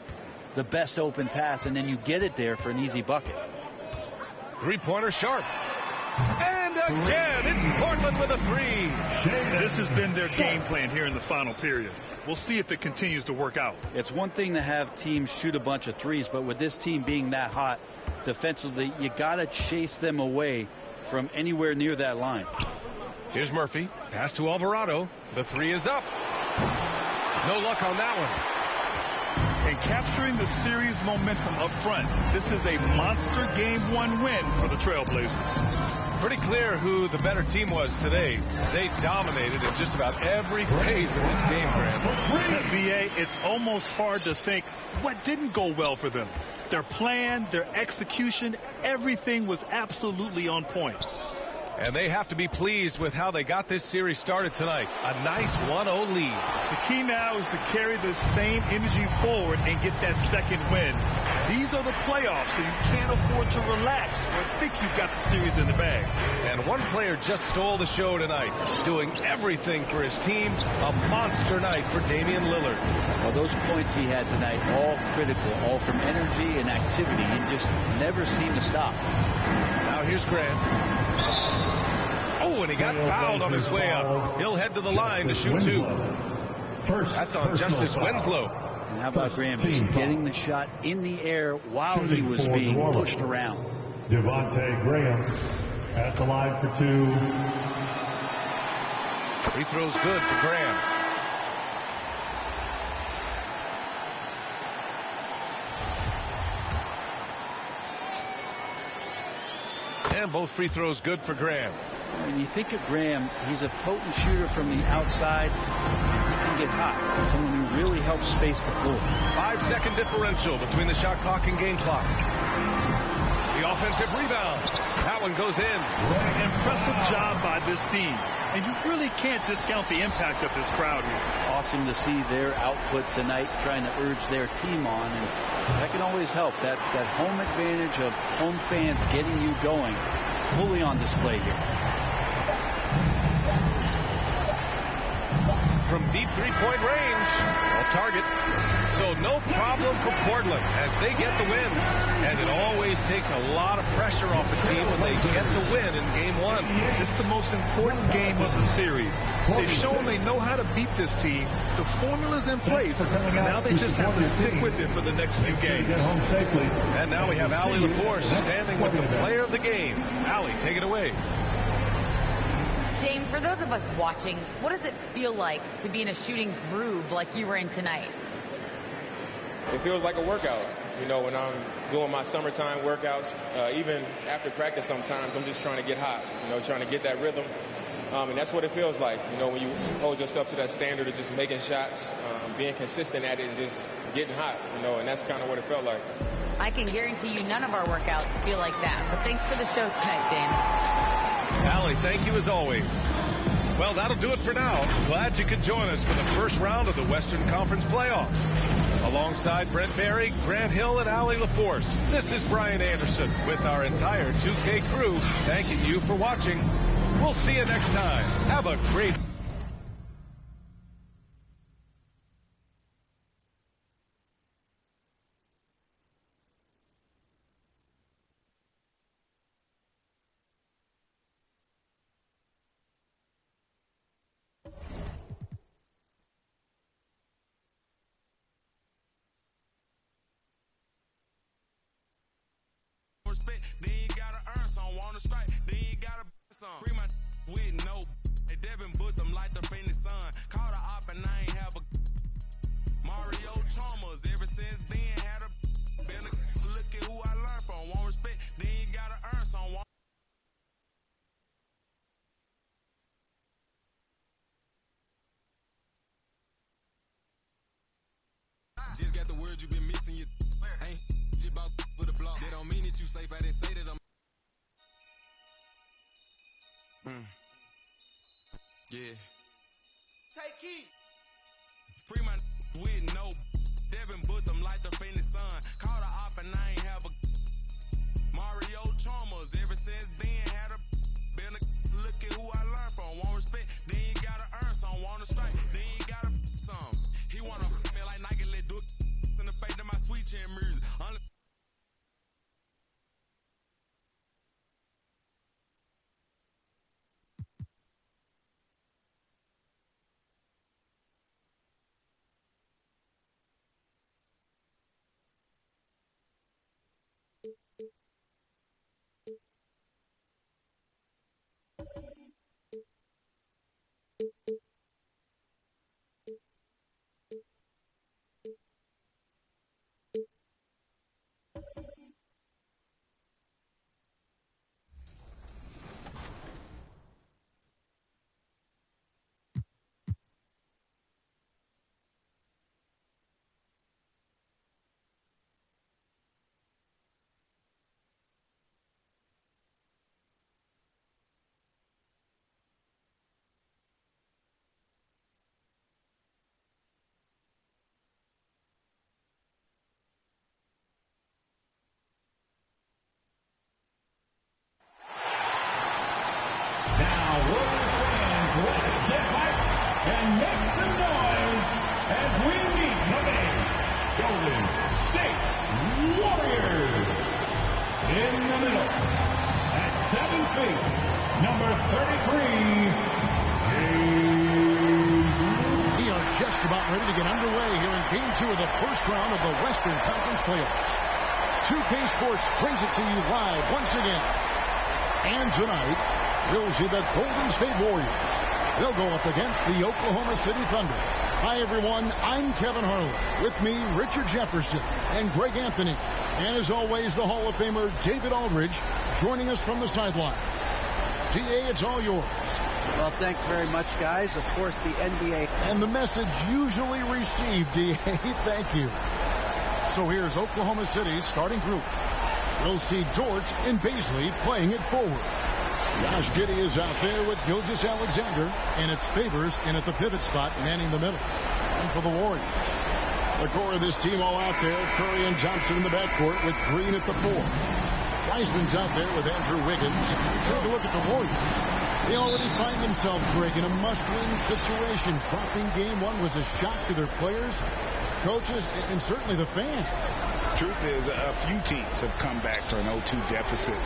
the best open pass and then you get it there for an easy bucket. Three-pointer Sharp. And again, it's Portland with a three. This has been their game plan here in the final period. We'll see if it continues to work out. It's one thing to have teams shoot a bunch of threes, but with this team being that hot defensively, you got to chase them away from anywhere near that line. Here's Murphy. Pass to Alvarado. The three is up. No luck on that one. And capturing the series momentum up front, this is a monster Game 1 win for the Trailblazers. Pretty clear who the better team was today. They dominated in just about every phase of this game, Graham. BA, it's almost hard to think what didn't go well for them. Their plan, their execution, everything was absolutely on point. And they have to be pleased with how they got this series started tonight. A nice 1-0 lead. The key now is to carry the same energy forward and get that second win. These are the playoffs, so you can't afford to relax or think you've got the series in the bag. And one player just stole the show tonight, doing everything for his team. A monster night for Damian Lillard. Well, those points he had tonight, all critical, all from energy and activity. He just never seemed to stop. Now here's Grant. Oh, and he got fouled on his way up. He'll head to the line to shoot two. That's on Justice Winslow. And how about Graham just getting the shot in the air while he was being pushed around. Devontae Graham at the line for two. Free throw's good for Graham. And both free throws good for Graham. When you think of Graham, he's a potent shooter from the outside. He can get hot. Someone who really helps space the floor. 5-second differential between the shot clock and game clock. The offensive rebound. That one goes in. Impressive job by this team. And you really can't discount the impact of this crowd here. Awesome to see their output tonight, trying to urge their team on. And that can always help. That home advantage of home fans getting you going, fully on display here. From deep three-point range, off target. So no problem for Portland as they get the win. And it always takes a lot of pressure off the team when they get the win in game one. It's the most important game of the series. They've shown they know how to beat this team. The formula's in place. And now they just have to stick with it for the next few games. And now we have Allie LaForce standing with the player of the game. Allie, take it away. Dame, for those of us watching, what does it feel like to be in a shooting groove like you were in tonight? It feels like a workout. You know, when I'm doing my summertime workouts, even after practice sometimes, I'm just trying to get hot, you know, trying to get that rhythm. And that's what it feels like, you know, when you hold yourself to that standard of just making shots, being consistent at it and just getting hot, you know, and that's kind of what it felt like. I can guarantee you none of our workouts feel like that. But thanks for the show tonight, Dame. Allie, thank you as always. Well, that'll do it for now. Glad you could join us for the first round of the Western Conference playoffs. Alongside Brent Barry, Grant Hill, and Allie LaForce, this is Brian Anderson with our entire 2K crew thanking you for watching. We'll see you next time. Have a great then you gotta earn some, wanna strike, then you gotta some. Free my with no, they Devin put them like the Phoenix Sun. Caught a op and I ain't have a Mario Chalmers. Ever since then had a been a look at who I learned from. Want respect, then you gotta earn some. Just got the word you been missing. You ain't just about with a block. They don't mean it you safe. I didn't say that I'm. Yeah. Take heat. Free my with no. Devin put them like the Phoenix Sun. Caught a op and I ain't have a Mario Chalmers. Ever since then had a been a look at who I learned from. Want respect, then you gotta earn some. Wanna strike, then you gotta some. He wanna feel like Nike, let do it in the face of my sweet chin music. And make some noise as we meet the Golden State Warriors. In the middle, at 7 feet, number 33, We are just about ready to get underway here in Game 2 of the first round of the Western Conference playoffs. 2K Sports brings it to you live once again. And tonight, we'll see the Golden State Warriors. They'll go up against the Oklahoma City Thunder. Hi, everyone. I'm Kevin Harlan. With me, Richard Jefferson and Greg Anthony. And as always, the Hall of Famer David Aldridge joining us from the sideline. DA, it's all yours. Well, thanks very much, guys. Of course, the NBA. And the message usually received, DA. Thank you. So here's Oklahoma City's starting group. We'll see Dort and Bazley playing it forward. Josh Giddey is out there with Gilgeous-Alexander, and it's Favors in at the pivot spot, manning the middle. And for the Warriors, the core of this team all out there, Curry and Johnson in the backcourt with Green at the 4. Wiseman's out there with Andrew Wiggins. Take a look at the Warriors. They already find themselves, Greg, in a must-win situation. Dropping game 1 was a shock to their players, coaches, and certainly the fans. Truth is, a few teams have come back for an 0-2 deficit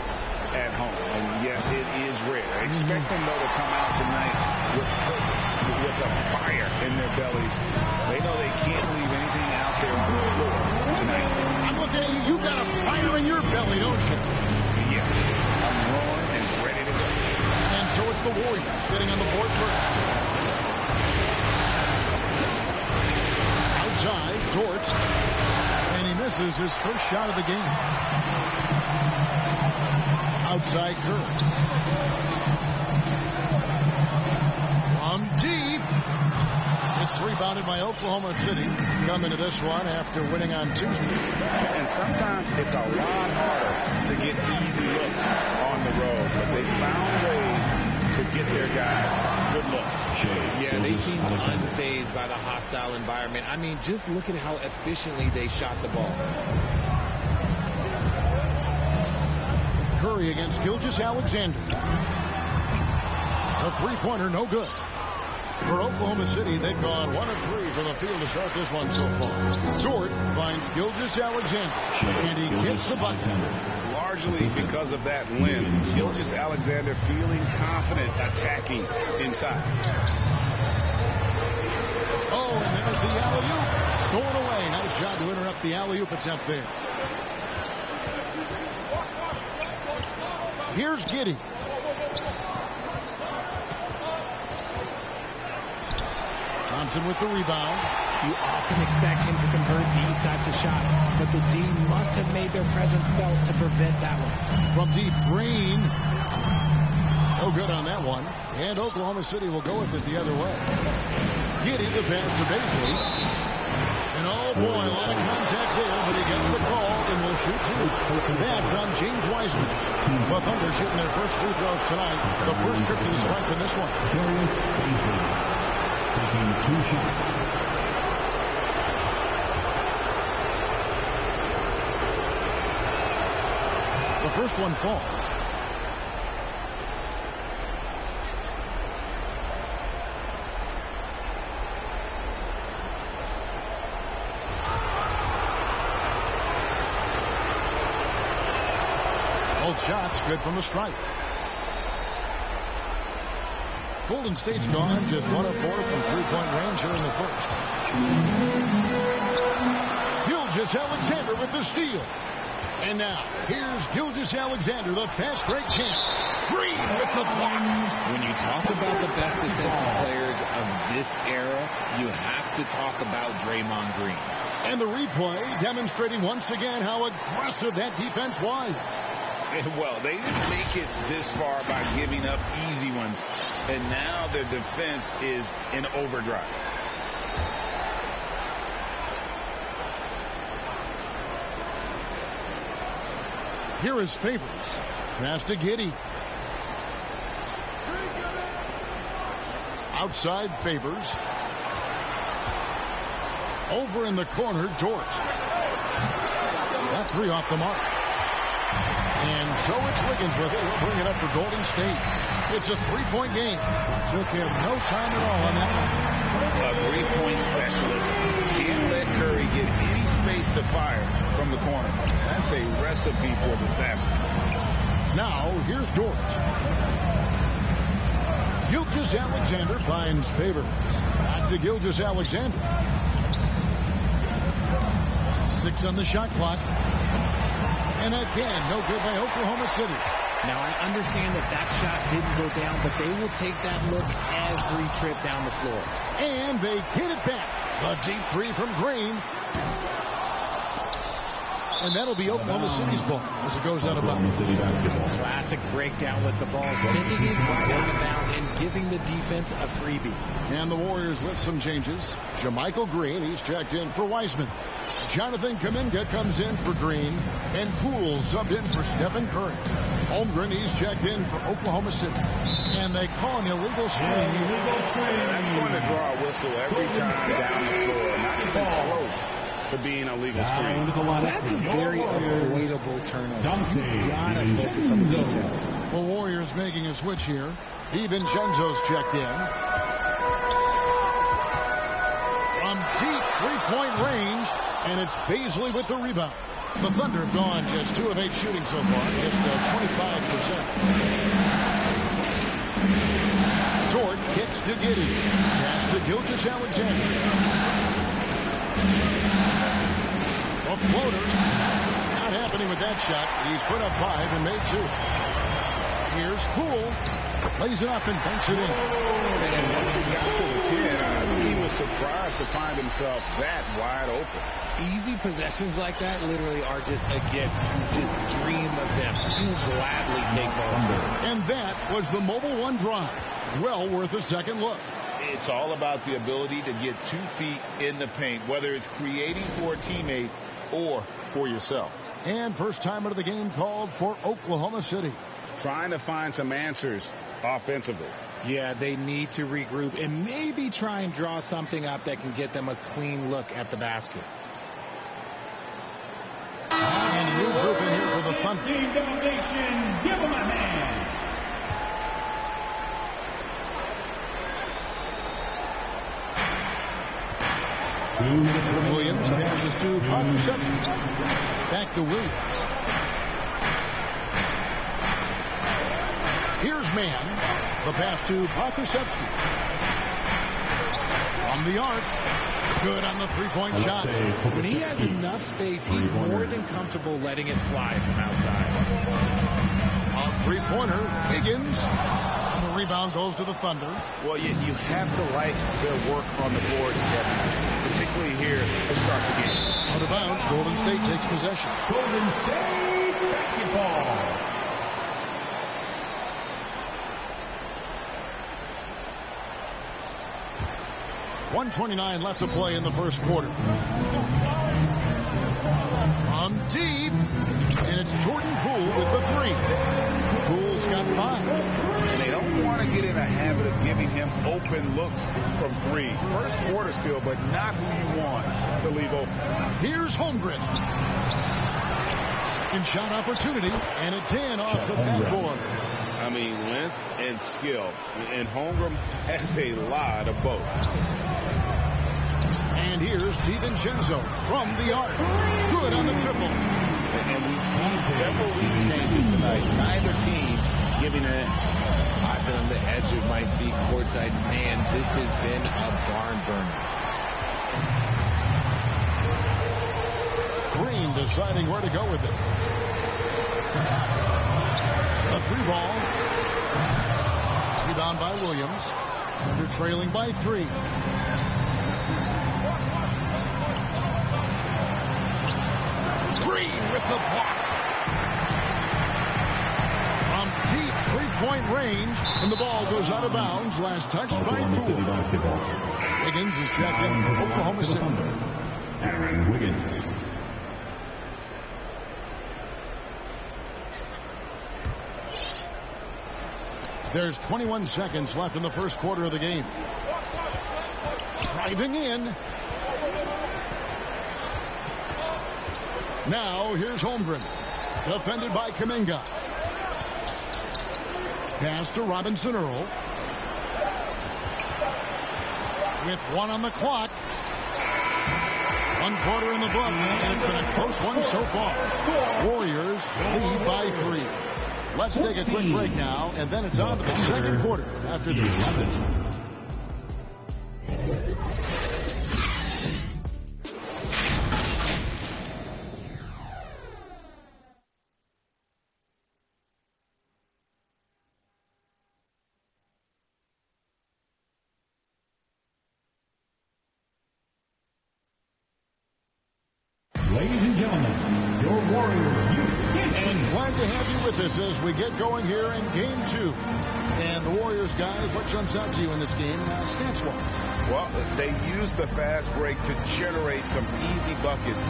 at home. And yes, it is rare. Expect them, though, to come out tonight with purpose, with a fire in their bellies. They know they can't leave anything out there on the floor tonight. I'm looking at you. You got a fire in your belly, don't you? Yes. I'm roaring and ready to go. And so it's the Warriors getting on the board first. Outside, Dort. And he misses his first shot of the game. Outside Curry. From deep. It's rebounded by Oklahoma City. Coming to this one after winning on Tuesday. And sometimes it's a lot harder to get easy looks on the road. But they found ways to get their guys good looks. Yeah, they seem unfazed by the hostile environment. I mean, just look at how efficiently they shot the ball. Curry against Gilgeous-Alexander. A three-pointer, no good. For Oklahoma City, they've gone 1 of 3 from the field to start this one so far. Dort finds Gilgeous-Alexander, and he gets the bucket. Largely because of that limb, Gilgeous-Alexander feeling confident attacking inside. Oh, and there's the alley-oop. Stolen away. Nice job to interrupt the alley-oop attempt there. Here's Giddey. Thompson with the rebound. You often expect him to convert these types of shots, but the D must have made their presence felt to prevent that one. From deep, Green. No good on that one. And Oklahoma City will go with it the other way. Giddey, the pass to Bazley. And oh boy, a lot of contact there, but he gets the call and will shoot 2. That's on James Wiseman. The Thunder shooting their first free throws tonight. The first trip to the stripe in this one. Taking 2 shots. The first one falls. Both shots good from the stripe. Golden State's gone just 1 of 4 from three-point range here in the first. Gilgeous-Alexander with the steal. And now, here's Gilgeous-Alexander, the fast break champs. Green with the block. When you talk about the best defensive players of this era, you have to talk about Draymond Green. And the replay demonstrating once again how aggressive that defense was. Well, they didn't make it this far by giving up easy ones. And now their defense is in overdrive. Here is Favors. Pass to Giddey. Outside Favors. Over in the corner, Dort. That three off the mark. And so it's Wigginsworth. He'll bring it up for Golden State. It's a three-point game. Took him no time at all on that one. A three-point specialist. Can't let Curry get any space to fire from the corner. That's a recipe for disaster. Now, here's Dort. Gilgeous-Alexander finds Favors. Back to Gilgeous-Alexander. 6 on the shot clock. And again, no good by Oklahoma City. Now, I understand that shot didn't go down, but they will take that look every trip down the floor. And they hit it back. A deep three from Green. And that'll be Oklahoma City's ball as it goes out of bounds. Classic breakdown with the ball, sending it right out of bounds and giving the defense a freebie. And the Warriors with some changes. JaMychal Green, he's checked in for Wiseman. Jonathan Kuminga comes in for Green. And Poole subbed in for Stephen Curry. Holmgren, he's checked in for Oklahoma City. And they call an illegal screen. That's going to draw a whistle every time down the floor. Not even close to being a legal screen. That's a very avoidable turnover. You gotta focus on the details. The Warriors making a switch here. DiVincenzo's checked in. From deep three-point range, and it's Bazley with the rebound. The Thunder have gone just 2 of 8 shooting so far, just 25%. Dort kicks to Giddey. Pass to Gilgeous-Alexander. A floater. Not happening with that shot. He's put up 5 and made 2. Here's Poole. Plays it up and banks it in. And once he got to the 10, he was surprised to find himself that wide open. Easy possessions like that literally are just a gift. You just dream of them. You gladly take those. And that was the Mobile One drive. Well worth a second look. It's all about the ability to get 2 feet in the paint, whether it's creating for a teammate or for yourself. And first time of the game called for Oklahoma City. Trying to find some answers offensively. Yeah, they need to regroup and maybe try and draw something up that can get them a clean look at the basket. And a new group in here for the Thunder. Team domination, give them a hand. Williams passes to Pokusevski. Back to Williams. Here's Mann. The pass to Pokusevski. From the arc. Good on the three-point shot. When he has enough space, he's more than comfortable letting it fly from outside. On three-pointer, Higgins. And the rebound goes to the Thunder. Well, you have to like their work on the boards, Kevin, particularly here to start the game. Out of bounds, Golden State takes possession. Golden State basketball. 1:29 left to play in the first quarter. From deep, and it's Jordan Poole with the 3. Poole's got 5. And they don't want to get in a habit of giving him open looks from 3. First quarter still, but not who you want to leave open. Here's Holmgren. Second shot opportunity, and it's in off the backboard. I mean, length and skill. And Holmgren has a lot of both. And here's DiVincenzo from the arc. Good on the triple. And we've seen several lead changes tonight. Neither team giving in. I've been on the edge of my seat courtside. Man, this has been a barn burner. Green and deciding where to go with it. A 3-ball. Rebound by Williams. They're trailing by 3. Green with the block. From deep three-point range, and the ball goes out of bounds. Last touch by Poole. Wiggins is checked in for Oklahoma City. Aaron Wiggins. There's 21 seconds left in the first quarter of the game. Driving in. Now here's Holmgren. Defended by Kuminga. Pass to Robinson Earl. With 1 on the clock. 1 quarter in the books, and it's been a close one so far. Warriors lead by 3. Let's take a quick break now, and then it's on to the second quarter after this. Ladies and gentlemen, your Warriors youth. And glad to have you with us as we get going here in Game 2. And the Warriors, guys, what jumps out to you in this game, stats-wise? Well, they used the fast break to generate some easy buckets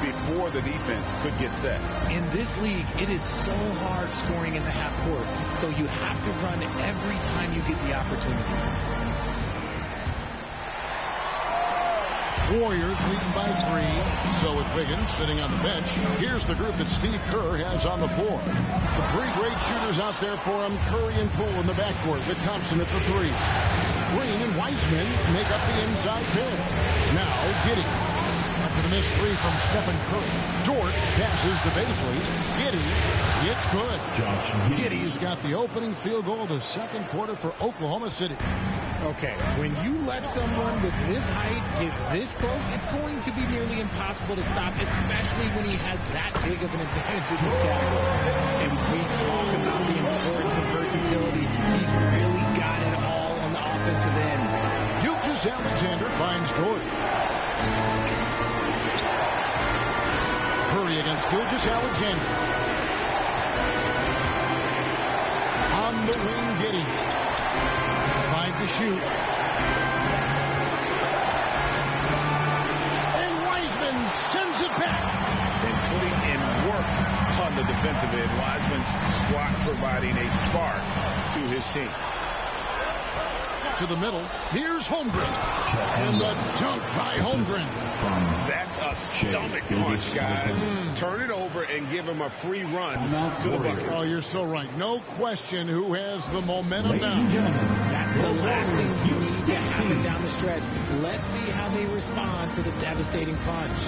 before the defense could get set. In this league, it is so hard scoring in the half court, so you have to run every time you get the opportunity. Warriors leading by 3. So with Wiggins sitting on the bench, here's the group that Steve Kerr has on the floor. The 3 great shooters out there for him, Curry and Poole in the backcourt with Thompson at the 3. Green and Wiseman make up the inside pin. Now Giddey. After the missed 3 from Stephen Curry. Dort passes to Baisley. Giddey, it's good. Giddey's got the opening field goal of the second quarter for Oklahoma City. Okay, when you let someone with this height get this close, it's going to be nearly impossible to stop, especially when he has that big of an advantage in this category. And we talk about the importance of versatility. He's really got it all on the offensive end. Gilgeous Alexander finds Dort. Curry against Gilgeous Alexander. On the wing, Giddey. 5 to shoot. And Wiseman sends it back. And putting in work on the defensive end. Wiseman's swat providing a spark to his team. To the middle. Here's Holmgren. And the dunk by Holmgren. That's a stomach punch, guys. Turn it over and give him a free run to the bucket. Oh, you're so right. No question who has the momentum now. That's the last thing you need to happen down the stretch. Let's see how they respond to the devastating punch.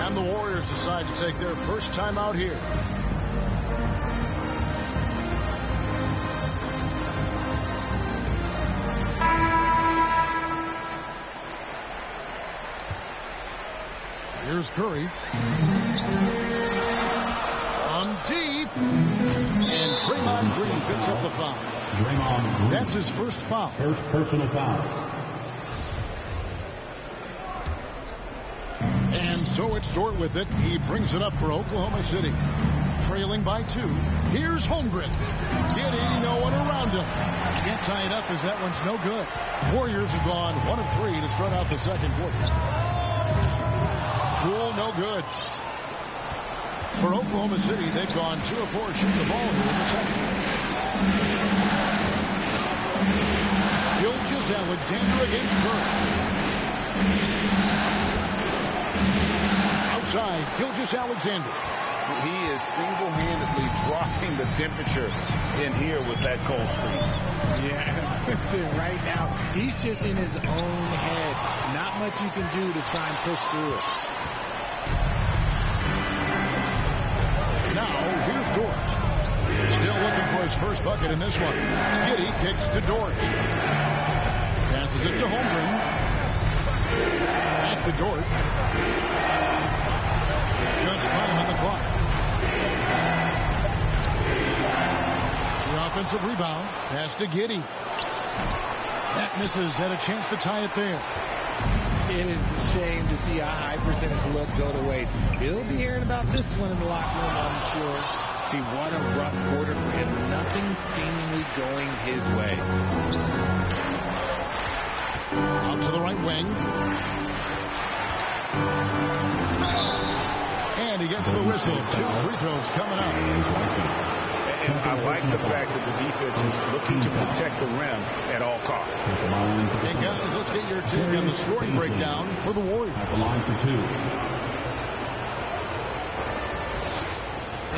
And the Warriors decide to take their first time out here. Here's Curry. On deep. And Draymond Green picks up the foul. Draymond Green. That's his first foul. First personal foul. And so it's Dort with it. He brings it up for Oklahoma City. Trailing by 2. Here's Holmgren. Giddey, no one around him. Can't tie it up as that one's no good. Warriors have gone 1 of 3 to start out the second quarter. Poole, no good. For Oklahoma City, they've gone 2 of 4 shooting the ball here in the second. Gilgeous Alexander against Curry. Outside, Gilgeous Alexander. He is single-handedly dropping the temperature in here with that cold streak. Yeah, right now, he's just in his own head. Not much you can do to try and push through it. Now, here's Dort. Still looking for his first bucket in this one. Giddey kicks to Dort. Passes it to Holmgren. Back to Dort. Just 5 on the clock. The offensive rebound. Pass to Giddey. That misses. Had a chance to tie it there. It is a shame to see a high percentage look go to waste. He'll be hearing about this one in the locker room, I'm sure. See, what a rough quarter for him. Nothing seemingly going his way. Out to the right wing. And he gets the whistle. 2 free throws coming up. And I like the fact that the defense is looking to protect the rim at all costs. Hey, guys, let's get your take on the scoring breakdown for the Warriors. At the line for 2.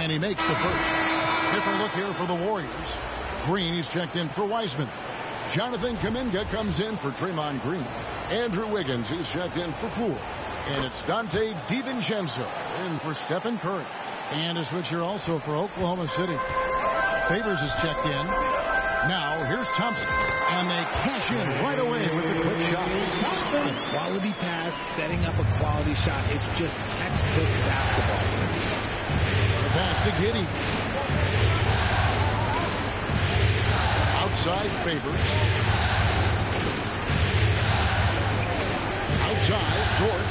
And he makes the first. Different look here for the Warriors. Green, he's checked in for Wiseman. Jonathan Kuminga comes in for Draymond Green. Andrew Wiggins, he's checked in for Poole. And it's Dante DiVincenzo in for Stephen Curry. And a switch here also for Oklahoma City. Favors is checked in. Now, here's Thompson. And they cash in right away with the quick shot. A quality pass, setting up a quality shot. It's just textbook basketball. The pass to Giddey. Outside Favors. Outside, Dort.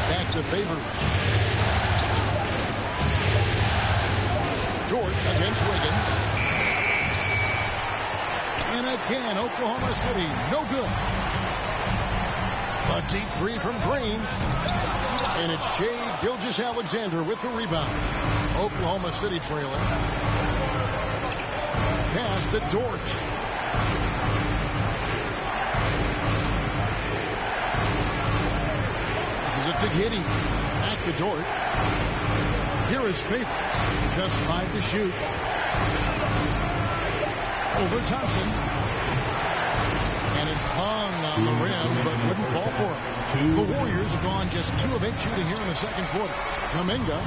Back to Favors. Dort against Wiggins. And again, Oklahoma City, no good. A deep 3 from Green. And it's Shai Gilgeous-Alexander with the rebound. Oklahoma City trailing. Pass to Dort. This is it to Giddey. Back to Dort. Here is Favors. Just 5 to shoot. Over Thompson. And it's hung on the rim, but wouldn't fall for him. The Warriors have gone just 2 of 8 shooting here in the second quarter. Kuminga.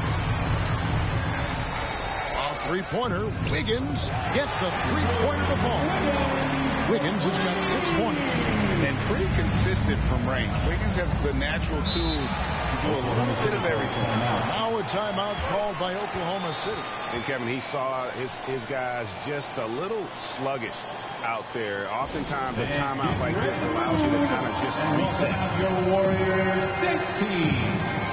A three-pointer. Wiggins gets the three-pointer to fall. Wiggins has got 6 points. And pretty consistent from range. Wiggins has the natural tools to do a little bit of everything. Now a timeout called by Oklahoma City. And Kevin, he saw his guys just a little sluggish out there. Oftentimes a timeout like this allows you to kind of just reset. Your Warriors 16.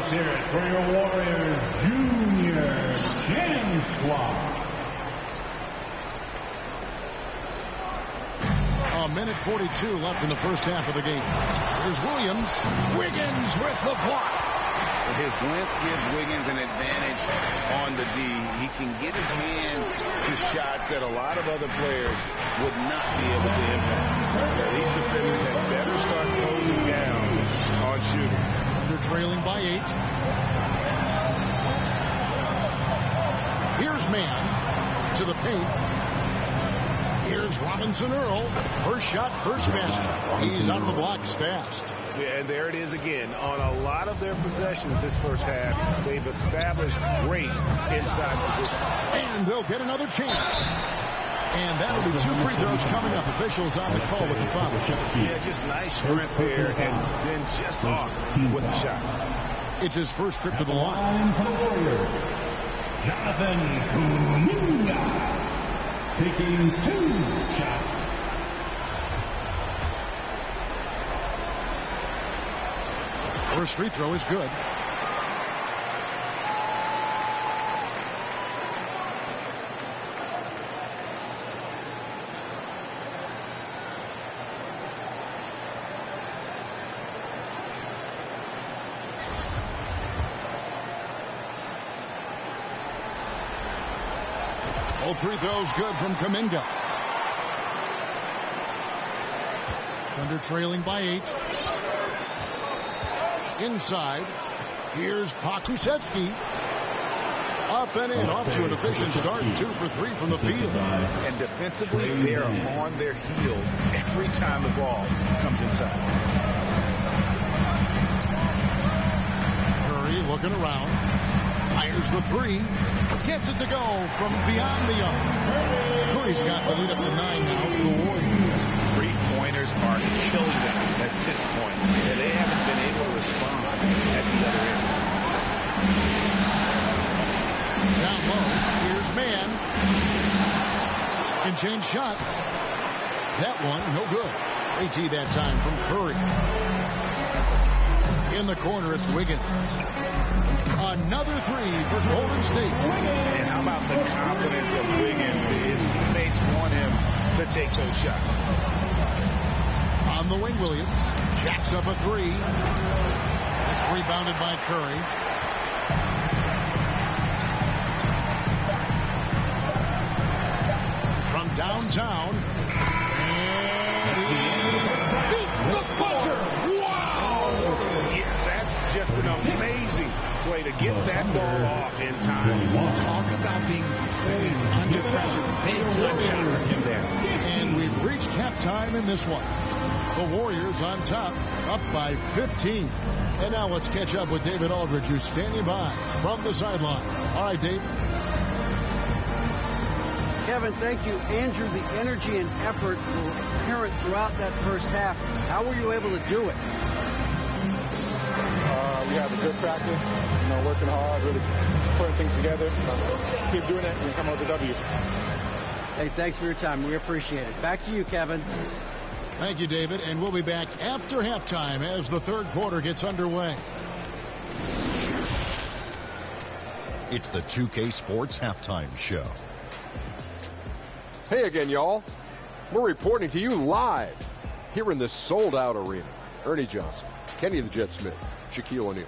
For your Warriors Junior Jam Squad. A minute 42 left in the first half of the game. Here's Williams. Wiggins with the block. His length gives Wiggins an advantage on the D. He can get his hand to shots that a lot of other players would not be able to impact. These defenders had better start closing down on shooting. They're trailing by 8. Here's Mann to the paint. Here's Robinson Earl. First shot, first basket. He's out of the blocks fast. Yeah, and there it is again. On a lot of their possessions this first half, they've established great inside position. And they'll get another chance. And that'll be 2 free throws coming up. Officials on the call with the foul. Yeah, just nice strength there, and then just off with the shot. It's his first trip to the line. Jonathan Kuminga taking 2 shots. First free throw is good. All 3 throws good from Kuminga. Thunder trailing by 8. Inside. Here's Pokusevski. Up and in. Off to an efficient start. 2 for 3 from the field. And defensively, they are on their heels every time the ball comes inside. Curry looking around. Fires the three. Gets it to go from beyond the arc. Curry's got the lead up to 9 now for the Warriors. Three-pointers are killing them at this point. And they haven't been able to respond at the other end. Down low. Here's Man. Second change shot. That one, no good. AT that time from Curry. In the corner, it's Wiggins. Another three for Golden State. And how about the confidence of Wiggins? His teammates want him to take those shots. On the wing, Williams jacks up a three. It's rebounded by Curry. From downtown. And he beats the buzzer. Wow! Yeah, that's just an amazing play to get that ball off in time. Talk about being poised under pressure. Big time shot from him there. And we've reached halftime in this one. The Warriors on top, up by 15. And now let's catch up with David Aldridge, who's standing by from the sideline. All right, Dave. Kevin, thank you. Andrew, the energy and effort were apparent throughout that first half. How were you able to do it? We have a good practice, working hard, really putting things together. Keep doing it and come out with a W. Hey, thanks for your time. We appreciate it. Back to you, Kevin. Thank you, David. And we'll be back after halftime as the third quarter gets underway. It's the 2K Sports Halftime Show. Hey again, y'all. We're reporting to you live here in this sold-out arena. Ernie Johnson, Kenny the Jet Smith, Shaquille O'Neal.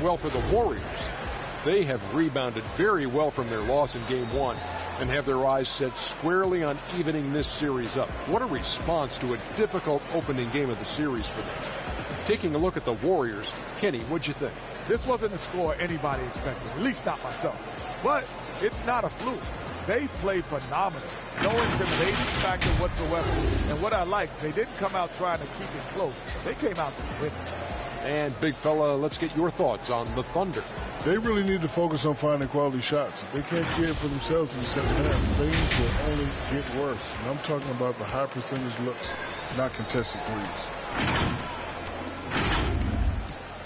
Well, for the Warriors, they have rebounded very well from their loss in Game 1 and have their eyes set squarely on evening this series up. What a response to a difficult opening game of the series for them. Taking a look at the Warriors, Kenny, what'd you think? This wasn't a score anybody expected, at least not myself. But it's not a fluke. They played phenomenal. No intimidation factor whatsoever. And what I like, they didn't come out trying to keep it close. They came out to win. And, big fella, let's get your thoughts on the Thunder. They really need to focus on finding quality shots. If they can't create for themselves in the second half, things will only get worse. And I'm talking about the high percentage looks, not contested threes.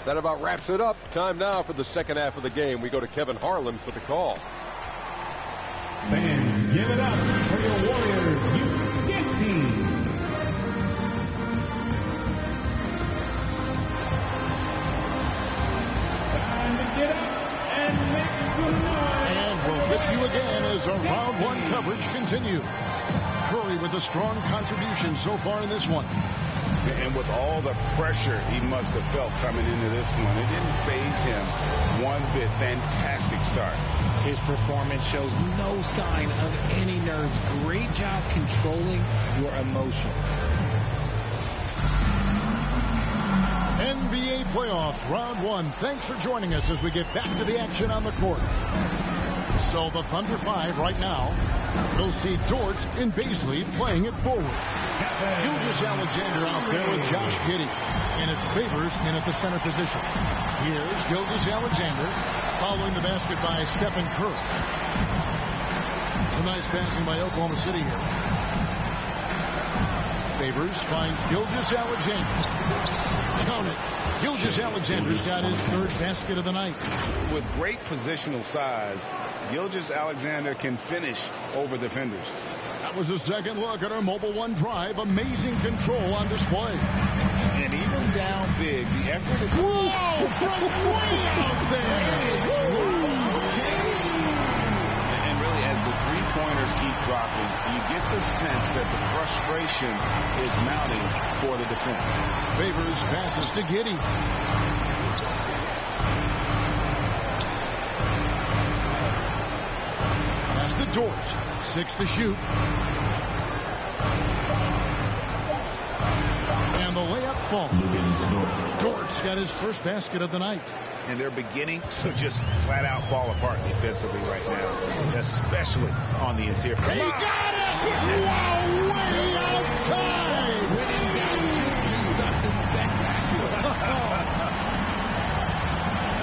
That about wraps it up. Time now for the second half of the game. We go to Kevin Harlan for the call. Fans, give it up for your Warriors youth team. Time to get up and make some noise. And we'll get you again as our round one coverage continues. Curry with a strong contribution so far in this one. And with all the pressure he must have felt coming into this one, it didn't faze him one bit. Fantastic start. His performance shows no sign of any nerves. Great job controlling your emotion. NBA playoffs, round one. Thanks for joining us as we get back to the action on the court. So the Thunder 5 right now. We'll see Dort and Bazley playing it forward. Gilgeous-Alexander out there with Josh Giddey. And it's Favors in at the center position. Here's Gilgeous-Alexander following the basket by Stephen Curry. Some nice passing by Oklahoma City here. Favors finds Gilgeous-Alexander. Count it. Gilgeous-Alexander's got his third basket of the night. With great positional size, Gilgeous-Alexander can finish over defenders. That was a second look at our Mobile One drive. Amazing control on display. And even down big, the effort is... Whoa! From way out there! And really, as the three-pointers keep dropping, you get the sense that the frustration is mounting for the defense. Favors passes to Giddey. Pass to Dort. 6 to shoot. And the layup falls. Dort's got his first basket of the night. And they're beginning to just flat out fall apart defensively right now, especially on the interior. He got it! Wow, way outside! Winning down to do something spectacular.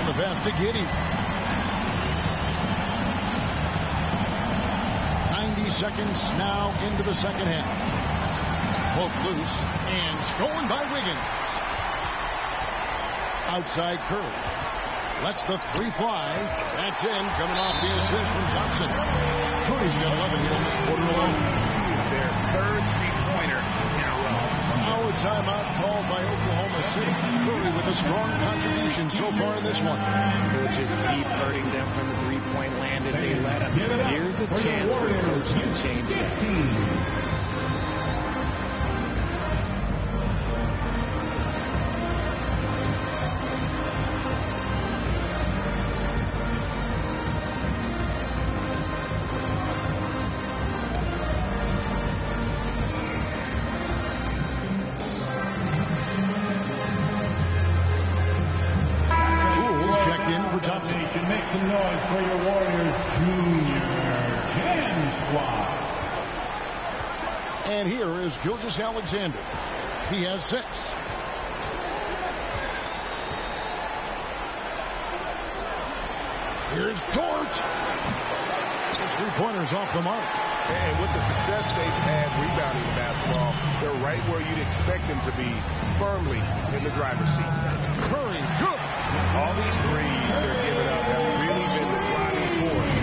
The pass to Giddey. 90 seconds now into the second half. Poke loose and stolen by Wiggins. Outside Curry. Lets the three fly. That's in. Coming off the assist from Thompson. Curry's got 11 here in this quarter alone. Their third three-pointer in a row. Now a timeout called by Oklahoma City. Curry with a strong contribution so far in this one. They'll just keep hurting them from the three-point land if they let them. Here's a chance for the coach to change that. Make some noise for your Warriors Junior Jam Squad. And here is Gilgeous-Alexander. He has 6. Here's Dort. His three-pointers off the mark. And with the success they've had rebounding the basketball, they're right where you'd expect them to be, firmly in the driver's seat. Curry, good. All these threes they're giving up have really been the driving force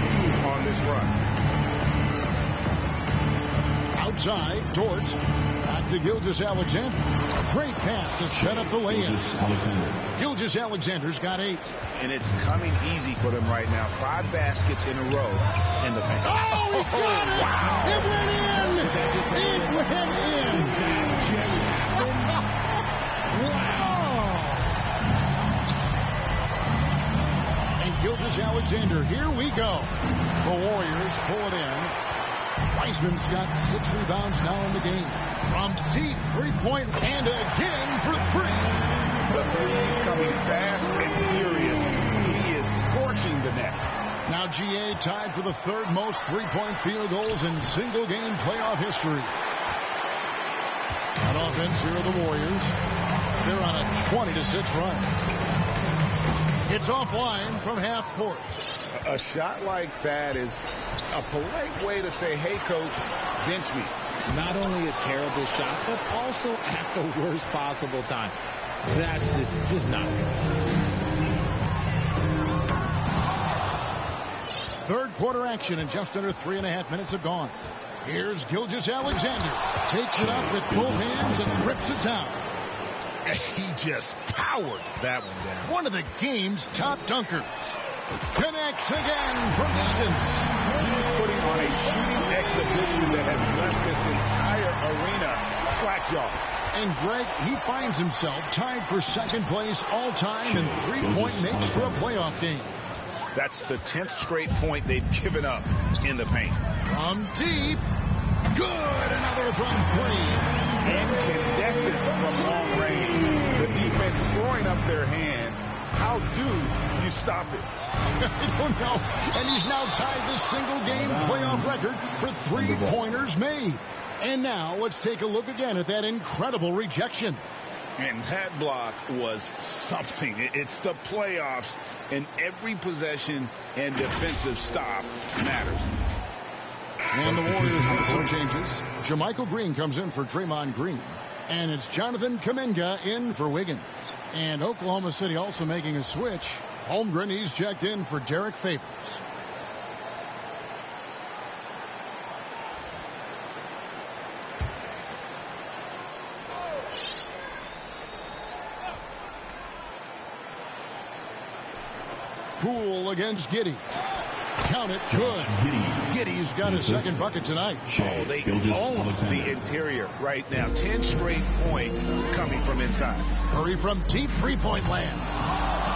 on this run. Outside, Dort. Back to Gilgeous-Alexander. Great pass to set up the layup. Gilgeous-Alexander's got 8. And it's coming easy for them right now. 5 baskets in a row in the paint. Oh, he got it! Wow. It went in! It went in! Wow! And Gilgeous-Alexander, here we go. The Warriors pull it in. Wiseman's got 6 rebounds now in the game. From deep, three-point, and again for 3. The three is coming fast and furious. He is scorching the net. Now GA tied for the 3rd most three-point field goals in single-game playoff history. On offense, here are the Warriors. They're on a 20-6 run. It's offline from half court. A shot like that is a polite way to say, hey, coach, bench me. Not only a terrible shot, but also at the worst possible time. That's just not fair. 3rd quarter action, and just under 3.5 minutes have gone. Here's Gilgeous-Alexander. Takes it up with both hands and rips it down. He just powered that one down. One of the game's top dunkers. Connects again from distance. He's putting on a shooting exhibition that has left this entire arena slack-jawed. And Greg, he finds himself tied for 2nd place all-time in three-point makes for a playoff game. That's the 10th straight point they've given up in the paint. From deep. Good. Another from 3. Incandescent from long range. The defense throwing up their hands. How do you stop it? I don't know. And he's now tied the single-game playoff record for three-pointers made. And now let's take a look again at that incredible rejection. And that block was something. It's the playoffs, and every possession and defensive stop matters. And the Warriors with some changes. JaMychal Green comes in for Draymond Green. And it's Jonathan Kuminga in for Wiggins. And Oklahoma City also making a switch. Holmgren, he's checked in for Derek Favors. Poole against Giddey. Count it. Good. Giddey's got his 2nd bucket tonight. Oh, they own the interior right now. 10 straight points coming from inside. Curry from deep three-point land.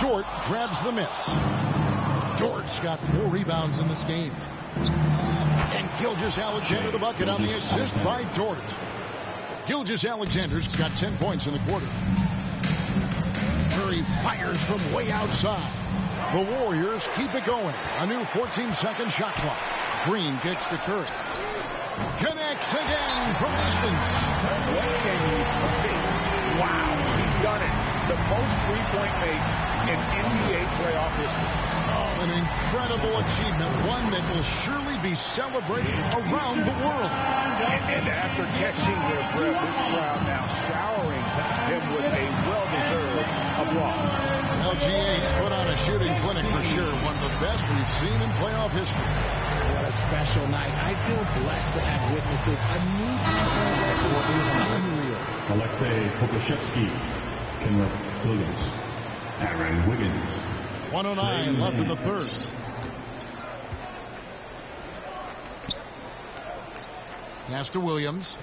Dort grabs the miss. Dort's got 4 rebounds in this game. And Gilgeous-Alexander the bucket on the assist by Dort. Gilgeous-Alexander's got 10 points in the quarter. Curry fires from way outside. The Warriors keep it going. A new 14-second shot clock. Green kicks to Curry. Connects again from distance. What can you say? Wow, he's done it. the most three-point makes in NBA playoff history. Oh, an incredible achievement, one that will surely be celebrated around the world. And after catching their breath, this crowd now showering him with a well-deserved applause. LGA, he's put on a shooting clinic for sure, one of the best we've seen in playoff history. What a special night. I feel blessed to have witnessed this. A new three-point record is unreal. Alexei Pokusevski, Kenrith Williams, Aaron Wiggins. 1:09 left in the third. Pass to Williams.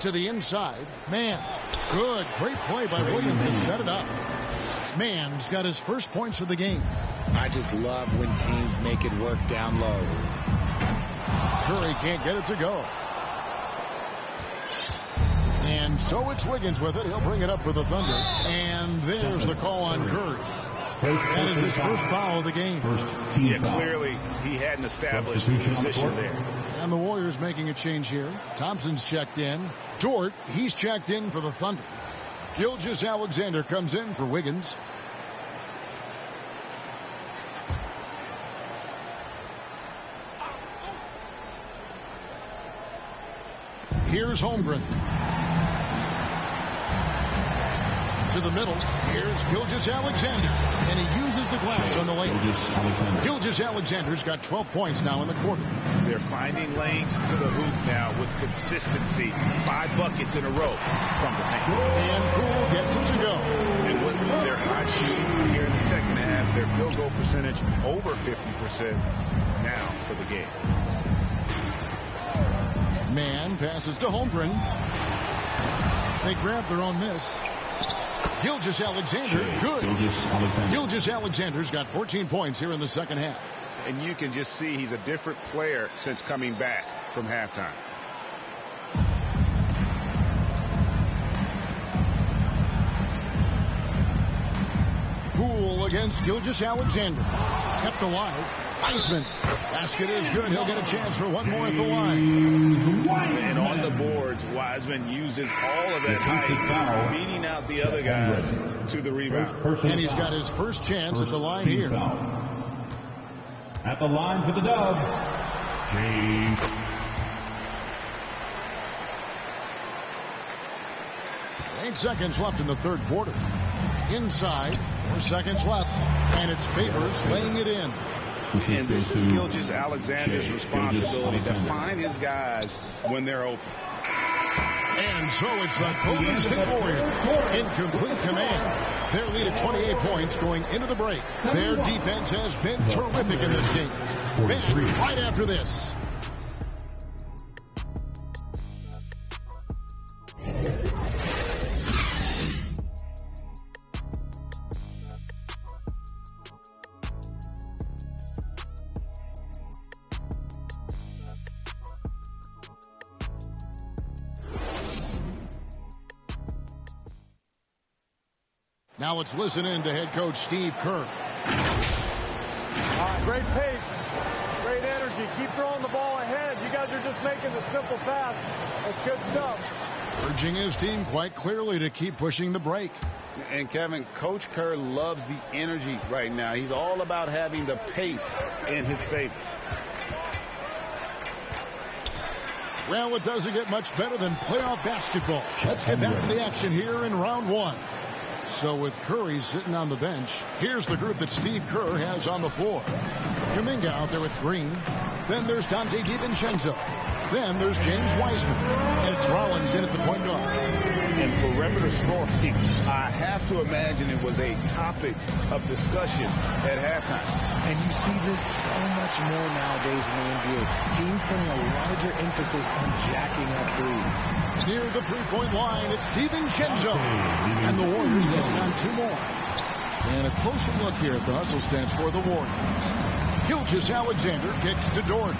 To the inside. Mann. Good. Great play by Williams to set it up. Mann's got his first points of the game. I just love when teams make it work down low. Curry can't get it to go. And so it's Wiggins with it. He'll bring it up for the Thunder. And there's the call on Curry. That is his first foul of the game. Clearly he hadn't established position there. And the Warriors making a change here. Thompson's checked in. Dort, he's checked in for the Thunder. Gilgeous-Alexander comes in for Wiggins. Here's Holmgren. To the middle. Here's Gilgeous-Alexander. And he uses the glass on the lane. Gilgeous-Alexander's got 12 points now in the quarter. They're finding lanes to the hoop now with consistency. 5 buckets in a row from the paint. And Poole gets it to go. And with their hot shooting here in the second half, their field goal percentage over 50% now for the game. Mann passes to Holmgren. They grab their own miss. Gilgeous-Alexander, good. Gilgeous-Alexander's got 14 points here in the second half. And you can just see he's a different player since coming back from halftime. Poole against Gilgeous-Alexander. Kept alive. Wiseman. Basket is good. He'll get a chance for one more at the line. And on the boards, Wiseman uses all of that height, beating out the other guys to the rebound. And he's got his first chance at the line here. At the line for the Dubs, James. 8 seconds left in the third quarter. Inside, 4 seconds left. And it's Favors laying it in. And this is Gilgeous-Alexander's responsibility to find his guys when they're open. And so it's the Golden State Warriors in complete command. Their lead at 28 points going into the break. Their defense has been terrific in this game. Back right after this. Now let's listen in to head coach Steve Kerr. Great pace, great energy. Keep throwing the ball ahead. You guys are just making the simple pass. That's good stuff. Urging his team quite clearly to keep pushing the break. And Kevin, Coach Kerr loves the energy right now. He's all about having the pace in his favor. Well, it doesn't get much better than playoff basketball. Let's get back to the action here in round one. So with Curry sitting on the bench, here's the group that Steve Kerr has on the floor. Kuminga out there with Green. Then there's Dante DiVincenzo. Then there's James Wiseman. And it's Rollins in at the point guard. And perimeter scoring, I have to imagine it was a topic of discussion at halftime. And you see this so much more nowadays in the NBA. Teams putting a larger emphasis on jacking up threes. Near the three-point line, it's DiVincenzo. And the Warriors taking on 2 more. And a closer look here at the hustle stance for the Warriors. Gilgeous-Alexander kicks to Dort.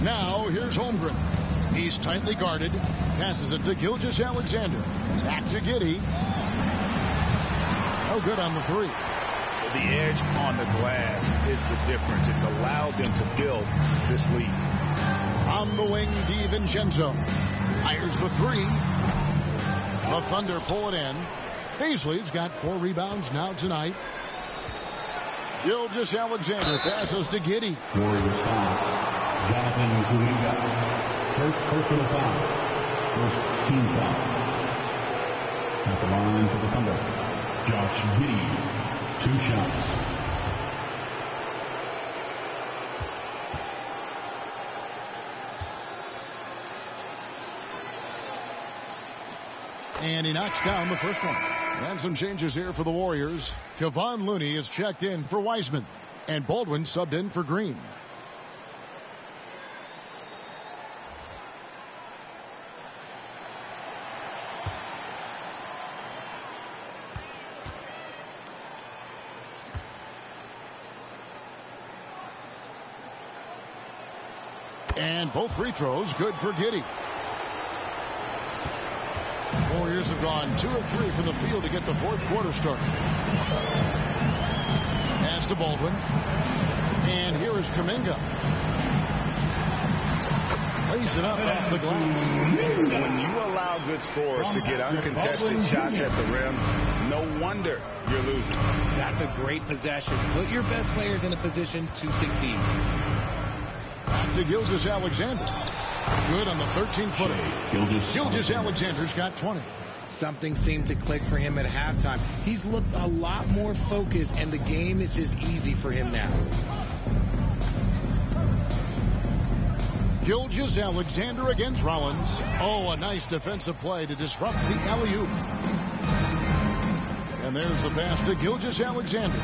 Now here's Holmgren. He's tightly guarded. Passes it to Gilgeous-Alexander. Back to Giddey. No good on the three. The edge on the glass is the difference. It's allowed them to build this lead. On the wing, DiVincenzo fires the three. The Thunder pull it in. Beasley's got 4 rebounds now tonight. Gilgeous-Alexander passes to Giddey. Warriors foul. Jonathan Kuminga. First personal foul. First team foul. At the line for the Thunder. Josh Giddey. 2 shots. And he knocks down the first one. And some changes here for the Warriors. Kevon Looney is checked in for Wiseman. And Baldwin subbed in for Green. And both free throws good for Giddey. Warriors have gone 2 of 3 from the field to get the fourth quarter started. Pass to Baldwin. And here is Kuminga. Lays it up off the glass. When you allow good scorers to get uncontested shots at the rim, no wonder you're losing. That's a great possession. Put your best players in a position to succeed. Back to Gilgeous-Alexander. Good on the 13-footer. Gilgeous-Alexander's got 20. Something seemed to click for him at halftime. He's looked a lot more focused, and the game is just easy for him now. Gilgeous-Alexander against Rollins. Oh, a nice defensive play to disrupt the alley-oop. And there's the pass to Gilgeous-Alexander.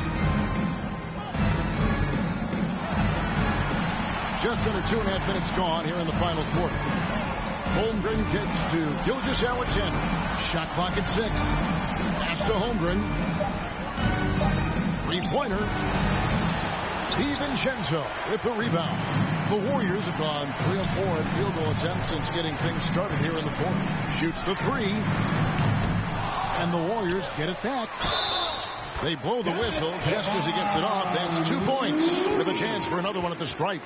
Just under 2.5 minutes gone here in the final quarter. Holmgren kicks to Gilgeous-Alexander. Shot clock at 6. Pass to Holmgren. 3-pointer. DiVincenzo with the rebound. The Warriors have gone 3 of 4 in field goal attempts since getting things started here in the fourth. Shoots the 3. And the Warriors get it back. They blow the whistle just as he gets it off. That's 2 points with a chance for another one at the stripe.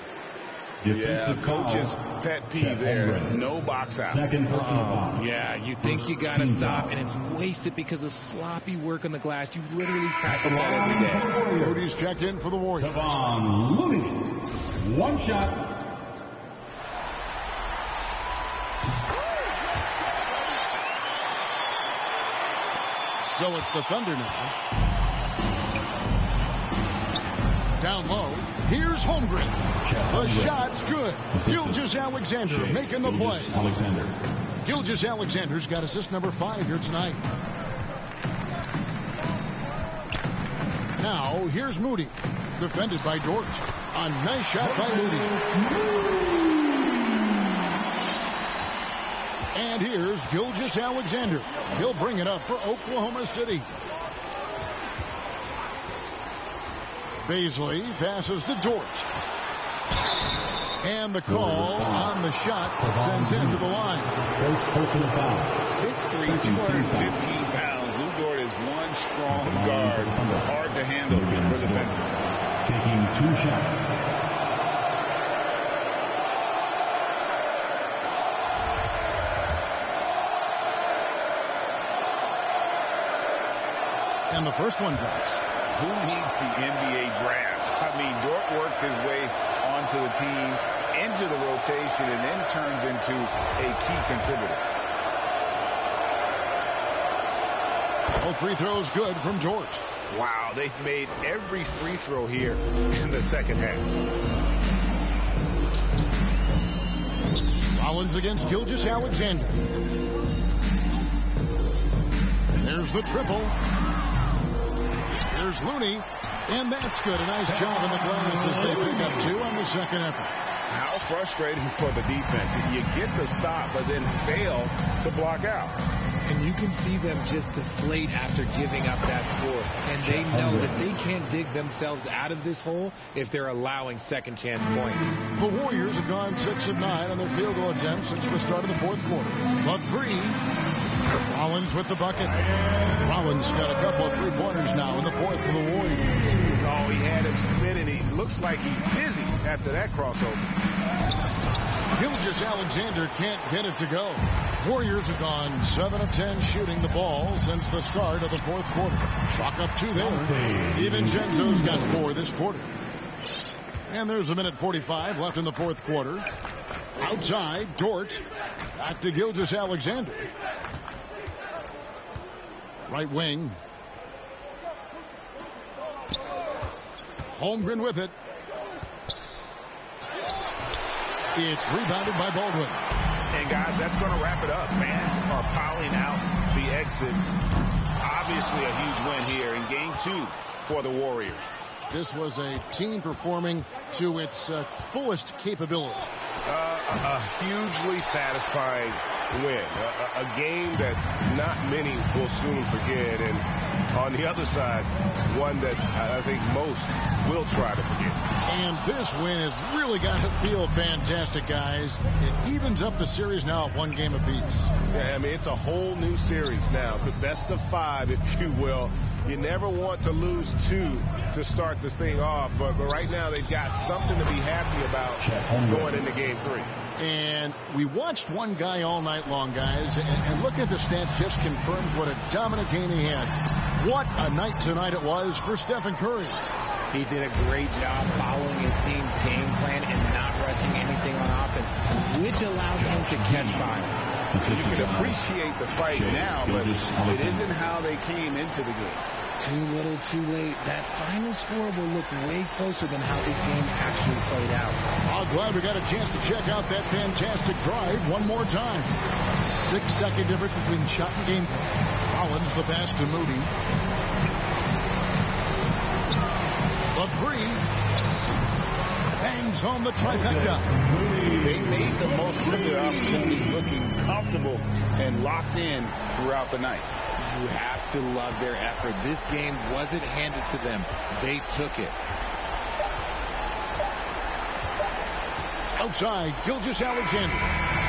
Yeah, coach's pet peeve there. No box out. Second personal foul. Yeah, you think you got to stop, and it's wasted because of sloppy work on the glass. You literally practice that every day. Moody's checked in for the Warriors. Kevon Looney. 1 shot. So it's the Thunder now. Down low. Here's Holmgren. The shot's good. Gilgeous-Alexander making the play. Gilgeous-Alexander's got assist number 5 here tonight. Now, here's Moody. Defended by Dort. A nice shot by Moody. And here's Gilgeous-Alexander. He'll bring it up for Oklahoma City. Beasley passes to Dort. And the call on the shot sends him to the line. 6'3", 215 pounds. Lou Dort is one strong guard. Hard to handle for defenders. Taking 2 shots. And the first one drops. Who needs the NBA draft? I mean, Dort worked his way onto the team, into the rotation, and then turns into a key contributor. All free throws good from Dort. Wow, they've made every free throw here in the second half. Rollins against Gilgeous-Alexander. There's the triple. There's Looney, and that's good. A nice job in the glass as they pick up 2 on the second effort. How frustrating for the defense. You get the stop, but then fail to block out. And you can see them just deflate after giving up that score. And they know that they can't dig themselves out of this hole if they're allowing second chance points. The Warriors have gone 6 of 9 on their field goal attempts since the start of the fourth quarter. The 3. Rollins with the bucket. Rollins got a couple of 3-pointers now in the fourth for the Warriors. looks like he's dizzy after that crossover. Gilgeous-Alexander can't get it to go. Warriors have gone 7 of 10 shooting the ball since the start of the fourth quarter. Chalk up 2 there. DiVincenzo's got 4 this quarter. And there's 1:45 left in the fourth quarter. Outside, Dort. Back to Gilgeous-Alexander. Right wing. Holmgren with it. It's rebounded by Baldwin. And guys, that's going to wrap it up. Fans are piling out the exits. Obviously a huge win here in game 2 for the Warriors. This was a team performing to its fullest capability. A hugely satisfying win. A game that not many will soon forget. And on the other side, one that I think most will try to forget. And this win has really got to feel fantastic, guys. It evens up the series now at 1 game apiece. Yeah, I mean, it's a whole new series now. The best of 5, if you will. You never want to lose 2 to start this thing off, but right now they've got something to be happy about going into game 3. And we watched one guy all night long, guys, and look at the stats just confirms what a dominant game he had. What a night tonight it was for Stephen Curry. He did a great job following his team's game plan and not rushing anything on offense, which allowed him to catch fire. You can appreciate the fight now, but it isn't how they came into the game. Too little, too late. That final score will look way closer than how this game actually played out. I'm glad we got a chance to check out that fantastic drive one more time. 6-second difference between shot and game. Collins the pass to Moody. LaBrie bangs home the trifecta. They made the most of their opportunities, looking comfortable and locked in throughout the night. You have to love their effort. This game wasn't handed to them. They took it. Outside, Gilgeous-Alexander.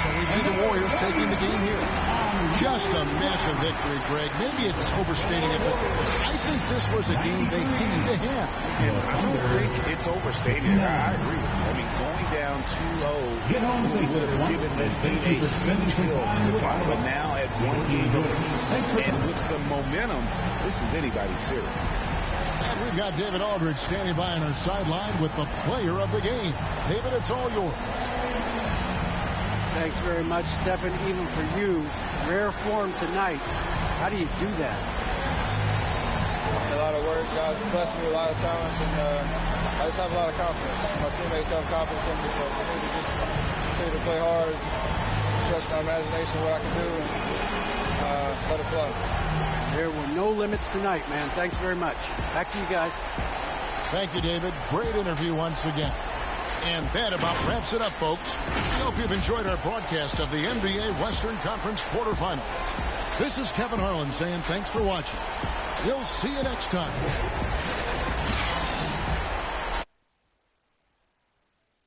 So we see the Warriors taking the game here. Just a massive victory, Greg. Maybe it's overstating it, but I think this was a game they needed to have. And I don't think it's overstated. I agree with you. I mean, going down 2-0 would have given this team a huge hill to climb. But now at 1 game apiece and with some momentum, this is anybody's series. And we've got David Aldridge standing by on our sideline with the player of the game. David, it's all yours. Thanks very much, Stephen. Even for you, rare form tonight. How do you do that? A lot of work. Guys blessed me with a lot of talents, and I just have a lot of confidence. My teammates have confidence in me, so we need to just continue to play hard, trust my imagination, what I can do, and just let it flow. There were no limits tonight, man. Thanks very much. Back to you guys. Thank you, David. Great interview once again. And that about wraps it up, folks. We hope you've enjoyed our broadcast of the NBA Western Conference quarterfinals. This is Kevin Harlan saying thanks for watching. We'll see you next time.